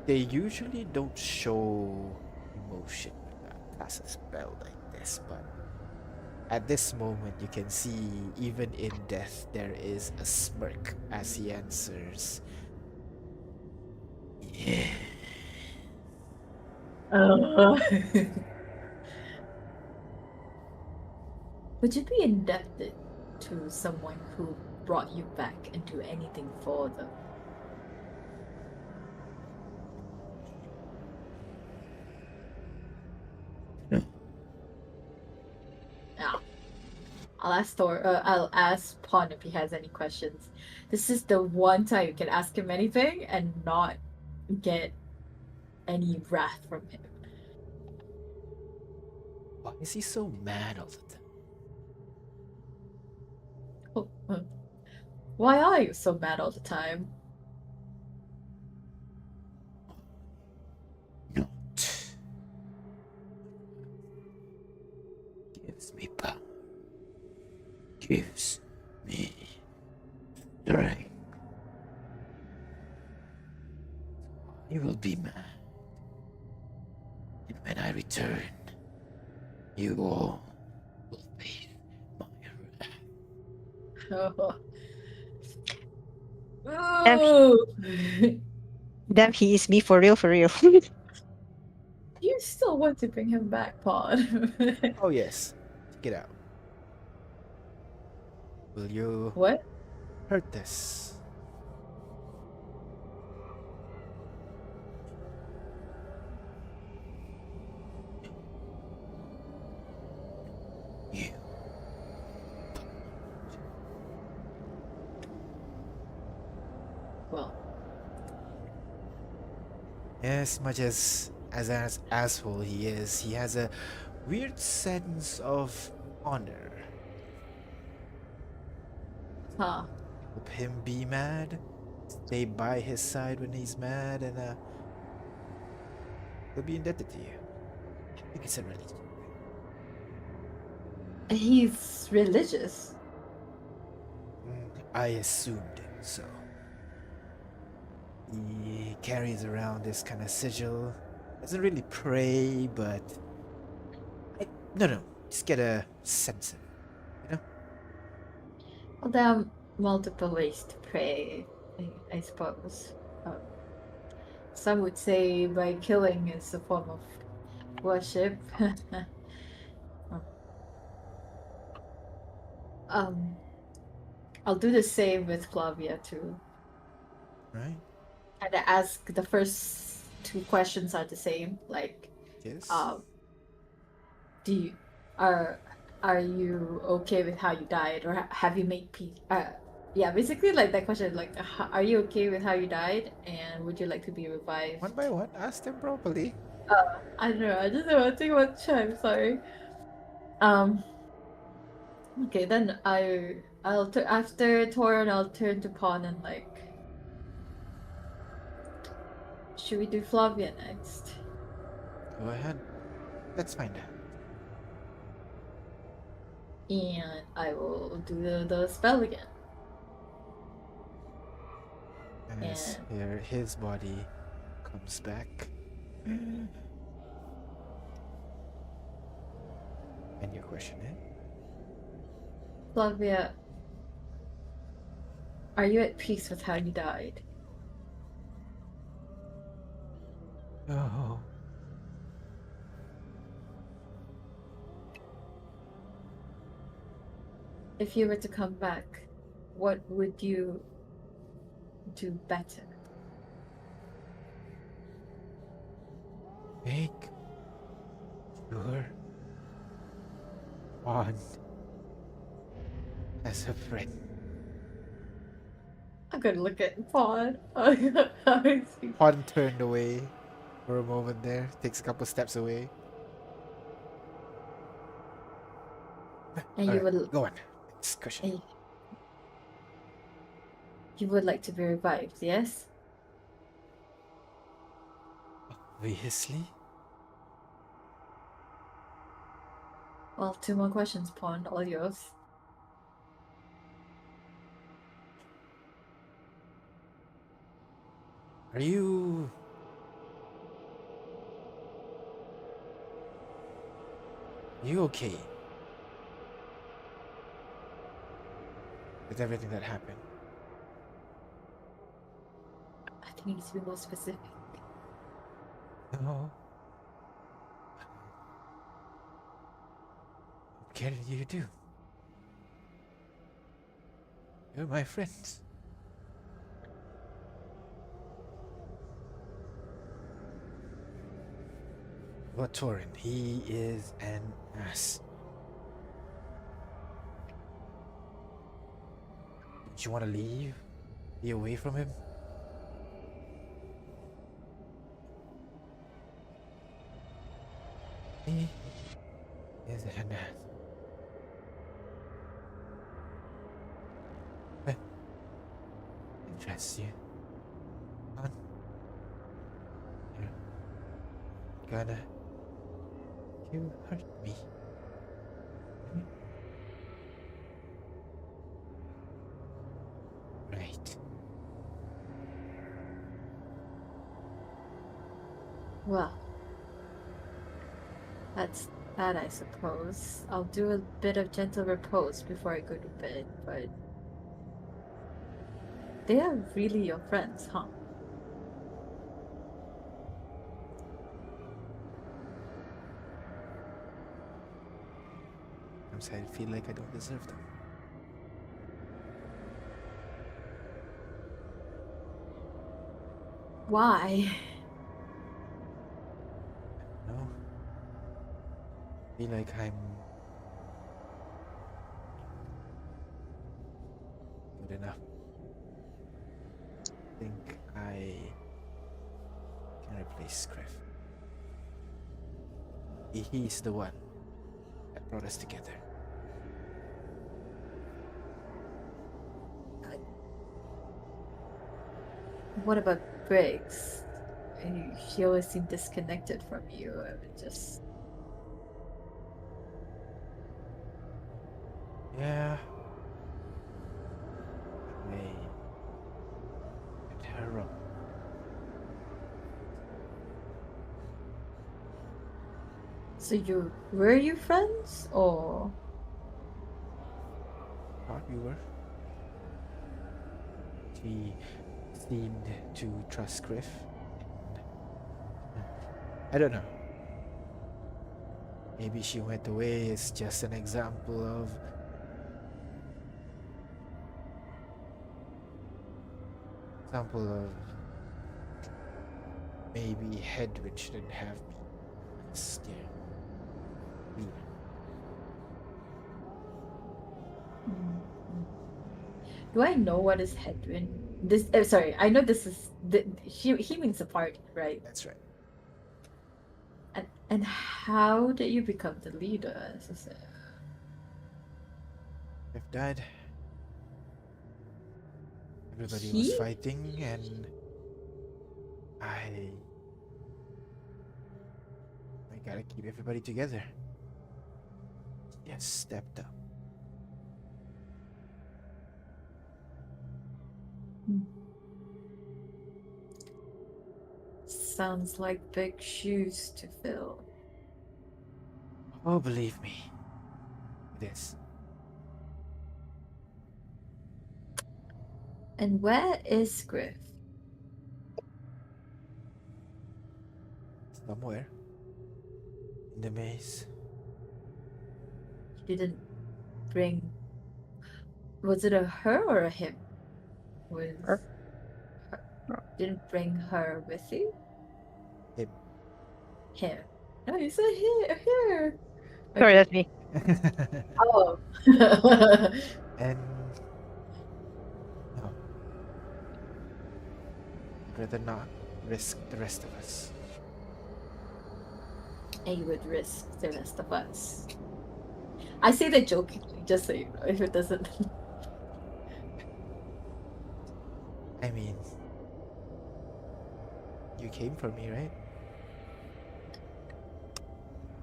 They usually don't show emotion when I cast a spell like this, but at this moment you can see even in death there is a smirk as he answers. Yeah. Would you be indebted to someone who brought you back and do anything for them? I'll ask Pon if he has any questions. This is the one time you can ask him anything and not get any wrath from him. Why is he so mad all the time? Oh, why are you so mad all the time? Not gives me power. Gives me strength. You will be mad. And when I return, you all will face my wrath. Oh. Damn, he is me for real, for real. You still want to bring him back, Pon? Oh yes, check it out. Will you What? hurt this? You. Well, As much as an asshole he is, he has a weird sense of honor. huh. Help him be mad. Stay by his side when he's mad, and he'll be indebted to you. I think it's a religion. He's religious. I assumed so. He carries around this kind of sigil. Doesn't really pray, but no, just get a sense of it. Well, there are multiple ways to pray, I suppose. Some would say by killing is a form of worship. um, I'll do the same with Flavia too. Right? And I ask the first two questions are the same. Like, Yes. do you are you okay with how you died, or have you made peace? Yeah, basically like that question. Like, are you okay with how you died, and would you like to be revived? One by one, ask them properly. I don't know. I just want to take one time. Sorry. Okay, then after Toron, I'll turn to Pawn and like, should we do Flavia next? Go ahead. Let's find out. And I will do the spell again. As his body comes back. And your question is? Flavia, are you at peace with how you died? Oh. If you were to come back, what would you do better? Make sure Juan as a friend. I'm gonna look at Pawn. Juan turned away for a moment there, takes a couple steps away. And you would go on. Next question. and you would like to be revived, yes? Obviously. Well, two more questions, Pawn. All yours. Are you okay with everything that happened? I think you need to be more specific. No. What can you do? You're my friends. But Torin, he is an ass. Do you want to leave? Be away from him? He is an ass. What interests you? Son? You're gonna... You hurt me. Right. Well, that's that, I suppose. I'll do a bit of gentle repose before I go to bed, but they are really your friends, huh? Sometimes I feel like I don't deserve them. Why? No. Feel like I'm good enough. Think I can replace Griff. He's the one that brought us together. What about Briggs? She always seemed disconnected from you. I would just... Yeah. I met her wrong. So were you friends, or? Thought we were. She seemed to trust Griff. I don't know. Maybe she went away as just an example of maybe Hedwig shouldn't have me as their leader. Do I know what is Hedwin? This sorry, I know this is he means the party, right? That's right. And how did you become the leader? Griff died. Everybody was He? fighting, and I gotta keep everybody together. Yes, stepped up. Sounds like big shoes to fill. Oh, believe me, it is. And where is Griff? Somewhere in the maze. You didn't bring. Was it a her or a him? Was Her. Didn't bring her with you? Him. Him. No, you said here. Sorry, that's me. Oh. And no, I'd rather not risk the rest of us. And you would risk the rest of us. I say that jokingly, just so you know, if it doesn't. I mean, you came for me, right?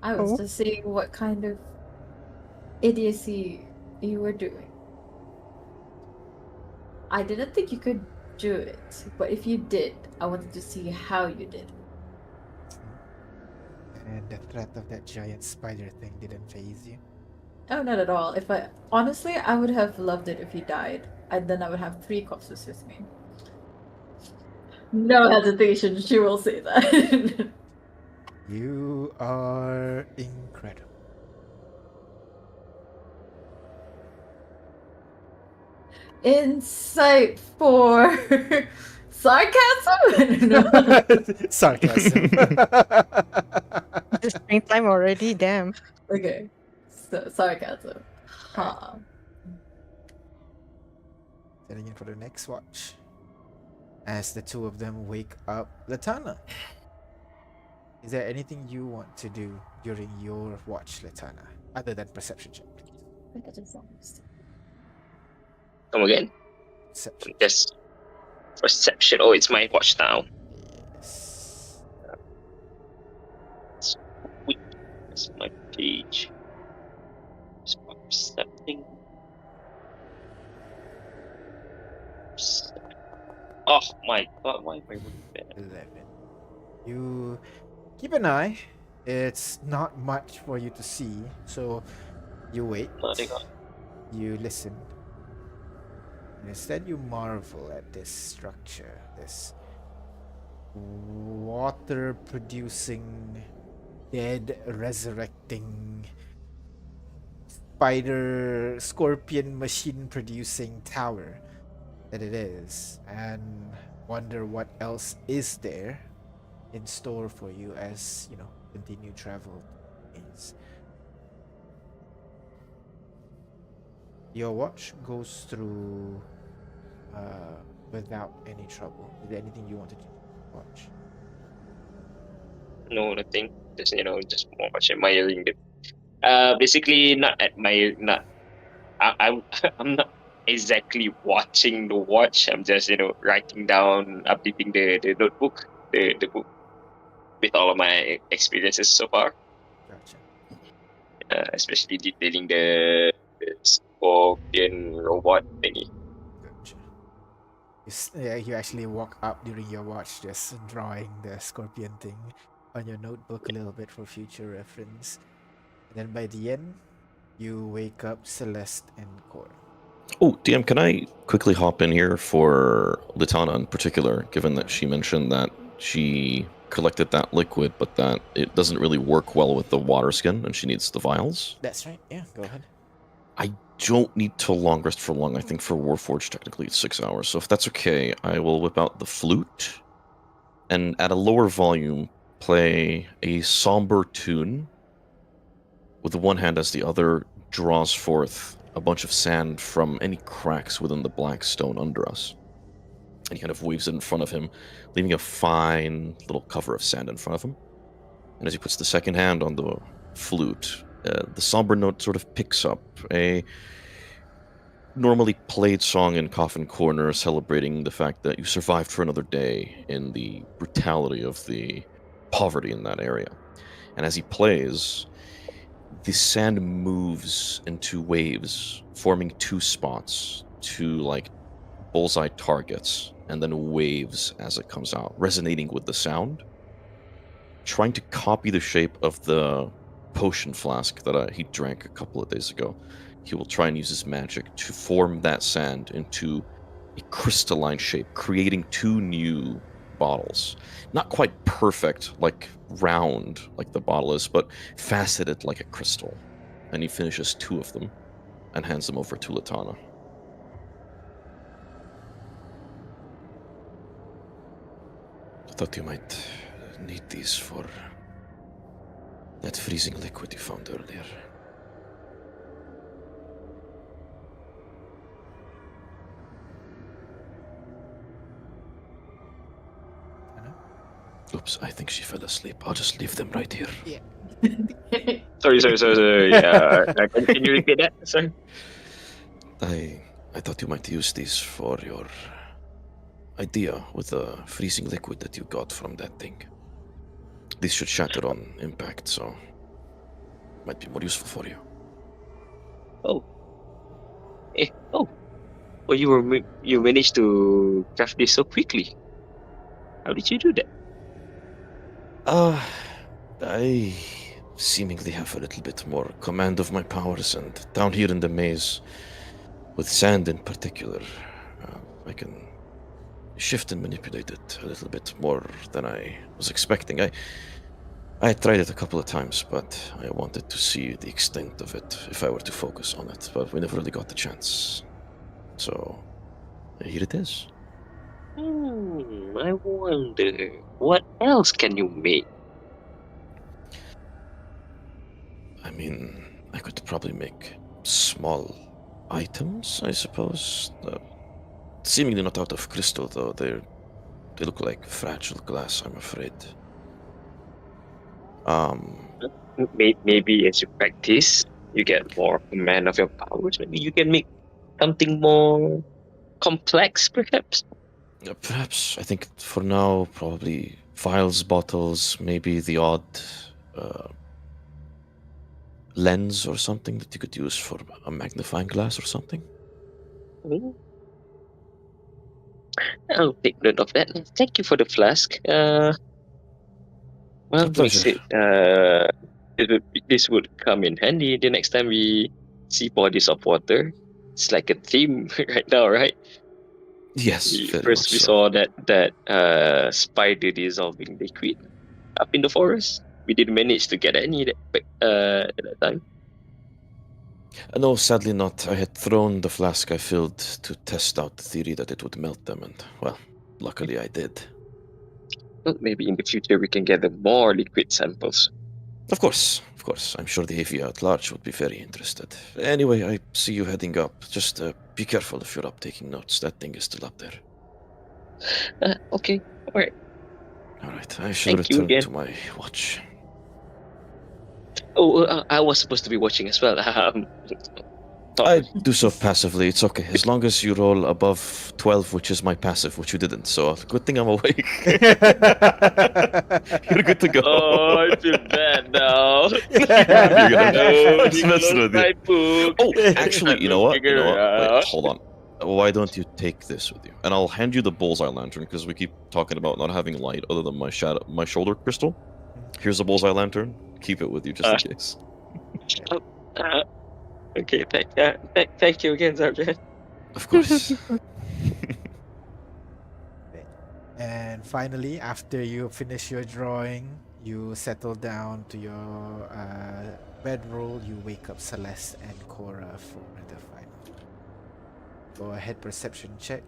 I was Oh. just seeing what kind of idiocy you were doing. I didn't think you could do it, but if you did, I wanted to see how you did. And the threat of that giant spider thing didn't faze you. Oh, not at all. If I honestly, I would have loved it if he died, and then I would have 3 corpses with me. No hesitation, she will say that. You are incredible. Insight for sarcasm? No. Sarcasm. It's springtime already, damn. Okay, so sarcasm. Huh. Setting in for the next watch. As the two of them wake up, Latana, is there anything you want to do during your watch, Latana, other than perception check, please? Come again? Perception. Just perception. Oh, it's my watch now. Yes. Wait, that's my page. Just perception. Oh my god, why am I really bad? 11. You keep an eye. It's not much for you to see, so you wait. Oh my god. You listen. And instead, you marvel at this structure, this water producing, dead resurrecting, spider scorpion machine producing tower that it is, and wonder what else is there in store for you as continue travel is. Your watch goes through without any trouble. Is there anything you wanted to watch? No, nothing. Just just more much admiring the. Basically, not admire. Not. I'm. I'm not exactly watching the watch. I'm just writing down, updating the notebook, the book with all of my experiences so far. Gotcha. Especially detailing the scorpion robot thingy. Gotcha. Yeah, you actually walk up during your watch, just drawing the scorpion thing on your notebook a little bit for future reference. And then by the end, you wake up Celeste and Core. Oh, DM, can I quickly hop in here for Litana in particular, given that she mentioned that she collected that liquid, but that it doesn't really work well with the water skin, and she needs the vials? That's right. Yeah, go ahead. I don't need to long rest for long. I think for Warforged, technically it's 6 hours. So if that's okay, I will whip out the flute and at a lower volume play a somber tune with the one hand as the other draws forth a bunch of sand from any cracks within the black stone under us. And he kind of waves it in front of him, leaving a fine little cover of sand in front of him. And as he puts the second hand on the flute, the somber note sort of picks up a normally played song in Coffin Corner celebrating the fact that you survived for another day in the brutality of the poverty in that area. And as he plays, the sand moves into waves, forming two spots, two like bullseye targets, and then waves as it comes out, resonating with the sound, trying to copy the shape of the potion flask that he drank a couple of days ago. He will try and use his magic to form that sand into a crystalline shape, creating two new bottles. Not quite perfect, like round, like the bottle is, but faceted like a crystal. And he finishes two of them and hands them over to Latana. I thought you might need these for that freezing liquid you found earlier. Oops, I think she fell asleep. I'll just leave them right here. Yeah. Sorry. Can you repeat that? Sorry. I thought you might use these for your idea with the freezing liquid that you got from that thing. These should shatter on impact, so might be more useful for you. Oh. Well, you managed to craft this so quickly. How did you do that? I seemingly have a little bit more command of my powers, and down here in the maze, with sand in particular, I can shift and manipulate it a little bit more than I was expecting. I tried it a couple of times, but I wanted to see the extent of it if I were to focus on it, but we never really got the chance. So, here it is. I wonder, what else can you make? I mean, I could probably make small items, I suppose. seemingly not out of crystal, though. They look like fragile glass, I'm afraid. Maybe as you practice, you get more command of your powers. Maybe you can make something more complex, perhaps. Perhaps, I think for now, probably vials, bottles, maybe the odd uh, lens or something that you could use for a magnifying glass or something. Hmm. I'll take note of that. Thank you for the flask. Well, A we pleasure. said this would come in handy the next time we see bodies of water. It's like a theme right now, right? Yes, very First, much we so. saw that spider dissolving liquid up in the forest. We didn't manage to get any at that time. No, sadly not. I had thrown the flask I filled to test out the theory that it would melt them, and, well, luckily I did. Well, maybe in the future we can gather more liquid samples. Of course, of course. I'm sure the Heavy at large would be very interested. Anyway, I see you heading up. Just be careful if you're up taking notes. That thing is still up there. Okay, all right. All right, I shall Thank you return again. to my watch. Oh, I was supposed to be watching as well. I do so passively. It's okay. As long as you roll above 12, which is my passive, which you didn't. So, good thing I'm awake. You're good to go. Oh, I feel bad now. It's messing with you. My book. Oh, actually, you know what? Looking around. Wait, hold on. Why don't you take this with you? And I'll hand you the bullseye lantern because we keep talking about not having light other than my shoulder crystal. Here's a bullseye lantern. Keep it with you just in case. Okay, thank you again, Sergeant. Of course. And finally, after you finish your drawing, you settle down to your bedroll. You wake up Celeste and Cora for the final. Go ahead, perception check.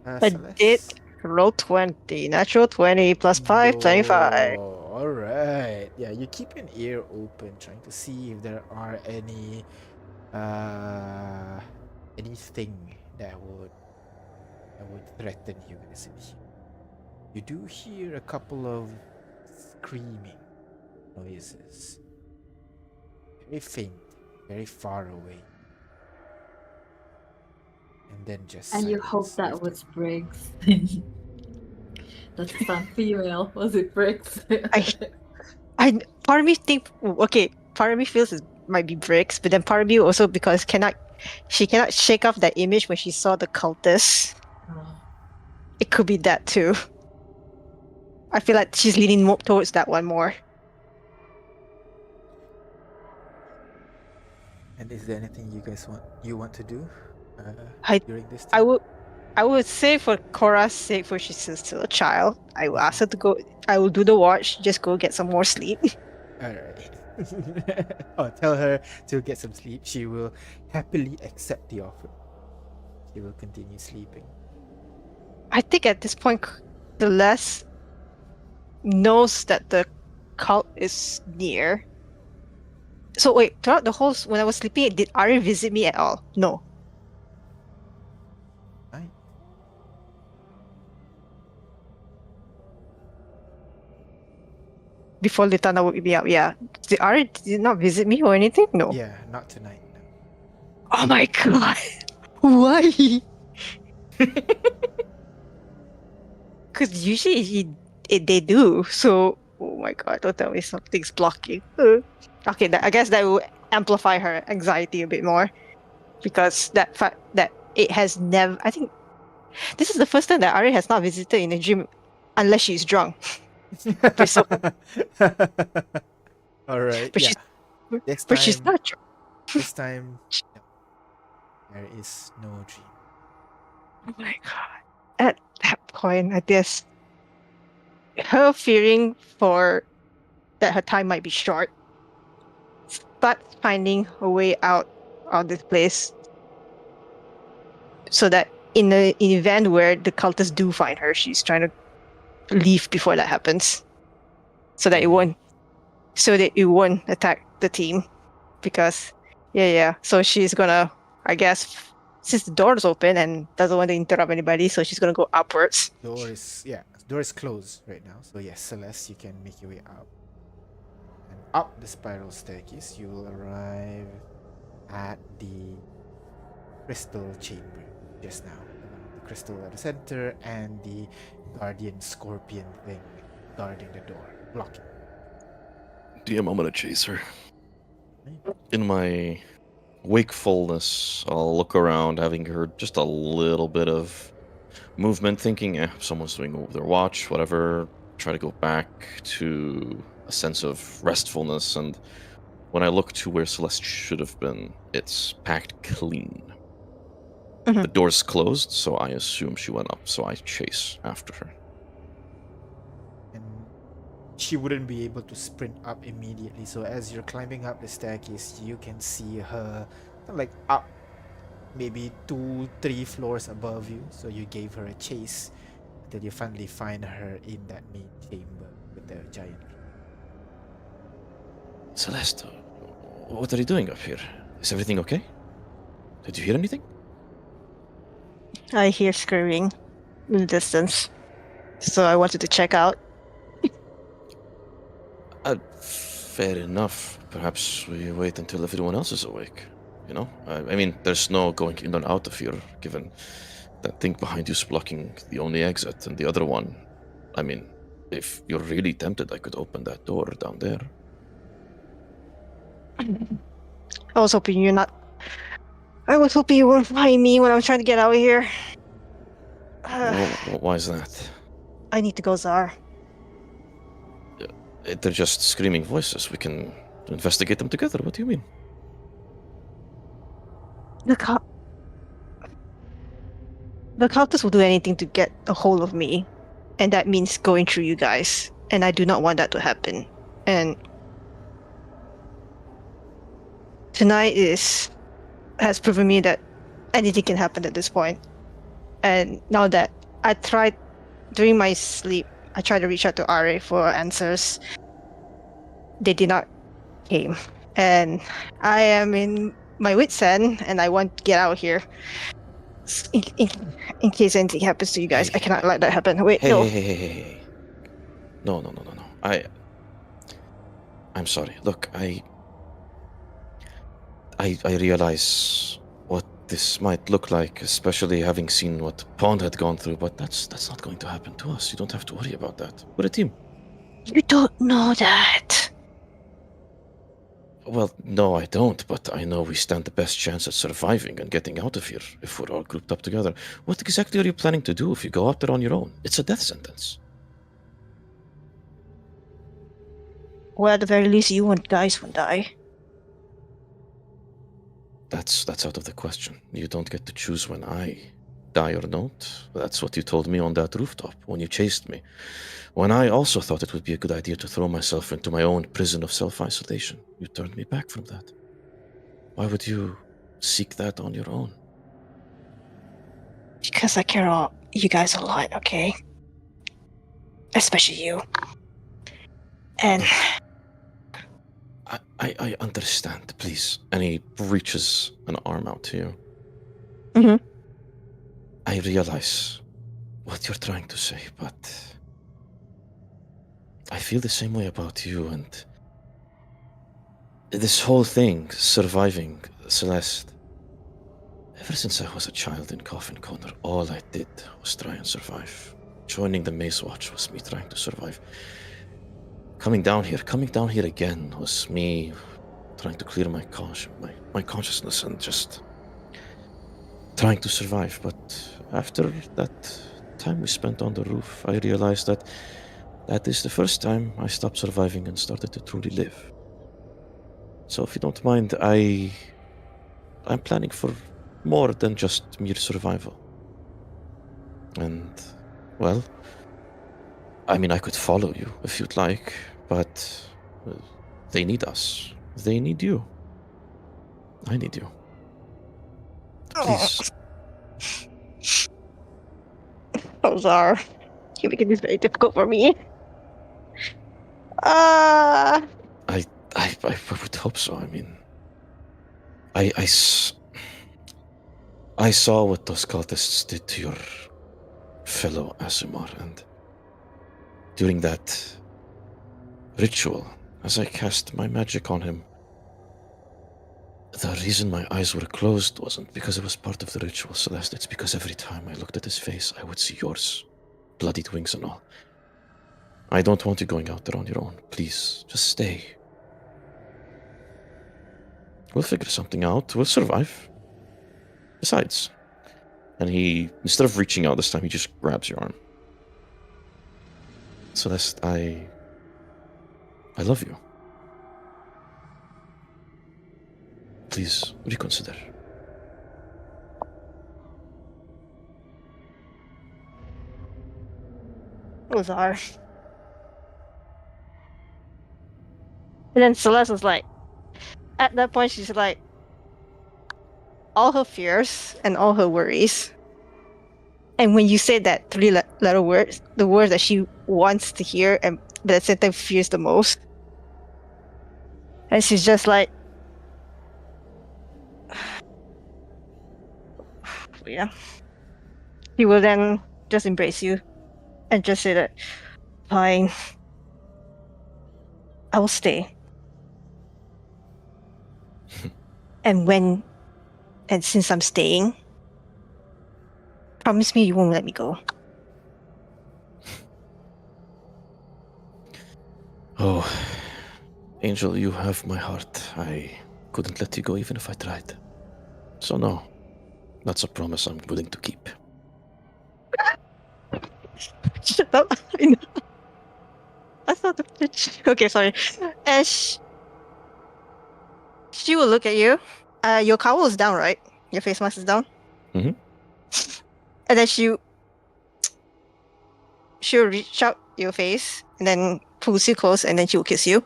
I Celeste. did roll 20. Natural 20 plus 5, 25. All right. Yeah, you keep an ear open, trying to see if there are anything that would threaten you guys in here. You do hear a couple of screaming noises. Very faint, very far away. And then just And you hope silence that after. was Briggs. That's some female. Was it Briggs? Part of me think, okay, part of me feels it might be Briggs, but then part of me also because she cannot shake off that image when she saw the cultist. Oh. It could be that too. I feel like she's leaning more towards that one more. And is there anything you guys want to do during this I time? I would say for Cora's sake, for she's still a child, I will ask her to go. I will do the watch. Just go get some more sleep. All right. Oh, tell her to get some sleep. She will happily accept the offer. She will continue sleeping. I think at this point, the less knows that the cult is near. So wait, throughout the whole when I was sleeping, did Ari visit me at all? No. Right. Before Litana woke me up, yeah. Did Ari not visit me or anything? No. Yeah, not tonight. No. Oh my god. Why? Because usually they do. So, oh my god, don't tell me something's blocking. Okay, I guess that will amplify her anxiety a bit more. Because that fact that it has never. I think this is the first time that Ari has not visited in a dream unless she's drunk. All right. But Yeah. But she's not drunk. This time, no, there is no dream. Oh my god. At that point, I guess her fearing for that her time might be short, but finding a way out of this place so that in an event where the cultists do find her, she's trying to leave before that happens. So that it won't attack the team. Because so she's gonna, I guess, since the door is open and doesn't want to interrupt anybody, so she's gonna go upwards. Door is closed right now. So yes, Celeste, you can make your way up. And up the spiral staircase, you will arrive at the crystal chamber just now. The crystal at the center and the guardian scorpion thing guarding the door, blocking. DM, I'm gonna chase her. In my wakefulness, I'll look around, having heard just a little bit of movement, thinking, someone's doing their watch, whatever. Try to go back to a sense of restfulness, and when I look to where Celeste should have been, it's packed clean. Mhm. The door's closed, so I assume she went up, so I chase after her. And she wouldn't be able to sprint up immediately. So as you're climbing up the staircase, you can see her like up maybe 2-3 floors above you. So you gave her a chase until you finally find her in that main chamber with the giant. Celeste, what are you doing up here? Is everything okay? Did you hear anything? I hear screaming in the distance, so I wanted to check out. Fair enough. Perhaps we wait until everyone else is awake. You know? I mean, there's no going in and out of here, given that thing behind you is blocking the only exit, and the other one. I mean, if you're really tempted, I could open that door down there. I was hoping you're not. I was hoping you weren't behind me when I was trying to get out of here. Why is that? I need to go, Czar. They're just screaming voices. We can investigate them together. What do you mean? The cultists will do anything to get a hold of me, and that means going through you guys. And I do not want that to happen. And tonight has proven me that anything can happen at this point. And now that I tried during my sleep, I tried to reach out to RA for answers. They did not came. And I am in my wit's end, and I want to get out of here. In case anything happens to you guys, I cannot let that happen. Wait, no. Hey. No. I'm sorry. Look, I realize what this might look like, especially having seen what Pond had gone through, but that's not going to happen to us. You don't have to worry about that. We're a team. You don't know that. Well, no, I don't, but I know we stand the best chance at surviving and getting out of here if we're all grouped up together. What exactly are you planning to do if you go out there on your own? It's a death sentence. Well, at the very least, you guys won't die. That's out of the question. You don't get to choose when I die or don't. That's what you told me on that rooftop when you chased me. When I also thought it would be a good idea to throw myself into my own prison of self-isolation, you turned me back from that. Why would you seek that on your own? Because I care about you guys a lot, okay? Especially you. And I understand, please. And he reaches an arm out to you. Mhm. I realize what you're trying to say, but I feel the same way about you, and this whole thing, surviving, Celeste. Ever since I was a child in Coffin Corner, all I did was try and survive. Joining the Maze Watch was me trying to survive. Coming down here again was me trying to clear my consciousness and just trying to survive. But after that time we spent on the roof, I realized that is the first time I stopped surviving and started to truly live. So if you don't mind, I'm planning for more than just mere survival. And, well, I mean, I could follow you if you'd like, but they need us. They need you. I need you. Please. Czar, you're making this very difficult for me. I would hope so. I mean, I saw what those cultists did to your fellow Asumar, and during that ritual, as I cast my magic on him, the reason my eyes were closed wasn't because it was part of the ritual, Celeste. It's because every time I looked at his face, I would see yours, bloodied wings and all. I don't want you going out there on your own. Please, just stay. We'll figure something out. We'll survive. Besides, and he, instead of reaching out this time, he just grabs your arm. Celeste, I love you. Please reconsider. Lazar. And then Celeste was like, at that point, she's like, all her fears and all her worries. And when you say that three-letter words, the words that she wants to hear and but at the same time fears the most, and she's just like, yeah. He will then just embrace you and just say that, fine, I will stay. And since I'm staying, promise me you won't let me go. Oh, Angel, you have my heart. I couldn't let you go even if I tried. So no, that's a promise I'm willing to keep. Shut up. I know. That's not the pitch. Okay, sorry. And she will look at you. Your cowl is down, right? Your face mask is down? Mhm. And then she'll reach out your face and then pulls you close and then she'll kiss you.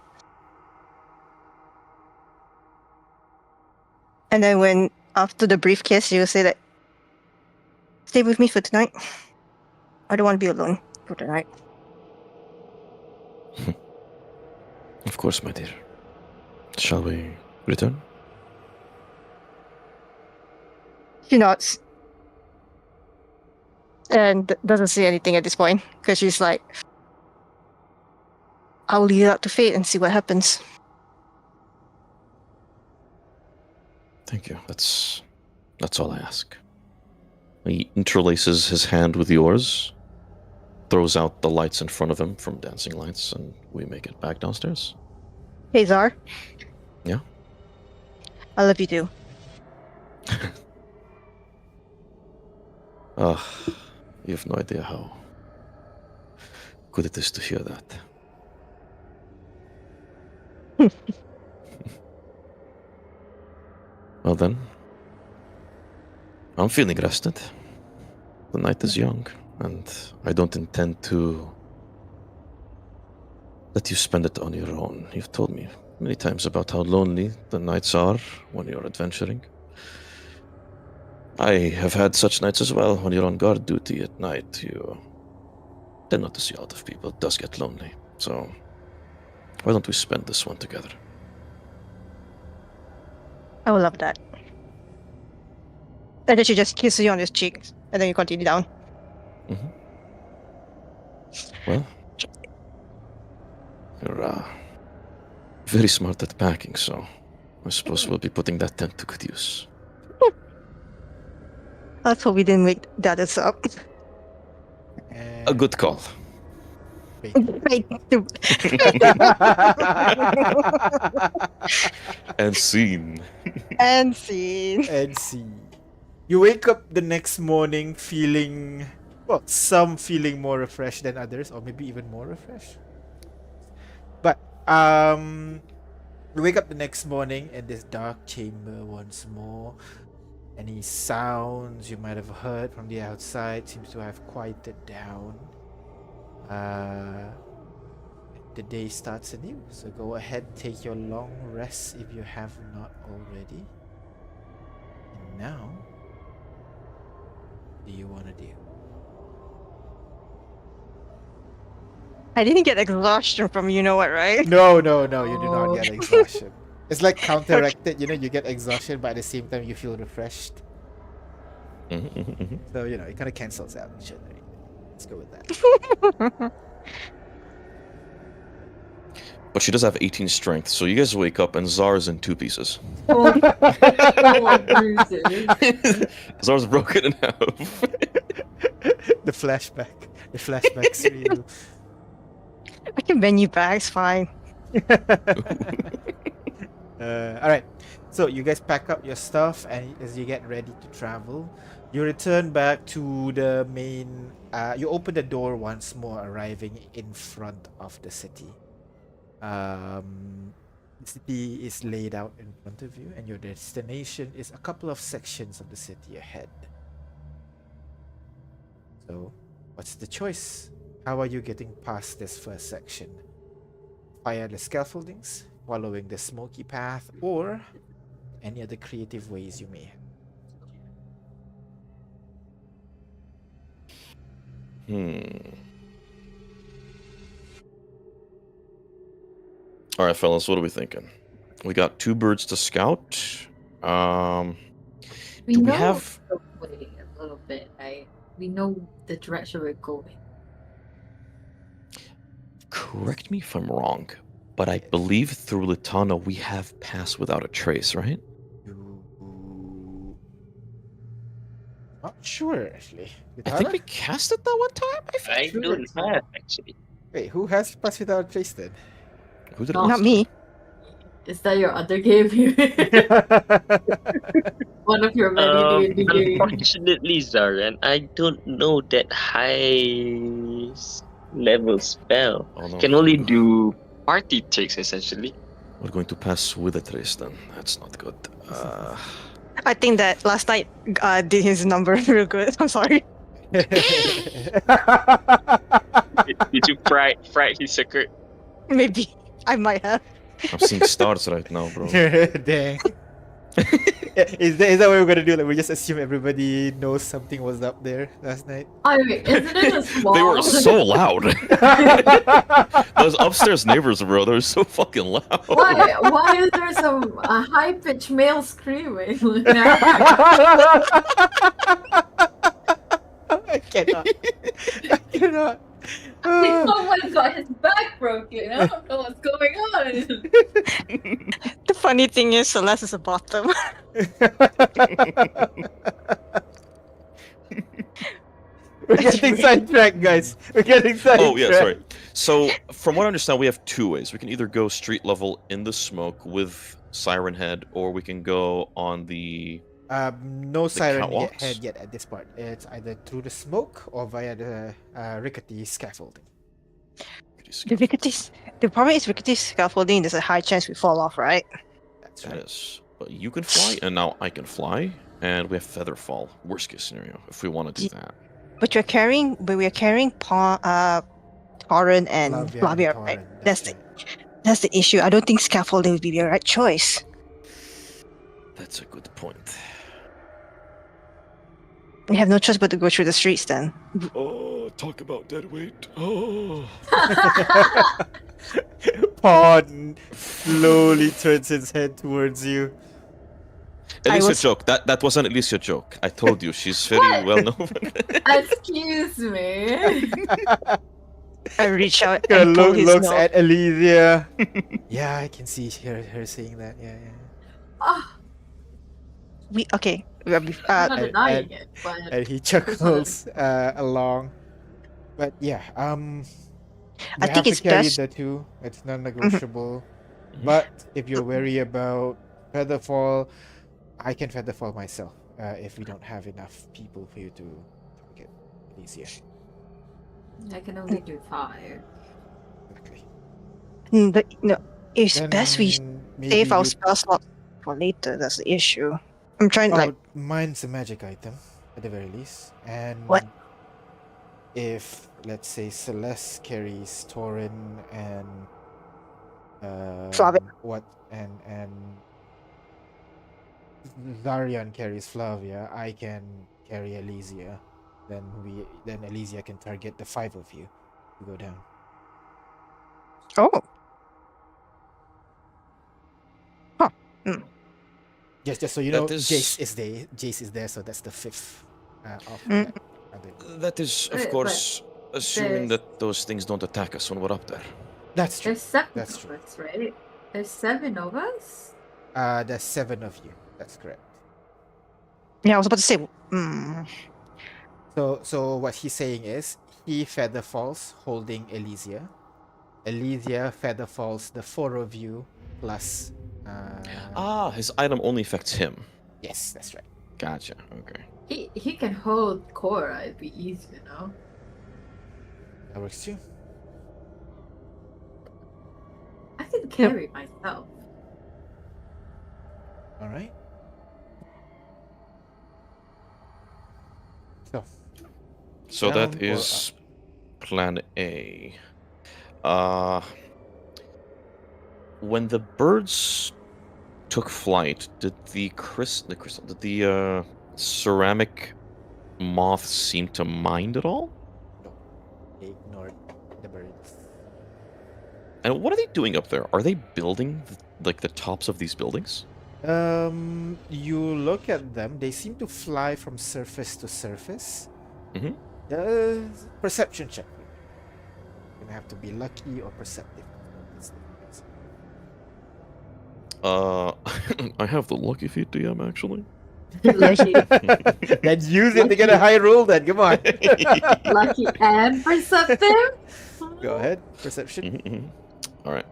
And then when after the brief kiss, she'll say that, stay with me for tonight. I don't want to be alone for tonight. Of course, my dear. Shall we return? She nods. And doesn't say anything at this point because she's like, I'll leave it up to fate and see what happens. Thank you. That's all I ask. He interlaces his hand with yours, throws out the lights in front of him from dancing lights, and we make it back downstairs. Hey, Zar. Yeah? I love you too. You have no idea how good it is to hear that. Well then, I'm feeling rested. The night is young, and I don't intend to let you spend it on your own. You've told me many times about how lonely the nights are when you're adventuring. I have had such nights as well. When you're on guard duty at night, you tend not to see a lot of people. It does get lonely. So, why don't we spend this one together? I would love that. And then she just kisses you on his cheek, and then you continue down. Mm-hmm. Well, you're very smart at packing, so I suppose we'll be putting that tent to good use. Let's hope we didn't wake the others up. A good call. Wait. Right. And scene. And scene. And see. You wake up the next morning feeling, well, some feeling more refreshed than others, or maybe even more refreshed. But you wake up the next morning in this dark chamber once more. Any sounds you might have heard from the outside seems to have quieted down. The day starts anew, so go ahead, take your long rest if you have not already. And now, what do you want to do? I didn't get exhaustion from you know what, right? No, you do not get exhaustion. It's like counteracted, you get exhaustion, but at the same time you feel refreshed. So it kind of cancels out each other. Let's go with that. But she does have 18 strength, so you guys wake up and Zar's in two pieces. Full bruises. Zar's broken in half. The flashback's real. I can bend you back. It's fine. All right. So you guys pack up your stuff, and as you get ready to travel, you return back to the main. You open the door once more, arriving in front of the city. The city is laid out in front of you, and your destination is a couple of sections of the city ahead. So, what's the choice? How are you getting past this first section? Via the scaffoldings, following the smoky path, or any other creative ways you may have? All right, fellas, what are we thinking? We got two birds to scout. We Do we know have- the way a little bit, right? We know the direction we're going. Correct me if I'm wrong, but I believe through Litana we have passed without a trace, right? Not sure, actually. I think Vitara? we cast it that one time. I Sure, don't it's fine. have actually. Wait, who has Pass Without a Trace then? Who did it Not last Not me. Is that your other game? One of your many D&D games. Unfortunately, Zaran, I don't know that high level spell. Oh no. Can only do party tricks essentially. We're going to pass with a trace then. That's not good. I think that last night did his number real good. I'm sorry. Did you fright his secret? Maybe I might have. I'm seeing stars right now, bro. Dang. Is that what we're gonna do? Like we just assume everybody knows something was up there last night? Oh wait, isn't it a small? They were so loud. Those upstairs neighbors, bro, they're so fucking loud. Why is there some high pitched male screaming? I cannot. I cannot. Someone got his back broken. I don't know what's going on. The funny thing is, Celeste is a bottom. We're getting sidetracked, guys. We're getting sidetracked. Oh, yeah, sorry. So, from what I understand, we have two ways. We can either go street level in the smoke with Siren Head, or we can go on the... No siren catwalks? head yet at this part. It's either through the smoke or via the rickety scaffolding. The problem is rickety scaffolding. There's a high chance we fall off, right? That's That right. is. But you can fly, and now I can fly, and we have feather fall. Worst case scenario, if we want to do that. But we're carrying Torrent and Flavia, right? Torrent, That's the issue. I don't think scaffolding would be the right choice. That's a good point. We have no choice but to go through the streets then. Oh, talk about dead weight. Oh. Pawn slowly turns its head towards you. Alicia joke. That wasn't Alicia joke. I told you, she's very well known. Excuse me. I reach out Kinda and pull his looks nose. at Elysia. Yeah, I can see her saying that. Yeah. Ah, Okay. I'm not and- denying it, but And he chuckles along. But yeah, I you think have it's to carry best- the two. It's non-negotiable. But if you're wary about Featherfall, I can Featherfall myself if we don't have enough people for you to target Elysia. I can only do 5. Exactly. It's best we Then maybe save our you- spell slot for later. That's the issue. I'm trying Oh, mine's a magic item, at the very least. And What? if, let's say, Celeste carries Torin and Flavia. and Zarian carries Flavia, I can carry Elysia. Then Elysia can target the 5 of you to go down. Oh, Just so you know, That is- Jace is there, so that's the 5th Of Mm. that other. That is, of Wait, but course, assuming there's- that those things don't attack us when we're up there. That's true. There's 7 That's of true. us, right? There's 7 of us? There's 7 of you. That's correct. Yeah, I was about to say. Mm. So what he's saying is he feather falls holding Elysia. Elysia feather falls the 4 of you plus. His item only affects him. Yes, that's right. Gotcha. Okay. He can hold Cora, it'd be easy, you know? That works too. I can carry myself. All right. So So that down or is plan A. When the birds took flight, did the ceramic moth seem to mind at all? no, they ignored the birds. And what are they doing up there? Are they building like the tops of these buildings? You look at them. They seem to fly from surface to surface. Mhm. Perception check. You're gonna have to be lucky or perceptive. I have the lucky feat, DM, actually. Lucky, Then use it to get a high roll. Then come on. lucky and perceptive? Go ahead. Perception. Mhm. All right.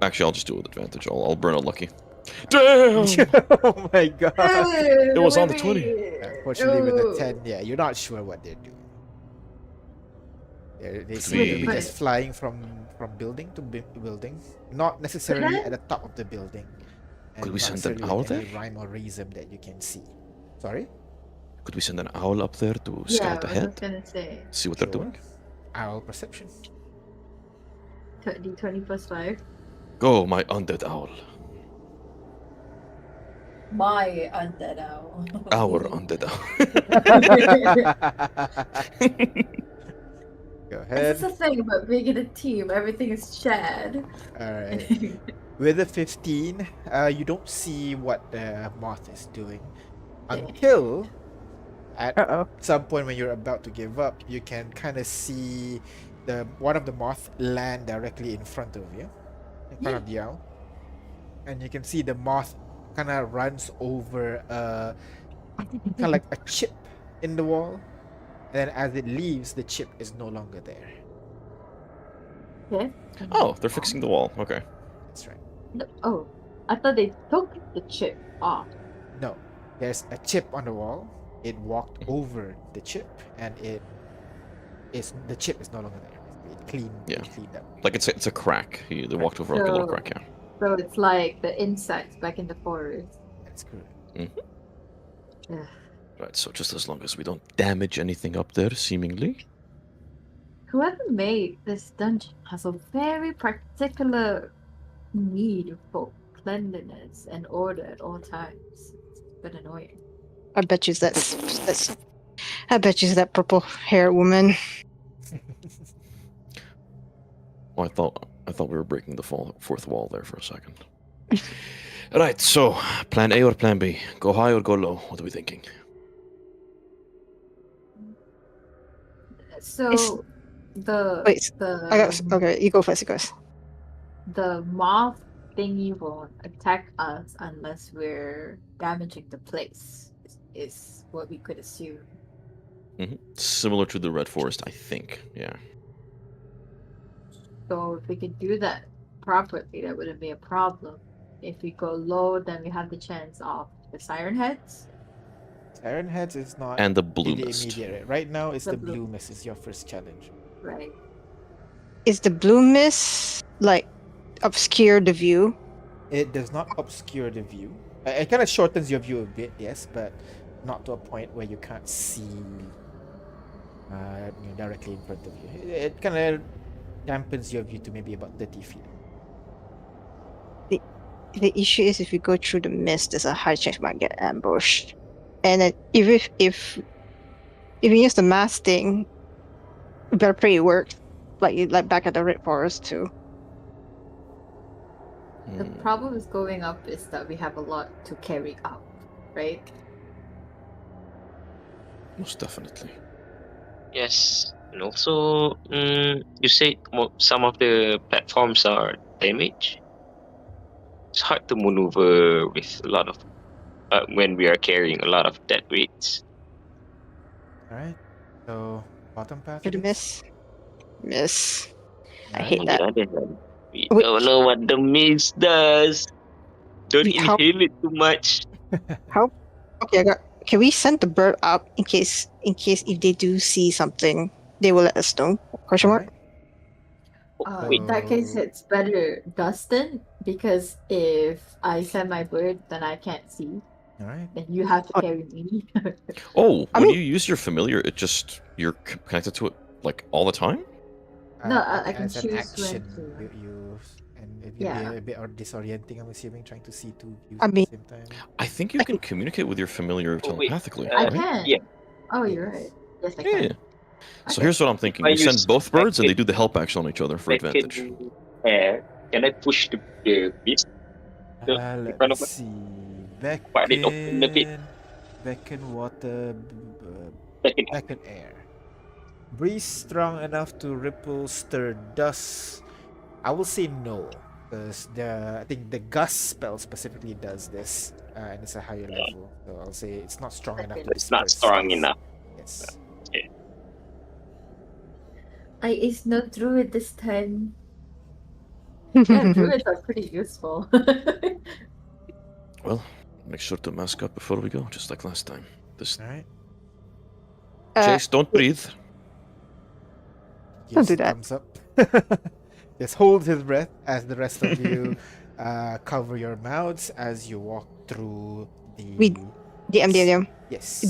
Actually, I'll just do it with advantage. I'll burn a lucky. Damn! Oh my god. It was on the 20. Unfortunately, with the 10, yeah, you're not sure what they're doing. They seem to be Wait, just flying from building to building, not necessarily at the top of the building. And Could we not send an necessarily with owl any there? rhyme or reason that you can see. Sorry? Could we send an owl up there to Yeah, scout I was ahead? gonna say. See what they're Sure. doing? Owl perception. D20 plus 5. Go, my undead owl. My undead owl. Our undead owl. Go This ahead. is the thing about being in a team, everything is shared. Alright. With a 15, you don't see what the moth is doing until at Uh-oh. some point when you're about to give up, you can kind of see one of the moth land directly in front of you, in front of the owl, and you can see the moth kind of runs over kind of like a chip in the wall, and then as it leaves, the chip is no longer there. Okay. Oh, they're fixing the wall. Okay. That's right. Oh, I thought they took the chip off. No, there's a chip on the wall. It walked over the chip, and the chip is no longer there. It cleaned up. Like it's a crack. They walked over like a little So- crack, yeah. So it's like the insects back in the forest. That's correct. Ugh. Right, so just as long as we don't damage anything up there, seemingly. Whoever made this dungeon has a very particular need for cleanliness and order at all times. It's a bit annoying. I bet you that's I bet you that purple hair woman. Oh, I thought we were breaking the fourth wall there for a second. Right, so plan A or plan B? Go high or go low? What are we thinking? So It's- the Wait, the I got okay. You go first, you guys. the moth thingy won't attack us unless we're damaging the place. Is what we could assume. Similar to the Red Forest, I think. Yeah. So if we could do that properly, that wouldn't be a problem. If we go low, then we have the chance of the siren heads. Siren Heads is not And the in blue the mist. immediate. Right now, it's The the blue- blue mist is your first challenge. Right. Is the blue mist like obscure the view? It does not obscure the view. It kind of shortens your view a bit, yes, but not to a point where you can't see directly in front of you. It kind of dampens your view to maybe about 30 feet. The issue is if you go through the mist, there's a high chance you might get ambushed. And then if you use the mask thing, you better pray it works. Like back at the Red Forest too. The Hmm. problem with going up is that we have a lot to carry up, right? Most definitely. Yes, and also, you said some of the platforms are damaged. It's hard to maneuver with a lot of when we are carrying a lot of dead weights. All right. So bottom path Hit it or is. miss. Miss. I Alright. hate On that. the other hand, we Wait. don't know what the mist does. Don't Wait, how? inhale it too much. How? Okay, I got. Can we send the bird up in case if they do see something, they will let us know? Question mark. Alright. Wait, In that case, So it's better Dustin because if I send my bird, then I can't see. alright. Then you have to Oh. carry me. Oh, I when mean- you use your familiar, you're connected to it like all the time. No, I can as an choose when action to. you use, and it can be Yeah. a bit disorienting. I'm assuming trying to see two views I at mean- the same time. I think you can communicate with your familiar Oh, wait. telepathically, I right? can. Yeah. Oh, you're Yes. right. Yes, I Yeah. can. So Okay. here's what I'm thinking: I you send use both birds, and they Beckon- do the help action on each other for advantage. Beckon air. Can I push the mist in Let front me of us? see. But it open a bit. Beckon water, Beckon beckon air. Breeze strong enough to ripple, stir dust. I will say no, because I think the gust spell specifically does this, and it's a higher level. So I'll say it's not strong enough to It's not disperse strong dust. enough. Yes. It's no druid this time. Yeah, druids are pretty useful. Well, make sure to mask up before we go, just like last time. This All right. Jace, don't breathe. Don't do Jason that. comes up. Just holds his breath as the rest of you cover your mouths as you walk through the. DM. Yes.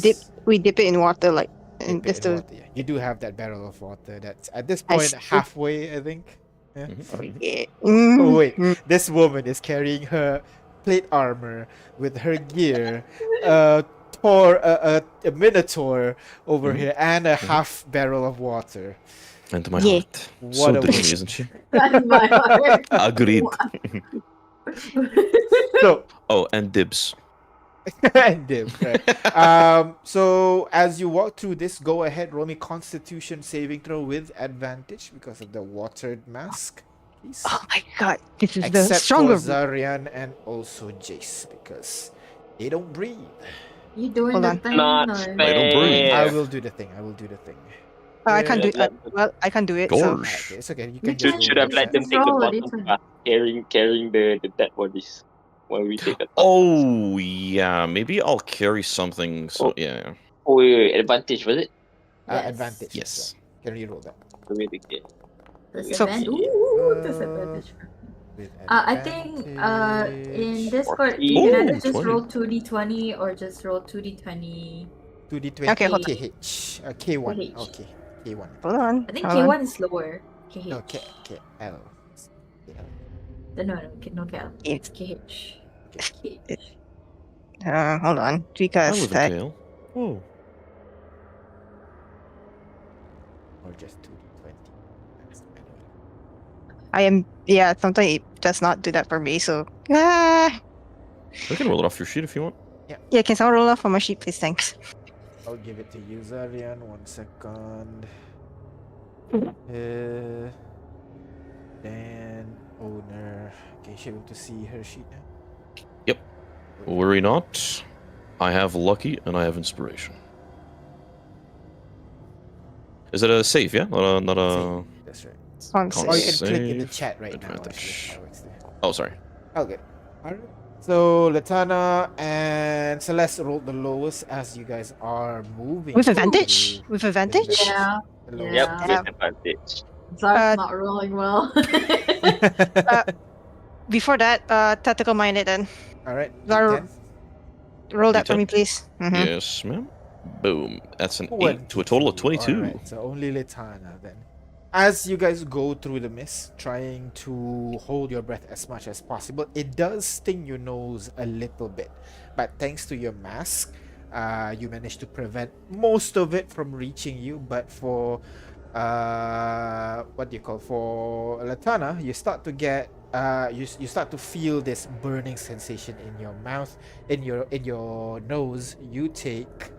We dip it in water, like, and Dip it just in to. water. Yeah. You do have that barrel of water. That's at this point halfway, I think. Yeah. Yeah. Oh wait, Mm. this woman is carrying her plate armor with her gear, a minotaur over here, and a half barrel of water. And my Yeah. heart. What So a dreamy, waste. isn't she? That's my heart. Agreed. So Oh, and dibs. and dip, right. So as you walk through this, go ahead, roll me Constitution saving throw with advantage because of the watered mask, please. Oh my god, this is the Except stronger. for Zarian and also Jace because they don't breathe. You doing Hold the on. thing? Not or- They don't breathe. I fair. will do the thing. I can't do Yeah, it. Well, I can't do it. So Alright, Gorge. okay, it's okay. You We can just Should roll have the let them Just take the roll a bottom d20. path, carrying the dead bodies while we take the top. Oh yeah, maybe I'll carry something. So Oh. yeah. Oh, wait, advantage was it? Yes. advantage. Yes. Can you roll that? Wait again. Disadvantage. So- Ooh, disadvantage. With I think in Discord you Ooh, can either just 20. roll 2d20 or just roll 2d20. 2d20 Okay, hold on. KH. K1. KH. Okay. K1. hold on. I think hold on. K1 is lower. KH. No, KL. No, no KL. Yeah. It's KH. KH. Hold on. I Because live in that. KL. Whoa. Or just 2d20. I am. Yeah, sometimes it does not do that for me. So. Ah. We can roll it off your sheet if you want. Yeah, can someone roll off for my sheet, please? Thanks. I'll give it to you, Zarian. 1 second. Dan, owner. Okay, she able to see her sheet now. Yep. Worry not. I have lucky and I have inspiration. Is it a save? Yeah, not a. Save. That's right. On Con- Or you save. can click in the Save chat right now. advantage. Actually, that works there. Oh, sorry. Okay. Alright. So Latana and Celeste rolled the lowest as you guys are moving. With advantage? through With advantage? the Yeah. the lowest. Yep, Yeah. with advantage. Zar's not rolling well. Before that, tactical minded then. Alright. Zar- D10. Roll that for D10? me, please. Mhm. Yes, ma'am. Boom. That's an 8 22. to a total of 22. Alright, so only Litana then. As you guys go through the mist, trying to hold your breath as much as possible, it does sting your nose a little bit. But thanks to your mask, you manage to prevent most of it from reaching you. But for for Latana, you start to get you start to feel this burning sensation in your mouth, in your nose. You take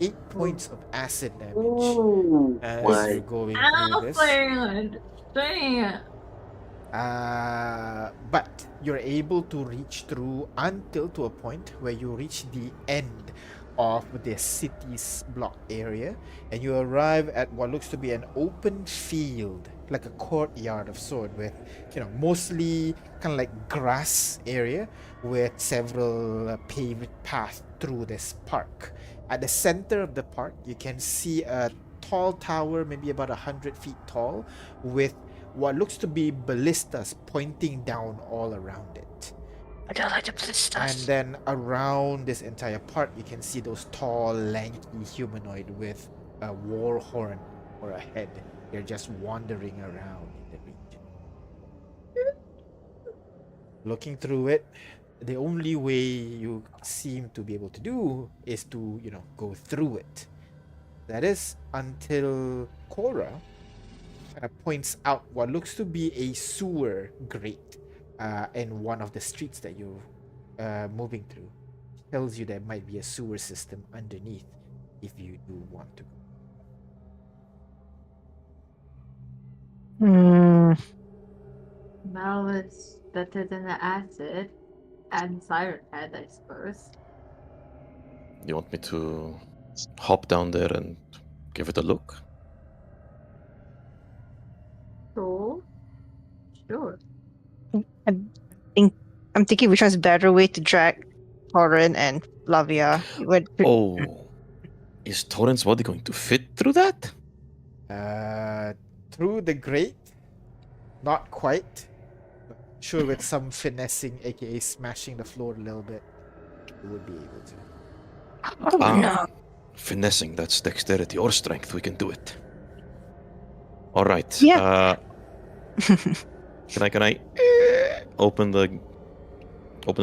8 points of acid damage Oh as my. you're going through Ow, this. friend! Dang it. But you're able to reach through until to a point where you reach the end of the city's block area, and you arrive at what looks to be an open field, like a courtyard of sort, with mostly kind of like grass area with several paved paths through this park. At the center of the park, you can see a tall tower, maybe about 100 feet tall, with what looks to be ballistas pointing down all around it. I don't like the ballistas. And then around this entire park, you can see those tall, lanky humanoid with a war horn or a head. They're just wandering around in the region. Looking through it, the only way you seem to be able to do is to, go through it. That is until Korra kind of points out what looks to be a sewer grate in one of the streets that you're moving through. Tells you there might be a sewer system underneath if you do want to go. Well, it's better than the acid and Siren Head, I suppose. You want me to hop down there and give it a look? Sure. I'm thinking which one's better way to drag Torin and Lavia. Oh, is Torrent's body going to fit through that? Through the grate, not quite. But sure, with some finessing, aka smashing the floor a little bit, you would be able to. Oh no. Finessing, that's dexterity or strength. We can do it. All right. Yeah. Can I open the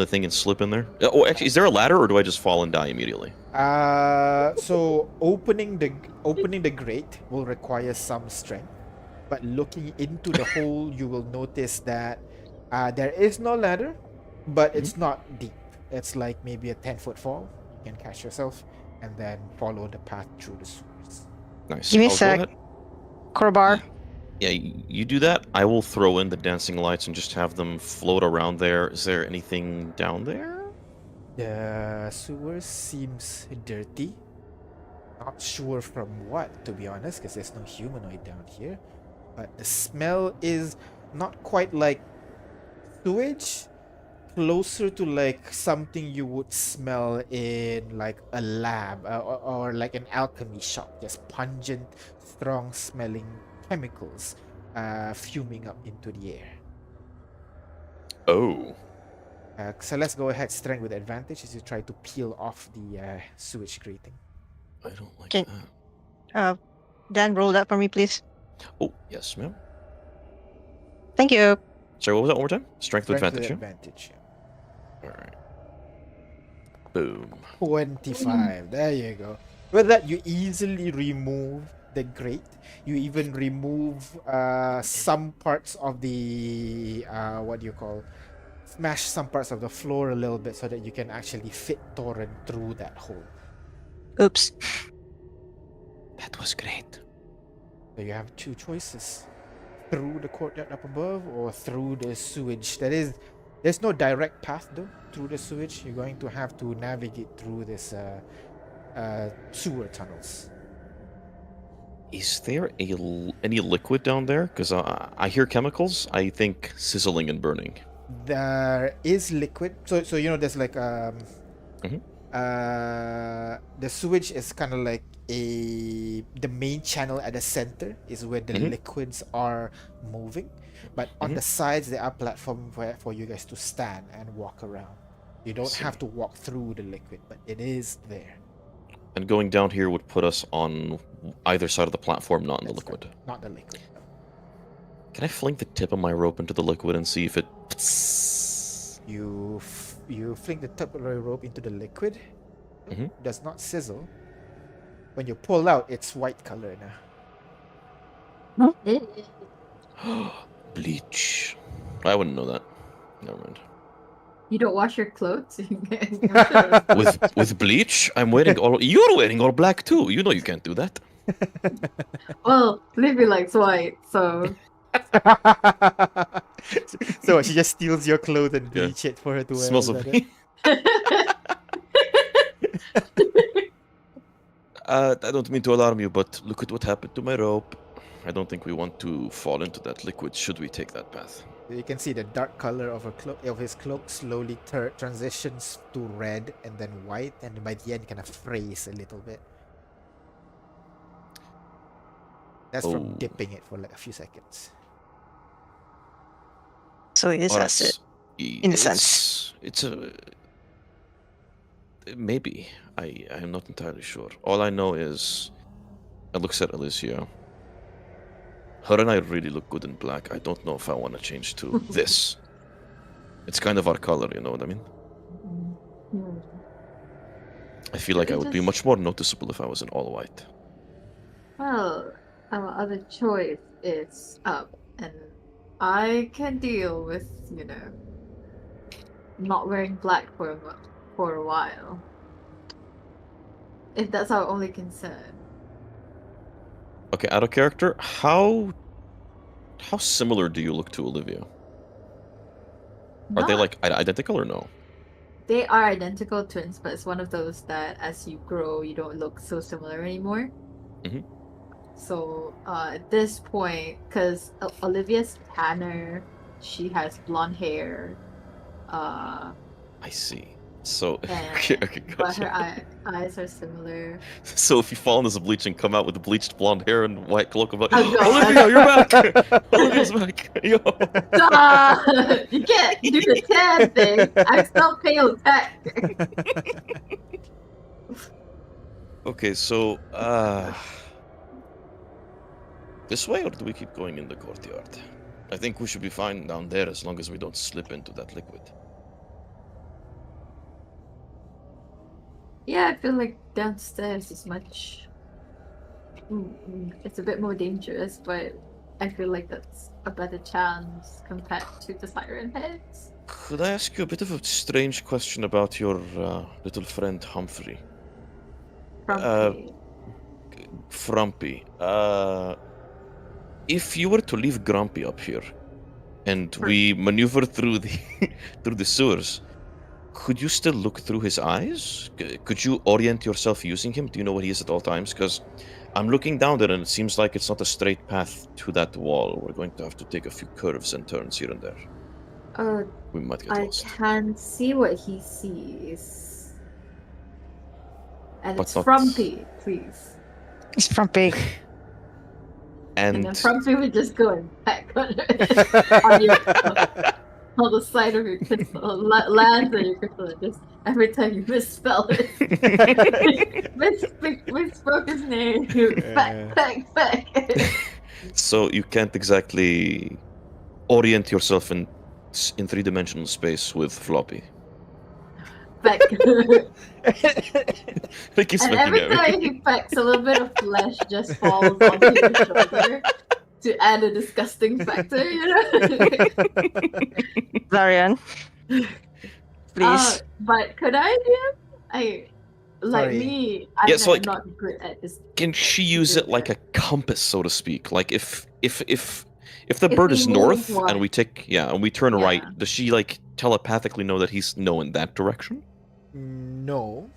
thing and slip in there? Oh, actually, is there a ladder, or do I just fall and die immediately? So opening the grate will require some strength, but looking into the hole, you will notice that there is no ladder, but it's not deep. It's like maybe a 10-foot fall. You can catch yourself and then follow the path through the sewers. Nice. Give me a I'll go sec. ahead. Crowbar. Yeah, you do that. I will throw in the dancing lights and just have them float around there. Is there anything down there? The sewer seems dirty. Not sure from what, to be honest, because there's no humanoid down here. But the smell is not quite like sewage, closer to like something you would smell in like a lab or like an alchemy shop. Just pungent, strong smelling chemicals fuming up into the air. Oh. So let's go ahead, strength with advantage as you try to peel off the sewage grating. I don't like Can- that. Dan, roll that for me, please. Oh, yes, ma'am. Thank you. Sorry, what was that one more time? Strength with Strength advantage, with yeah? advantage. All right. Boom. 25. There you go. With that, you easily remove the grate. You even remove some parts of the smash some parts of the floor a little bit so that you can actually fit Torrent through that hole. Oops. That was great. So you have two choices: through the courtyard up above or through the sewage. There's no direct path though through the sewage. You're going to have to navigate through this sewer tunnels. Is there any liquid down there? Because I hear chemicals. I think sizzling and burning. There is liquid. So there's like Mhm. The sewage is kind of like the main channel at the center is where the liquids are moving, but on the sides there are platforms for you guys to stand and walk around. You don't have to walk through the liquid, but it is there. And going down here would put us on either side of the platform, not in the That's liquid. right, not the liquid. Can I fling the tip of my rope into the liquid and see if it... You fling the tip of the rope into the liquid. Mhm. Does not sizzle. When you pull out, it's white color now. Bleach. I wouldn't know that. Never mind. You don't wash your clothes? I'm sure. With bleach, I'm wearing all. You're wearing all black too. You know you can't do that. Well, Livy likes white, so So she just steals your clothes and Yeah. bleach it for her to wear. Smells is of that it? I don't mean to alarm you, but look at what happened to my rope. I don't think we want to fall into that liquid. Should we take that path? You can see the dark color of his cloak slowly transitions to red and then white, and by the end kind of frays a little bit. That's from Oh. dipping it for like a few seconds. So it is Alright, acid. i- in a sense. It's a maybe. I'm not entirely sure. All I know is I looks at Alicia. Her and I really look good in black. I don't know if I want to change to this. It's kind of our color, you know what I mean? I feel like I would be much more noticeable if I was in all white. well, our other choice is up, and I can deal with, not wearing black for a while. If that's our only concern. Okay, out of character, how similar do you look to Olivia? Are they Not- like identical or no? They are identical twins, but it's one of those that as you grow, you don't look so similar anymore. Mhm. So at this point, because Olivia's tanner, she has blonde hair, I see. So and, okay, but her gotcha. eyes are similar. So if you fall in this bleach and come out with bleached blonde hair and white cloak, I'm like, Oh, God. Olivia, you're back. Olivia's back. Yo. Duh! You can't do the tan thing. I'm still pale tech. Okay, so this way, or do we keep going in the courtyard? I think we should be fine down there as long as we don't slip into that liquid. Yeah, I feel like downstairs is much. It's a bit more dangerous, but I feel like that's a better chance compared to the siren heads. Could I ask you a bit of a strange question about your little friend Humphrey? From Frumpy. If you were to leave Grumpy up here, and we maneuver through the through the sewers, could you still look through his eyes? Could you orient yourself using him? Do you know where he is at all times? Because I'm looking down there, and it seems like it's not a straight path to that wall. We're going to have to take a few curves and turns here and there. We might get I lost. can see what he sees. And But it's not- Frumpy, please. It's from big. And then And Frumpy would just go and peck on your on the side of your crystal, lands on your crystal, and just every time you misspell it, misspoke his name, you peck. so you can't exactly orient yourself in three-dimensional space with Floppy. Peck. Like he's And looking every at me. time he pecks, a little bit of flesh just falls onto your shoulder to add a disgusting factor, Zarian. Please. But could I do? Sorry. Me. Yeah, so, like, not good at this. Can she use it like a compass, so to speak? Like if the If bird we is move north one- and we take and we turn Yeah. right, does she like telepathically know that he's in that direction? No,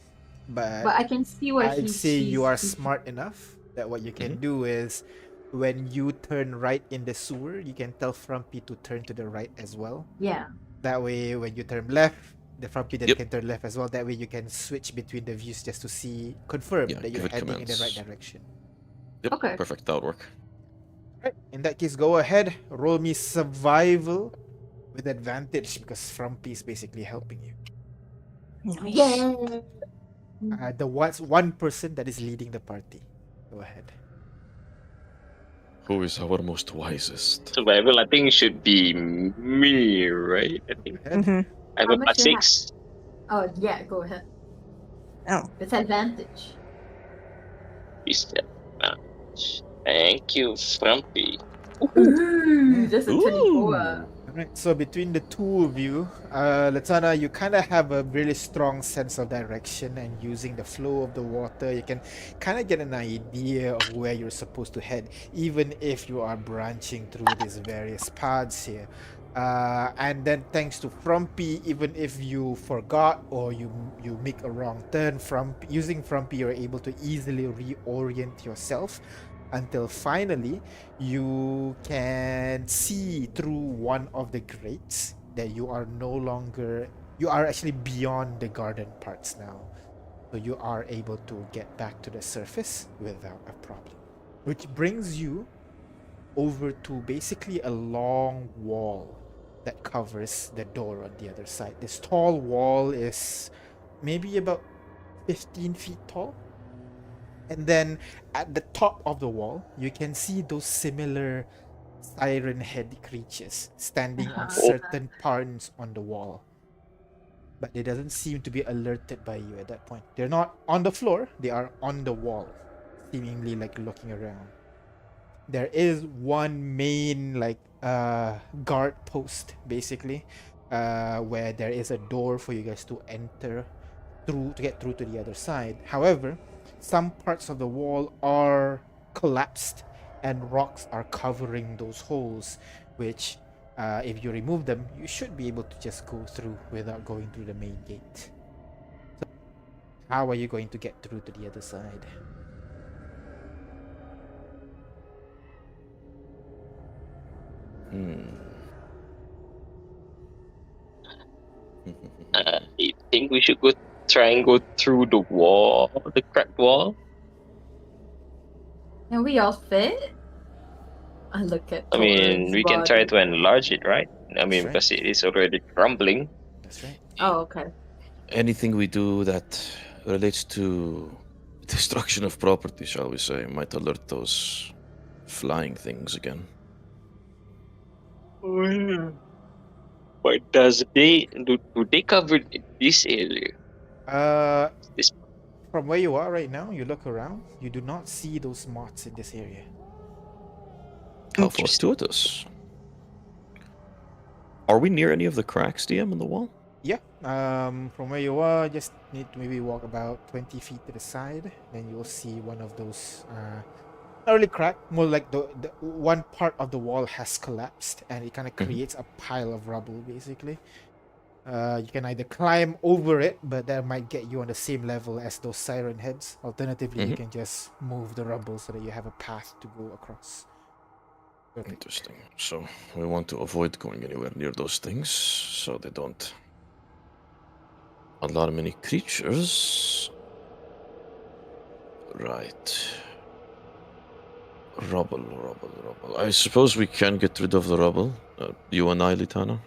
But I can see what I'd say you are he's- smart enough that what you can Mhm. do is when you turn right in the sewer, you can tell Frumpy to turn to the right as well. Yeah. That way, when you turn left, the Frumpy then Yep. can turn left as well. That way, you can switch between the views just to confirm Yeah, that give you're it heading in the right commands. direction. Yep, Okay. perfect. That would work. Right. In that case, go ahead. Roll me survival with advantage because Frumpy is basically helping you. Yeah. The one person that is leading the party. Go ahead. Who is our most wisest? Survival, I think, should be me, right? I think Go ahead. Mhm. I have How a much plus do you have? 6. Oh yeah, go ahead. Oh. It's advantage. Is that much? Thank you, Frumpy. Ooh, just a Ooh. 24. Alright, so between the two of you, Latana, you kind of have a really strong sense of direction, and using the flow of the water, you can kind of get an idea of where you're supposed to head, even if you are branching through these various paths here. And then thanks to Frumpy, even if you forgot or you make a wrong turn, from using Frumpy, you're able to easily reorient yourself until finally you can see through one of the grates that you are no longer, you are actually beyond the garden parts now, so you are able to get back to the surface without a problem, which brings you over to basically a long wall that covers the door on the other side. This tall wall is maybe about 15 feet tall. And then at the top of the wall, you can see those similar siren head creatures standing on certain parts on the wall. But they doesn't seem to be alerted by you at that point. They're not on the floor, they are on the wall, seemingly like looking around. There is one main guard post basically, where there is a door for you guys to enter through to get through to the other side. However, some parts of the wall are collapsed and rocks are covering those holes, which if you remove them, you should be able to just go through without going through the main gate. So how are you going to get through to the other side? I think we should try and go through the wall, the cracked wall. Can we all fit? I look at. I mean, Torrent's we can try body. to enlarge it, right? I mean, That's right. because it is already crumbling. That's right. Oh, okay. Anything we do that relates to destruction of property, shall we say, might alert those flying things again. But do they cover this area? This From where you are right now, you look around, you do not see those moths in this area. How fortuitous. Are we near any of the cracks, DM, in the wall? Yeah. From where you are, just need to maybe walk about 20 feet to the side. Then you'll see one of those, not really cracked, more like the one part of the wall has collapsed and it kind of creates a pile of rubble, basically. You can either climb over it, but that might get you on the same level as those siren heads. Alternatively, you can just move the rubble so that you have a path to go across. Okay. Interesting. So we want to avoid going anywhere near those things so they don't alarm any creatures. Right. Rubble. I suppose we can get rid of the rubble. You and I, Litana?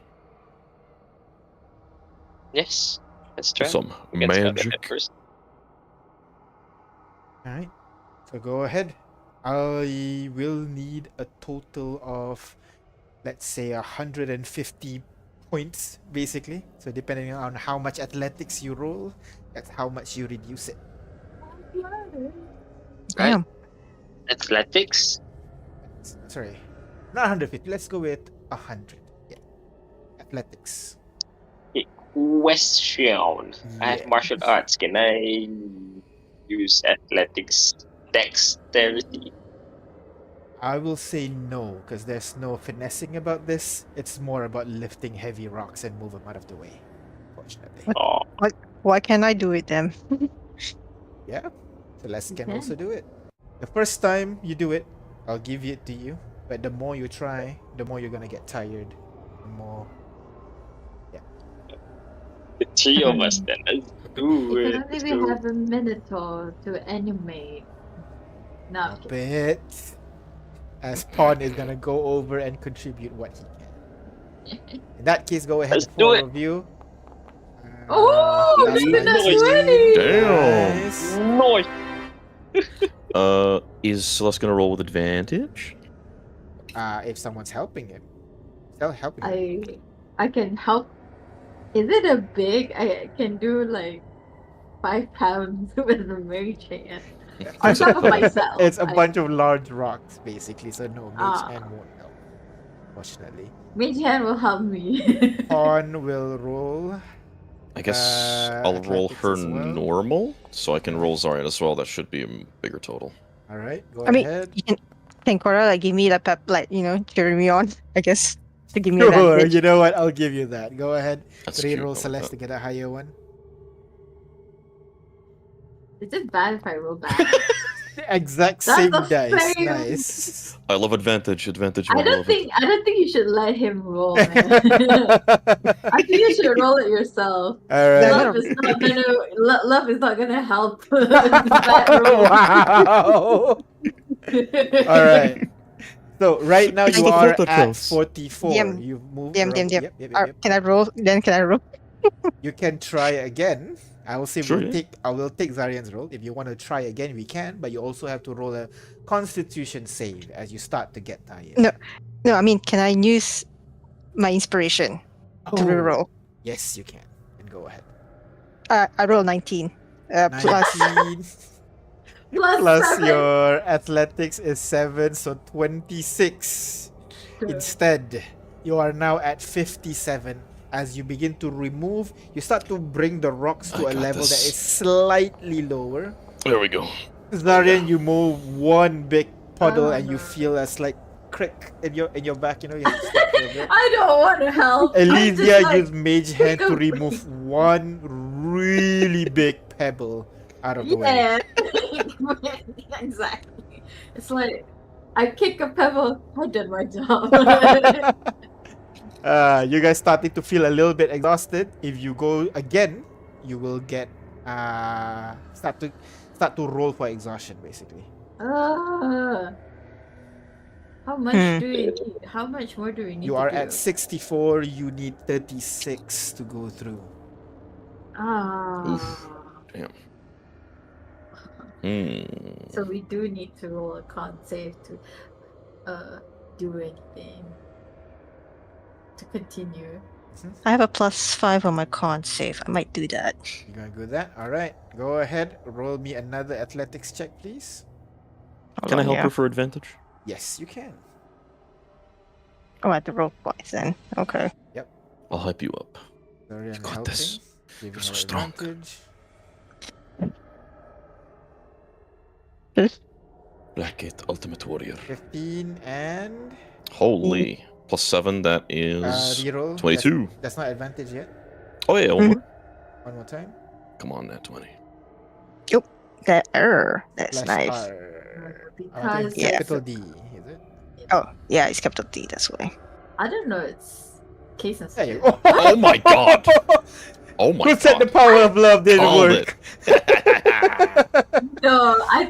Yes, let's try. Some We can start magic. at first. Alright, so go ahead. I will need a total of, let's say, 150 points, basically. So depending on how much athletics you roll, that's how much you reduce it. Damn. Athletics. Sorry, not 150. Let's go with 100. Yeah, athletics. Question. I have Yeah. martial arts. Can I use athletics dexterity? I will say no, because there's no finessing about this. It's more about lifting heavy rocks and move them out of the way, fortunately. Oh, Why can't I do it then? Yeah, Celeste can Okay. also do it. The first time you do it, I'll give it to you. But the more you try, the more you're gonna get tired. The more. the three of us then. Let's do It it. can only Let's be do it. half a minute to animate. No, A bit. As Pawn is gonna go over and contribute what he can. In that case, go ahead, Let's the do four it. of you. Oh, that's look at that nice. 20! Nice. Nice. Is Celeste gonna roll with advantage? If someone's helping him. Still helping him. I can help. Is it a big? I can do like 5 pounds with a mage hand. On top of myself. It's a bunch of large rocks, basically, so no, mage Ah. hand won't help. Fortunately. Mage hand will help me. Pawn will roll. I guess I'll roll Athletics her as well. normal, so I can Alright. roll Zaryan as well. That should be a bigger total. All right, go I mean, ahead. can Cora like give me the pep, like cheer me on? I guess to give me Sure, advantage. you know what? I'll give you that. Go ahead. That's cute. Reroll I like Celeste that. to get a higher one. Is it bad if I roll bad? Exact That's same the dice. same. Nice. I love advantage. Advantage. I I don't love think you should let him roll, man. All I think you should roll it yourself. Yeah, I'm right. Love gonna- is not gonna love is not gonna help that roll. Wow. All right. So right now you the are thought that at counts. 44. DM, You've moved. DM. Yep. Can I roll? Then can I roll? You can try again. I will say Sure, yeah. I will take Zarian's roll. If you want to try again, we can, but you also have to roll a constitution save as you start to get tired. No, I mean, can I use my inspiration to reroll? Yes, you can. And go ahead. I roll 19. Plus 19 Plus plus 7. your athletics is 7, so 26. Instead, you are now at 57. As you begin to remove, you start to bring the rocks to I a got level that this. is slightly lower. There we go. Zarian, you move one big puddle Oh, and you no. feel a slight crick in your back. You know, you have to stop for a bit. I don't want to help. I'm Elysia just like, used Mage Hand to pick a- remove one really big pebble out of the way. yeah, exactly. It's like I kick a pebble. I did my job. You guys starting to feel a little bit exhausted. If you go again, you will get start to roll for exhaustion basically. How much Hmm. do we need? How much more do we need? You to are do? at 64, you need 36 to go through. Ah. Damn. Hmm. So we do need to roll a con save to do anything. To continue. I have a +5 on my con save. I might do that. You gonna do that? Alright. Go ahead, roll me another athletics check, please. Hold Can I on, help yeah. her for advantage? Yes, you can. Oh, I have to roll twice then. Okay. I'll hype you up. Sorry, I'm got helping. this. Giving You're so her strong. advantage. Black Gate Ultimate Warrior. 15 and Holy. +7, that is reroll. 22. That's not advantage yet. Oh yeah, one more. One more time. Come on, that 20. That's Slash nice. R. Oh, I think Because Yeah. capital D, is it? Oh, yeah, it's capital D, that's why. I don't know. It's case There sensitive. you go. Oh my god! Oh my Who said the god. power of love didn't Called work? No, I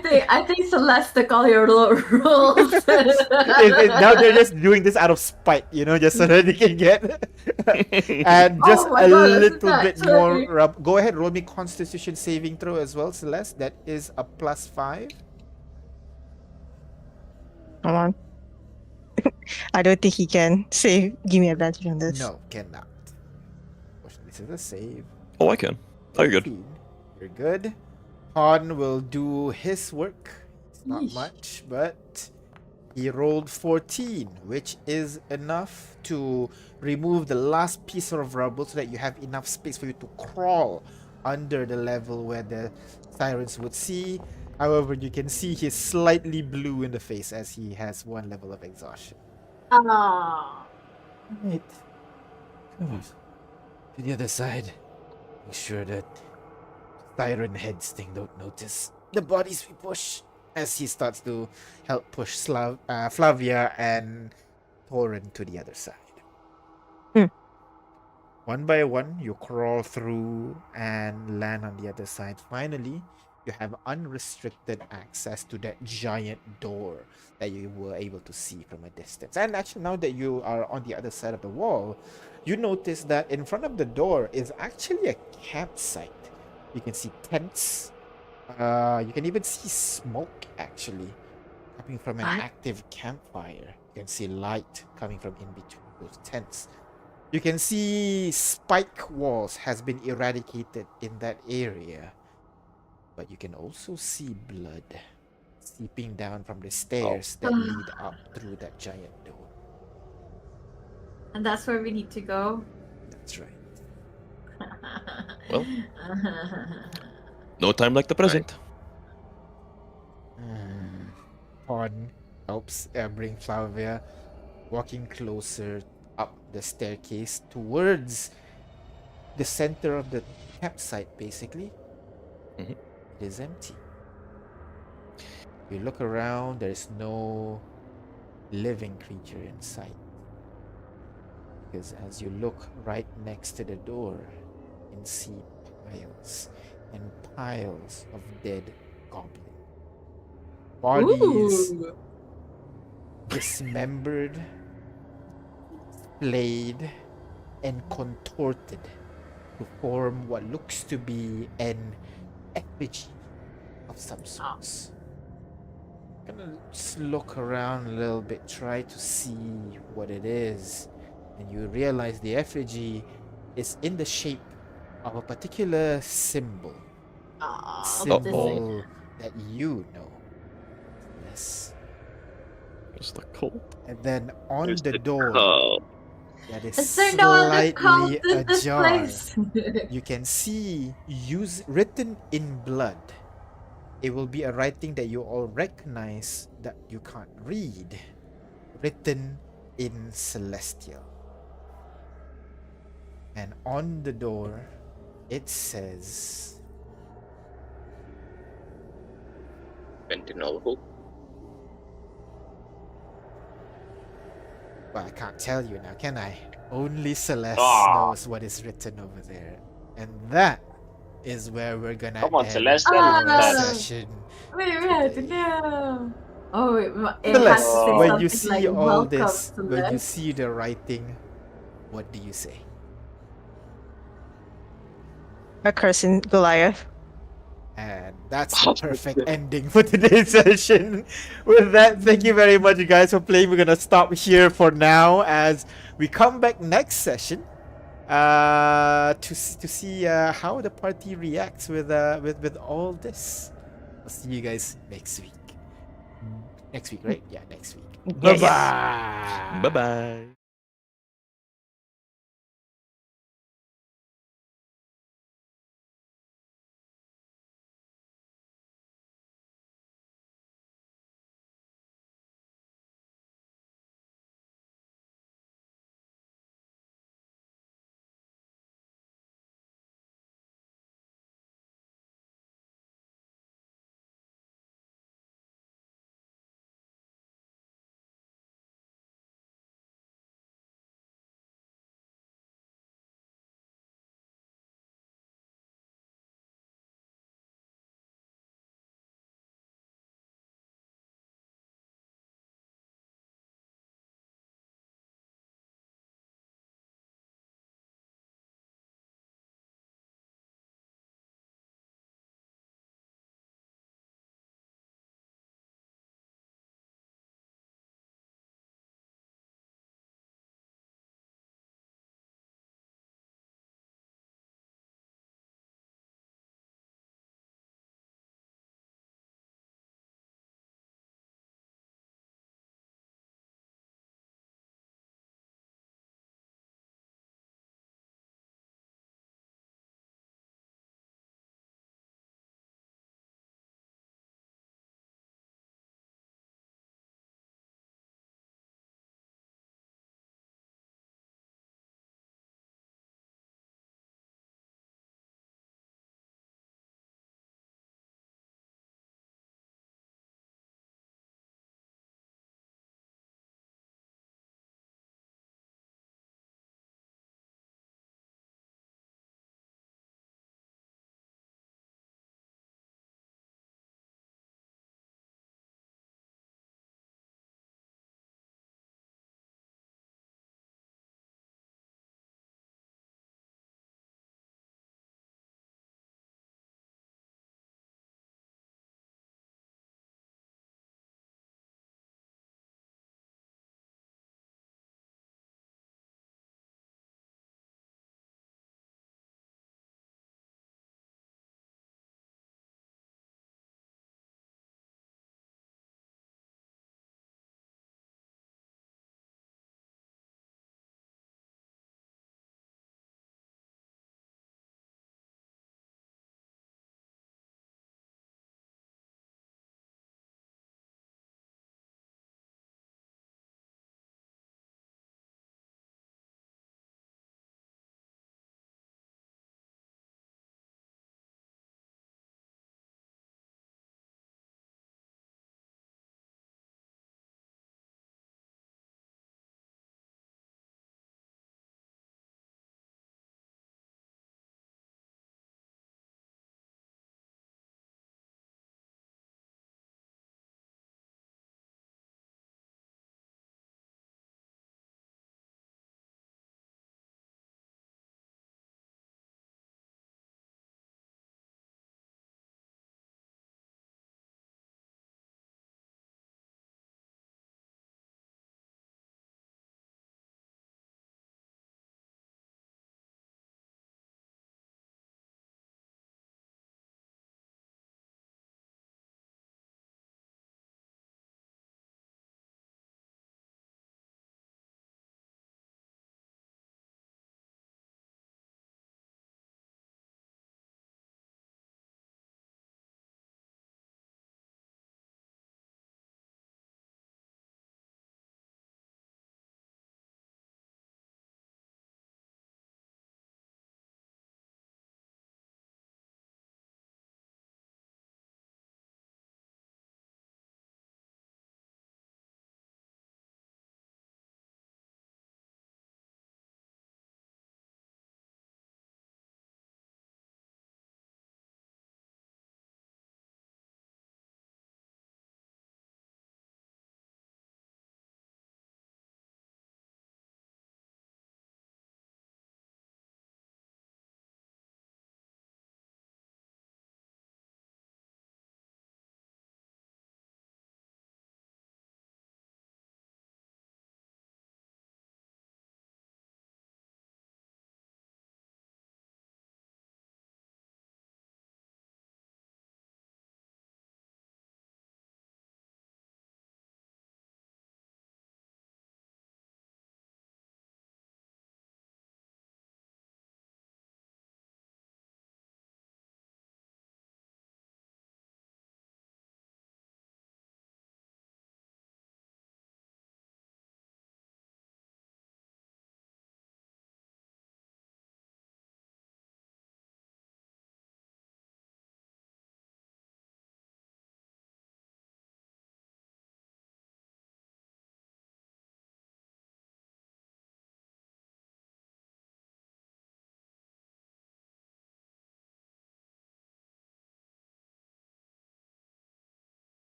think Celeste took all your rules. Now they're just doing this out of spite, you know, just so that they can get and just Oh my a God, that's little not bit true. more. Go ahead, roll me Constitution saving throw as well, Celeste. That is a +5. Hold on. I don't think he can give me advantage on this. No, cannot. This is a save. Oh, I can. Oh, you're good. 18. You're good. Han will do his work. It's not Yeesh. much, but he rolled 14, which is enough to remove the last piece of rubble so that you have enough space for you to crawl under the level where the sirens would see. However, you can see he's slightly blue in the face as he has one level of exhaustion. Ah. Right. Come on. To the other side. Make sure that siren heads thing don't notice the bodies we push. As he starts to help push Flavia and Thorin to the other side. One by one, you crawl through and land on the other side. Finally, you have unrestricted access to that giant door that you were able to see from a distance. And actually, now that you are on the other side of the wall, you notice that in front of the door is actually a campsite. You can see tents. You can even see smoke actually coming from an What? active campfire. You can see light coming from in between those tents. You can see spike walls has been eradicated in that area. But you can also see blood seeping down from the stairs that lead up through that giant door. And that's where we need to go. That's right. Well. No time like the present. Pon helps bring Flavia walking closer up the staircase towards the center of the campsite, basically. Mhm. It is empty. You look around, there's no living creature in sight. Because as you look right next to the door, you can see piles and piles of dead goblins. Bodies Ooh. dismembered, flayed, and contorted to form what looks to be an effigy of some sorts. Gonna just look around a little bit, try to see what it is, and you realize the effigy is in the shape of a particular symbol. Aw, Symbol that you know. Yes. It's the cold. And then on Where's the the door call? that is Is there no other cult slightly in this ajar, place? you can see written in blood. It will be a writing that you all recognize that you can't read. Written in Celestial. And on the door, it says, Sentinel Hope. well, I can't tell you now, can I? Only Celeste Ah. knows what is written over there. And that is where we're gonna Come on, end Celeste, our tell us. session. Wait, we had to today. know. Oh, it has to Celeste, say Oh. when something you see like all welcome, this, when you Celeste. see the writing, what do you say? A cursing Goliath. And that's the perfect ending for today's session. With that, thank you very much, you guys, for playing. We're gonna stop here for now as we come back next session to see how the party reacts with all this. I'll see you guys next week. Next week, right? Yeah, next week. Yes. Bye bye. Bye bye.